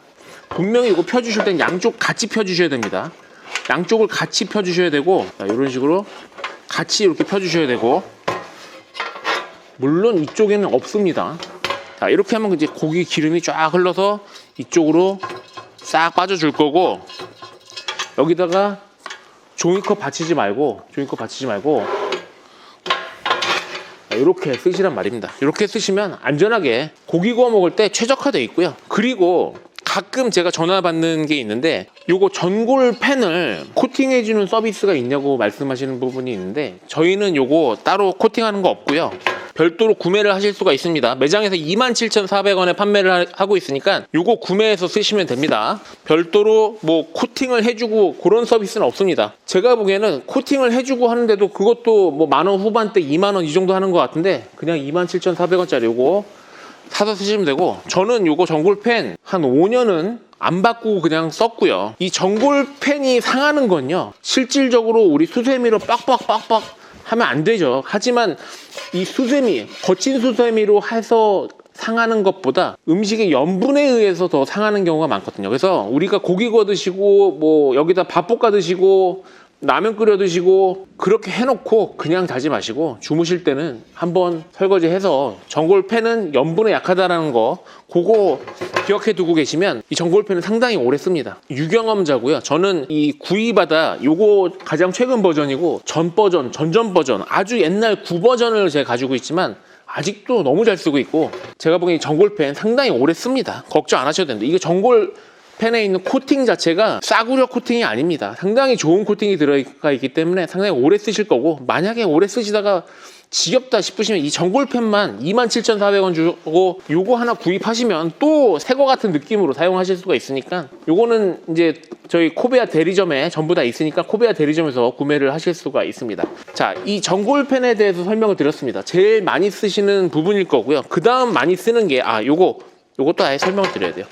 분명히 이거 펴주실 땐 양쪽 같이 펴주셔야 됩니다. 양쪽을 같이 펴주셔야 되고, 자, 이런 식으로 같이 이렇게 펴주셔야 되고, 물론 이쪽에는 없습니다. 자, 이렇게 하면 이제 고기 기름이 쫙 흘러서 이쪽으로 싹 빠져줄 거고, 여기다가 종이컵 받치지 말고 이렇게 쓰시란 말입니다. 이렇게 쓰시면 안전하게 고기 구워 먹을 때 최적화되어 있고요. 그리고 가끔 제가 전화 받는 게 있는데 요거 전골 팬을 코팅해주는 서비스가 있냐고 말씀하시는 부분이 있는데 저희는 요거 따로 코팅하는 거 없고요. 별도로 구매를 하실 수가 있습니다. 매장에서 27,400원에 판매를 하고 있으니까 요거 구매해서 쓰시면 됩니다. 별도로 뭐 코팅을 해주고 그런 서비스는 없습니다. 제가 보기에는 코팅을 해주고 하는데도 그것도 뭐 만원 후반대 2만원 이 정도 하는 것 같은데 그냥 27,400원짜리 요거 사서 쓰시면 되고 저는 요거 전골팬 한 5년은 안 바꾸고 그냥 썼고요. 이 전골팬이 상하는 건요. 실질적으로 우리 수세미로 빡빡빡빡 하면 안 되죠. 하지만 이 수세미, 거친 수세미로 해서 상하는 것보다 음식의 염분에 의해서 더 상하는 경우가 많거든요. 그래서 우리가 고기 구워 드시고 뭐 여기다 밥 볶아 드시고 라면 끓여 드시고 그렇게 해놓고 그냥 자지 마시고 주무실 때는 한번 설거지해서 전골팬은 염분에 약하다라는 거 그거 기억해 두고 계시면 이 전골팬은 상당히 오래 씁니다. 유경험자고요. 저는 이 구이바다 요거 가장 최근 버전이고 전 버전, 전전 버전 아주 옛날 9버전을 제가 가지고 있지만 아직도 너무 잘 쓰고 있고 제가 보기엔 이 전골팬 상당히 오래 씁니다. 걱정 안 하셔도 됩니다. 이게 전골 팬에 있는 코팅 자체가 싸구려 코팅이 아닙니다. 상당히 좋은 코팅이 들어가 있기 때문에 상당히 오래 쓰실 거고 만약에 오래 쓰시다가 지겹다 싶으시면 이 전골팬만 27,400원 주고 요거 하나 구입하시면 또 새 거 같은 느낌으로 사용하실 수가 있으니까 요거는 이제 저희 코베아 대리점에 전부 다 있으니까 코베아 대리점에서 구매를 하실 수가 있습니다. 자, 이 전골팬에 대해서 설명을 드렸습니다. 제일 많이 쓰시는 부분일 거고요. 그 다음 많이 쓰는 게 요것도 아예 설명을 드려야 돼요.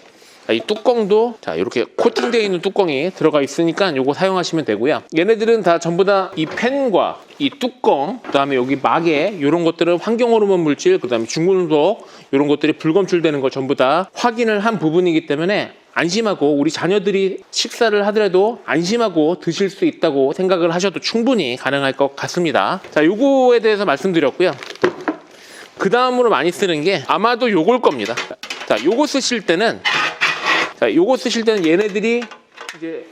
이 뚜껑도 자 이렇게 코팅되어 있는 뚜껑이 들어가 있으니까 요거 사용하시면 되고요. 얘네들은 다 전부 다 이 팬과 이 뚜껑 그다음에 여기 막에 이런 것들은 환경호르몬 물질 그다음에 중금속 이런 것들이 불검출되는 거 전부 다 확인을 한 부분이기 때문에 안심하고 우리 자녀들이 식사를 하더라도 안심하고 드실 수 있다고 생각을 하셔도 충분히 가능할 것 같습니다. 자, 요거에 대해서 말씀드렸고요. 그 다음으로 많이 쓰는 게 아마도 요걸 겁니다. 자, 요거 쓰실 때는 얘네들이 이제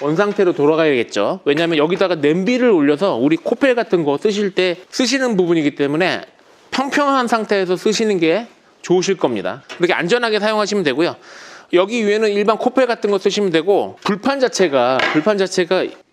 원상태로 돌아가야겠죠. 왜냐하면 여기다가 냄비를 올려서 우리 코펠 같은 거 쓰실 때 쓰시는 부분이기 때문에 평평한 상태에서 쓰시는 게 좋으실 겁니다. 이렇게 안전하게 사용하시면 되고요. 여기 위에는 일반 코펠 같은 거 쓰시면 되고 불판 자체가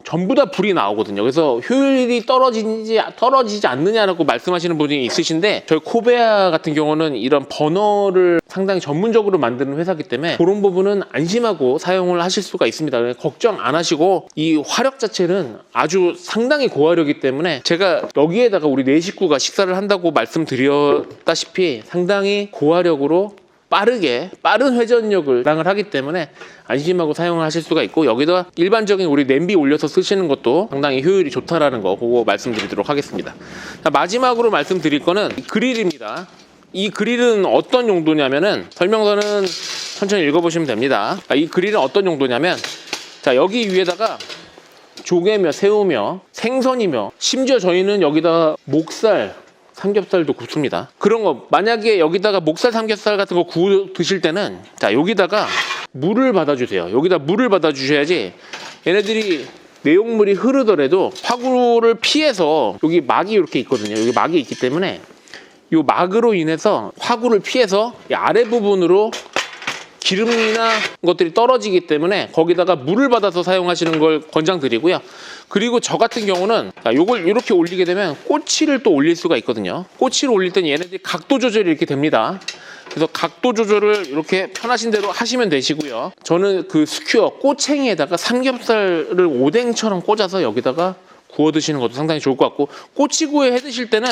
전부 다 불이 나오거든요. 그래서 효율이 떨어지지 않느냐라고 말씀하시는 분이 있으신데 저희 코베아 같은 경우는 이런 버너를 상당히 전문적으로 만드는 회사이기 때문에 그런 부분은 안심하고 사용을 하실 수가 있습니다. 걱정 안 하시고 이 화력 자체는 아주 상당히 고화력이기 때문에 제가 여기에다가 우리 4식구가 식사를 한다고 말씀드렸다시피 상당히 고화력으로 빠른 회전력을 담당을 하기 때문에 안심하고 사용을 하실 수가 있고 여기다 일반적인 우리 냄비 올려서 쓰시는 것도 상당히 효율이 좋다라는 거 그거 말씀드리도록 하겠습니다. 자, 마지막으로 말씀드릴 거는 그릴입니다. 이 그릴은 어떤 용도냐면은 설명서는 천천히 읽어보시면 됩니다. 이 그릴은 어떤 용도냐면 자 여기 위에다가 조개며 새우며 생선이며 심지어 저희는 여기다 목살 삼겹살도 굽습니다. 그런 거 만약에 여기다가 목살 삼겹살 같은 거 구워 드실 때는 자 여기다가 물을 받아주세요. 여기다 물을 받아주셔야지 얘네들이 내용물이 흐르더라도 화구를 피해서 여기 막이 이렇게 있거든요. 여기 막이 있기 때문에 이 막으로 인해서 화구를 피해서 이 아래 부분으로 기름이나 것들이 떨어지기 때문에 거기다가 물을 받아서 사용하시는 걸 권장드리고요. 그리고 저 같은 경우는 요걸 이렇게 올리게 되면 꼬치를 또 올릴 수가 있거든요. 꼬치를 올릴 때는 얘네들이 각도 조절이 이렇게 됩니다. 그래서 각도 조절을 이렇게 편하신 대로 하시면 되시고요. 저는 그 스큐어 꼬챙이에다가 삼겹살을 오뎅처럼 꽂아서 여기다가 구워 드시는 것도 상당히 좋을 것 같고, 꼬치구이 해 드실 때는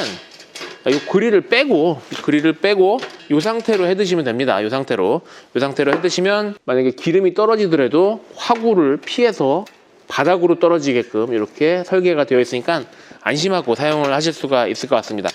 이 그릴을 빼고 이 상태로 해 드시면 됩니다. 이 상태로 해 드시면 만약에 기름이 떨어지더라도 화구를 피해서 바닥으로 떨어지게끔 이렇게 설계가 되어 있으니까 안심하고 사용을 하실 수가 있을 것 같습니다.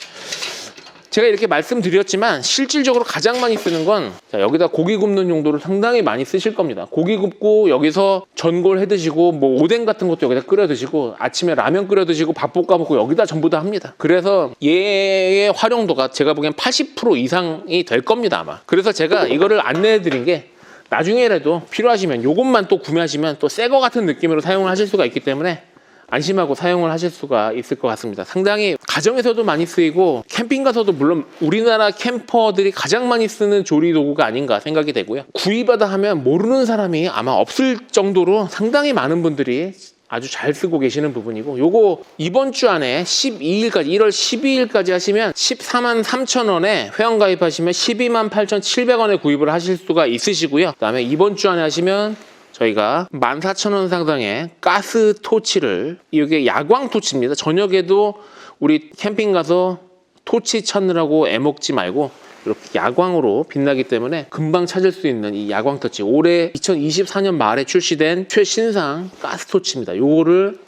제가 이렇게 말씀드렸지만 실질적으로 가장 많이 쓰는 건 여기다 고기 굽는 용도를 상당히 많이 쓰실 겁니다. 고기 굽고 여기서 전골 해 드시고 뭐 오뎅 같은 것도 여기다 끓여 드시고 아침에 라면 끓여 드시고 밥 볶아 먹고 여기다 전부 다 합니다. 그래서 얘의 활용도가 제가 보기엔 80% 이상이 될 겁니다, 아마. 그래서 제가 이거를 안내해 드린 게 나중에라도 필요하시면 요것만 또 구매하시면 또 새 거 같은 느낌으로 사용을 하실 수가 있기 때문에 안심하고 사용을 하실 수가 있을 것 같습니다. 상당히 가정에서도 많이 쓰이고 캠핑 가서도 물론 우리나라 캠퍼들이 가장 많이 쓰는 조리 도구가 아닌가 생각이 되고요. 구이바다 하면 모르는 사람이 아마 없을 정도로 상당히 많은 분들이 아주 잘 쓰고 계시는 부분이고, 요거 이번 주 안에 12일까지 1월 12일까지 하시면 14만 3천 원에 회원 가입하시면 12만 8,700원에 구입을 하실 수가 있으시고요. 그 다음에 이번 주 안에 하시면 저희가 14,000원 상당의 가스 토치를, 이게 야광 토치입니다. 저녁에도 우리 캠핑 가서 토치 찾느라고 애먹지 말고 이렇게 야광으로 빛나기 때문에 금방 찾을 수 있는 이 야광 토치, 올해 2024년 말에 출시된 최신상 가스 토치입니다. 요거를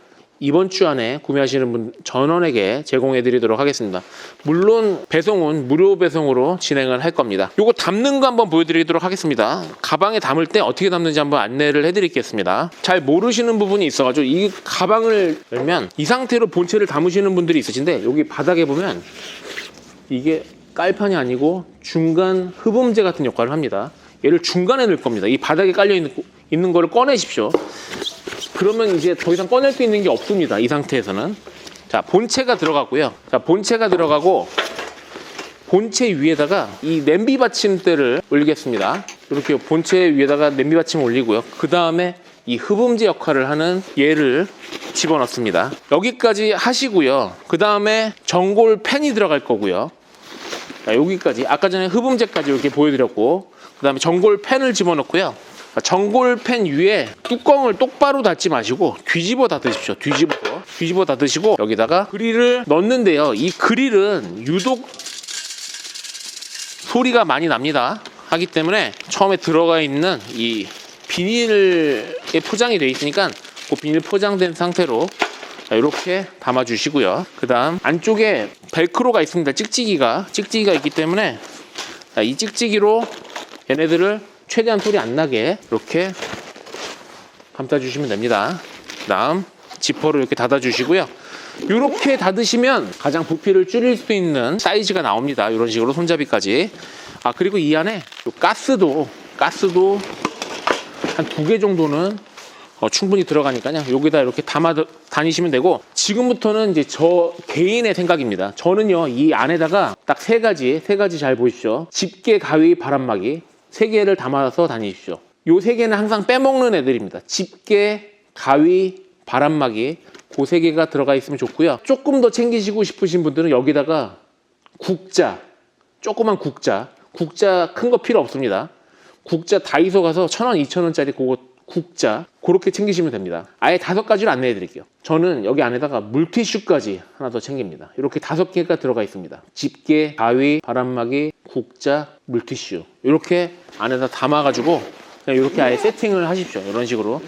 이번 주 안에 구매하시는 분 전원에게 제공해 드리도록 하겠습니다. 물론 배송은 무료 배송으로 진행을 할 겁니다. 요거 담는 거 한번 보여드리도록 하겠습니다. 가방에 담을 때 어떻게 담는지 한번 안내를 해드리겠습니다. 잘 모르시는 부분이 있어가지고 이 가방을 열면 이 상태로 본체를 담으시는 분들이 있으신데, 여기 바닥에 보면 이게 깔판이 아니고 중간 흡음재 같은 역할을 합니다. 얘를 중간에 넣을 겁니다. 이 바닥에 깔려 있는 거를 꺼내십시오. 그러면 이제 더 이상 꺼낼 수 있는 게 없습니다. 이 상태에서는. 자, 본체가 들어가고요. 자, 본체가 들어가고 본체 위에다가 이 냄비 받침대를 올리겠습니다. 이렇게 본체 위에다가 냄비 받침을 올리고요. 그 다음에 이 흡음재 역할을 하는 얘를 집어넣습니다. 여기까지 하시고요. 그 다음에 전골 팬이 들어갈 거고요. 자, 여기까지 아까 전에 흡음재까지 이렇게 보여드렸고, 그 다음에 전골 팬을 집어넣고요. 전골 팬 위에 뚜껑을 똑바로 닫지 마시고 뒤집어 닫으십시오. 뒤집어 닫으시고 여기다가 그릴을 넣는데요. 이 그릴은 유독 소리가 많이 납니다. 하기 때문에 처음에 들어가 있는 이 비닐에 포장이 되어 있으니까 그 비닐 포장된 상태로 이렇게 담아 주시고요. 그 다음 안쪽에 벨크로가 있습니다. 찍찍이가 있기 때문에 이 찍찍이로 얘네들을 최대한 소리 안 나게 이렇게 감싸 주시면 됩니다. 그 다음 지퍼를 이렇게 닫아 주시고요. 이렇게 닫으시면 가장 부피를 줄일 수 있는 사이즈가 나옵니다. 이런 식으로 손잡이까지. 그리고 이 안에 가스도 한 2개 정도는 충분히 들어가니까요. 여기다 이렇게 담아 다니시면 되고, 지금부터는 이제 저 개인의 생각입니다. 저는요, 이 안에다가 딱 세 가지 잘 보십시오. 집게, 가위, 바람막이 3개를 담아서 다니십시오. 요 3개는 항상 빼먹는 애들입니다. 집게, 가위, 바람막이 그 3개가 들어가 있으면 좋고요. 조금 더 챙기시고 싶으신 분들은 여기다가 국자, 조그만 국자 큰 거 필요 없습니다. 국자 다이소 가서 1,000원, 2,000원짜리 그거 국자 그렇게 챙기시면 됩니다. 아예 5가지를 안내해 드릴게요. 저는 여기 안에다가 물티슈까지 하나 더 챙깁니다. 이렇게 5개가 들어가 있습니다. 집게, 가위, 바람막이, 국자, 물티슈 이렇게 안에다 담아가지고 그냥 이렇게 아예 세팅을 하십시오. 이런 식으로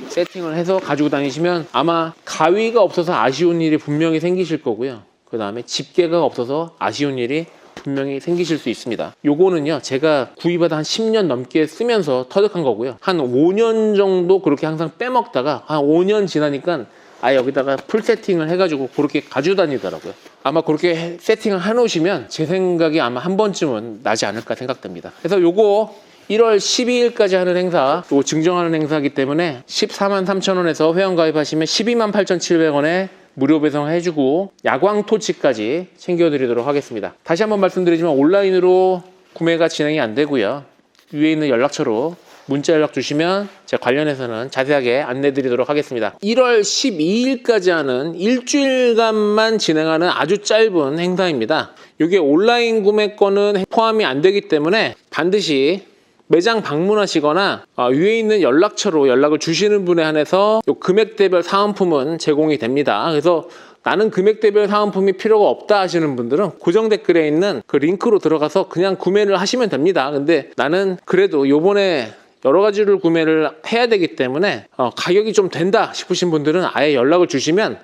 세팅을 해서 가지고 다니시면 아마 가위가 없어서 아쉬운 일이 분명히 생기실 거고요. 그 다음에 집게가 없어서 아쉬운 일이 분명히 생기실 수 있습니다. 요거는요, 제가 구입하다 한 10년 넘게 쓰면서 터득한 거고요. 한 5년 정도 그렇게 항상 빼먹다가 한 5년 지나니까 아예 여기다가 풀 세팅을 해가지고 그렇게 가지고 다니더라고요. 아마 그렇게 세팅을 해놓으시면 제 생각이 아마 한 번쯤은 나지 않을까 생각됩니다. 그래서 요거 1월 12일까지 하는 행사, 또 증정하는 행사이기 때문에 14만 3천 원에서 회원 가입하시면 12만 8,700원에 무료 배송해주고 야광 토치까지 챙겨드리도록 하겠습니다. 다시 한번 말씀드리지만 온라인으로 구매가 진행이 안 되고요. 위에 있는 연락처로 문자 연락 주시면 제가 관련해서는 자세하게 안내 드리도록 하겠습니다. 1월 12일까지 하는 일주일간만 진행하는 아주 짧은 행사입니다. 이게 온라인 구매권은 포함이 안 되기 때문에 반드시 매장 방문하시거나 위에 있는 연락처로 연락을 주시는 분에 한해서 요 금액대별 사은품은 제공이 됩니다. 그래서 나는 금액대별 사은품이 필요가 없다 하시는 분들은 고정 댓글에 있는 그 링크로 들어가서 그냥 구매를 하시면 됩니다. 근데 나는 그래도 요번에 여러 가지를 구매를 해야 되기 때문에 가격이 좀 된다 싶으신 분들은 아예 연락을 주시면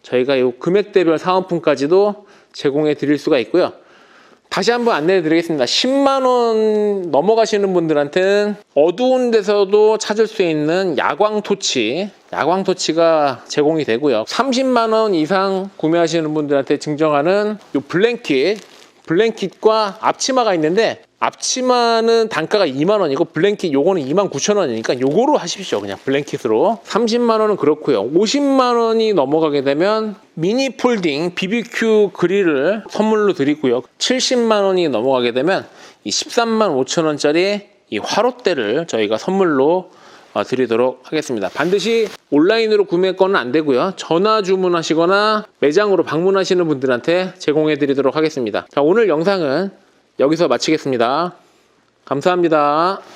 저희가 요 금액대별 사은품까지도 제공해 드릴 수가 있고요. 다시 한번 안내해 드리겠습니다. 10만원 넘어가시는 분들한테는 어두운 데서도 찾을 수 있는 야광토치가 제공이 되고요. 30만원 이상 구매하시는 분들한테 증정하는 요 블랭킷과 앞치마가 있는데, 앞치마는 단가가 2만원이고 블랭킷 요거는 29,000원이니까 요거로 하십시오. 그냥 블랭킷으로. 30만원은 그렇고요. 50만원이 넘어가게 되면 미니 폴딩 BBQ 그릴을 선물로 드리고요. 70만원이 넘어가게 되면 이 13만 5천원짜리 이 화롯대를 저희가 선물로 드리도록 하겠습니다. 반드시 온라인으로 구매권은 안 되고요. 전화 주문하시거나 매장으로 방문하시는 분들한테 제공해 드리도록 하겠습니다. 자, 오늘 영상은 여기서 마치겠습니다. 감사합니다.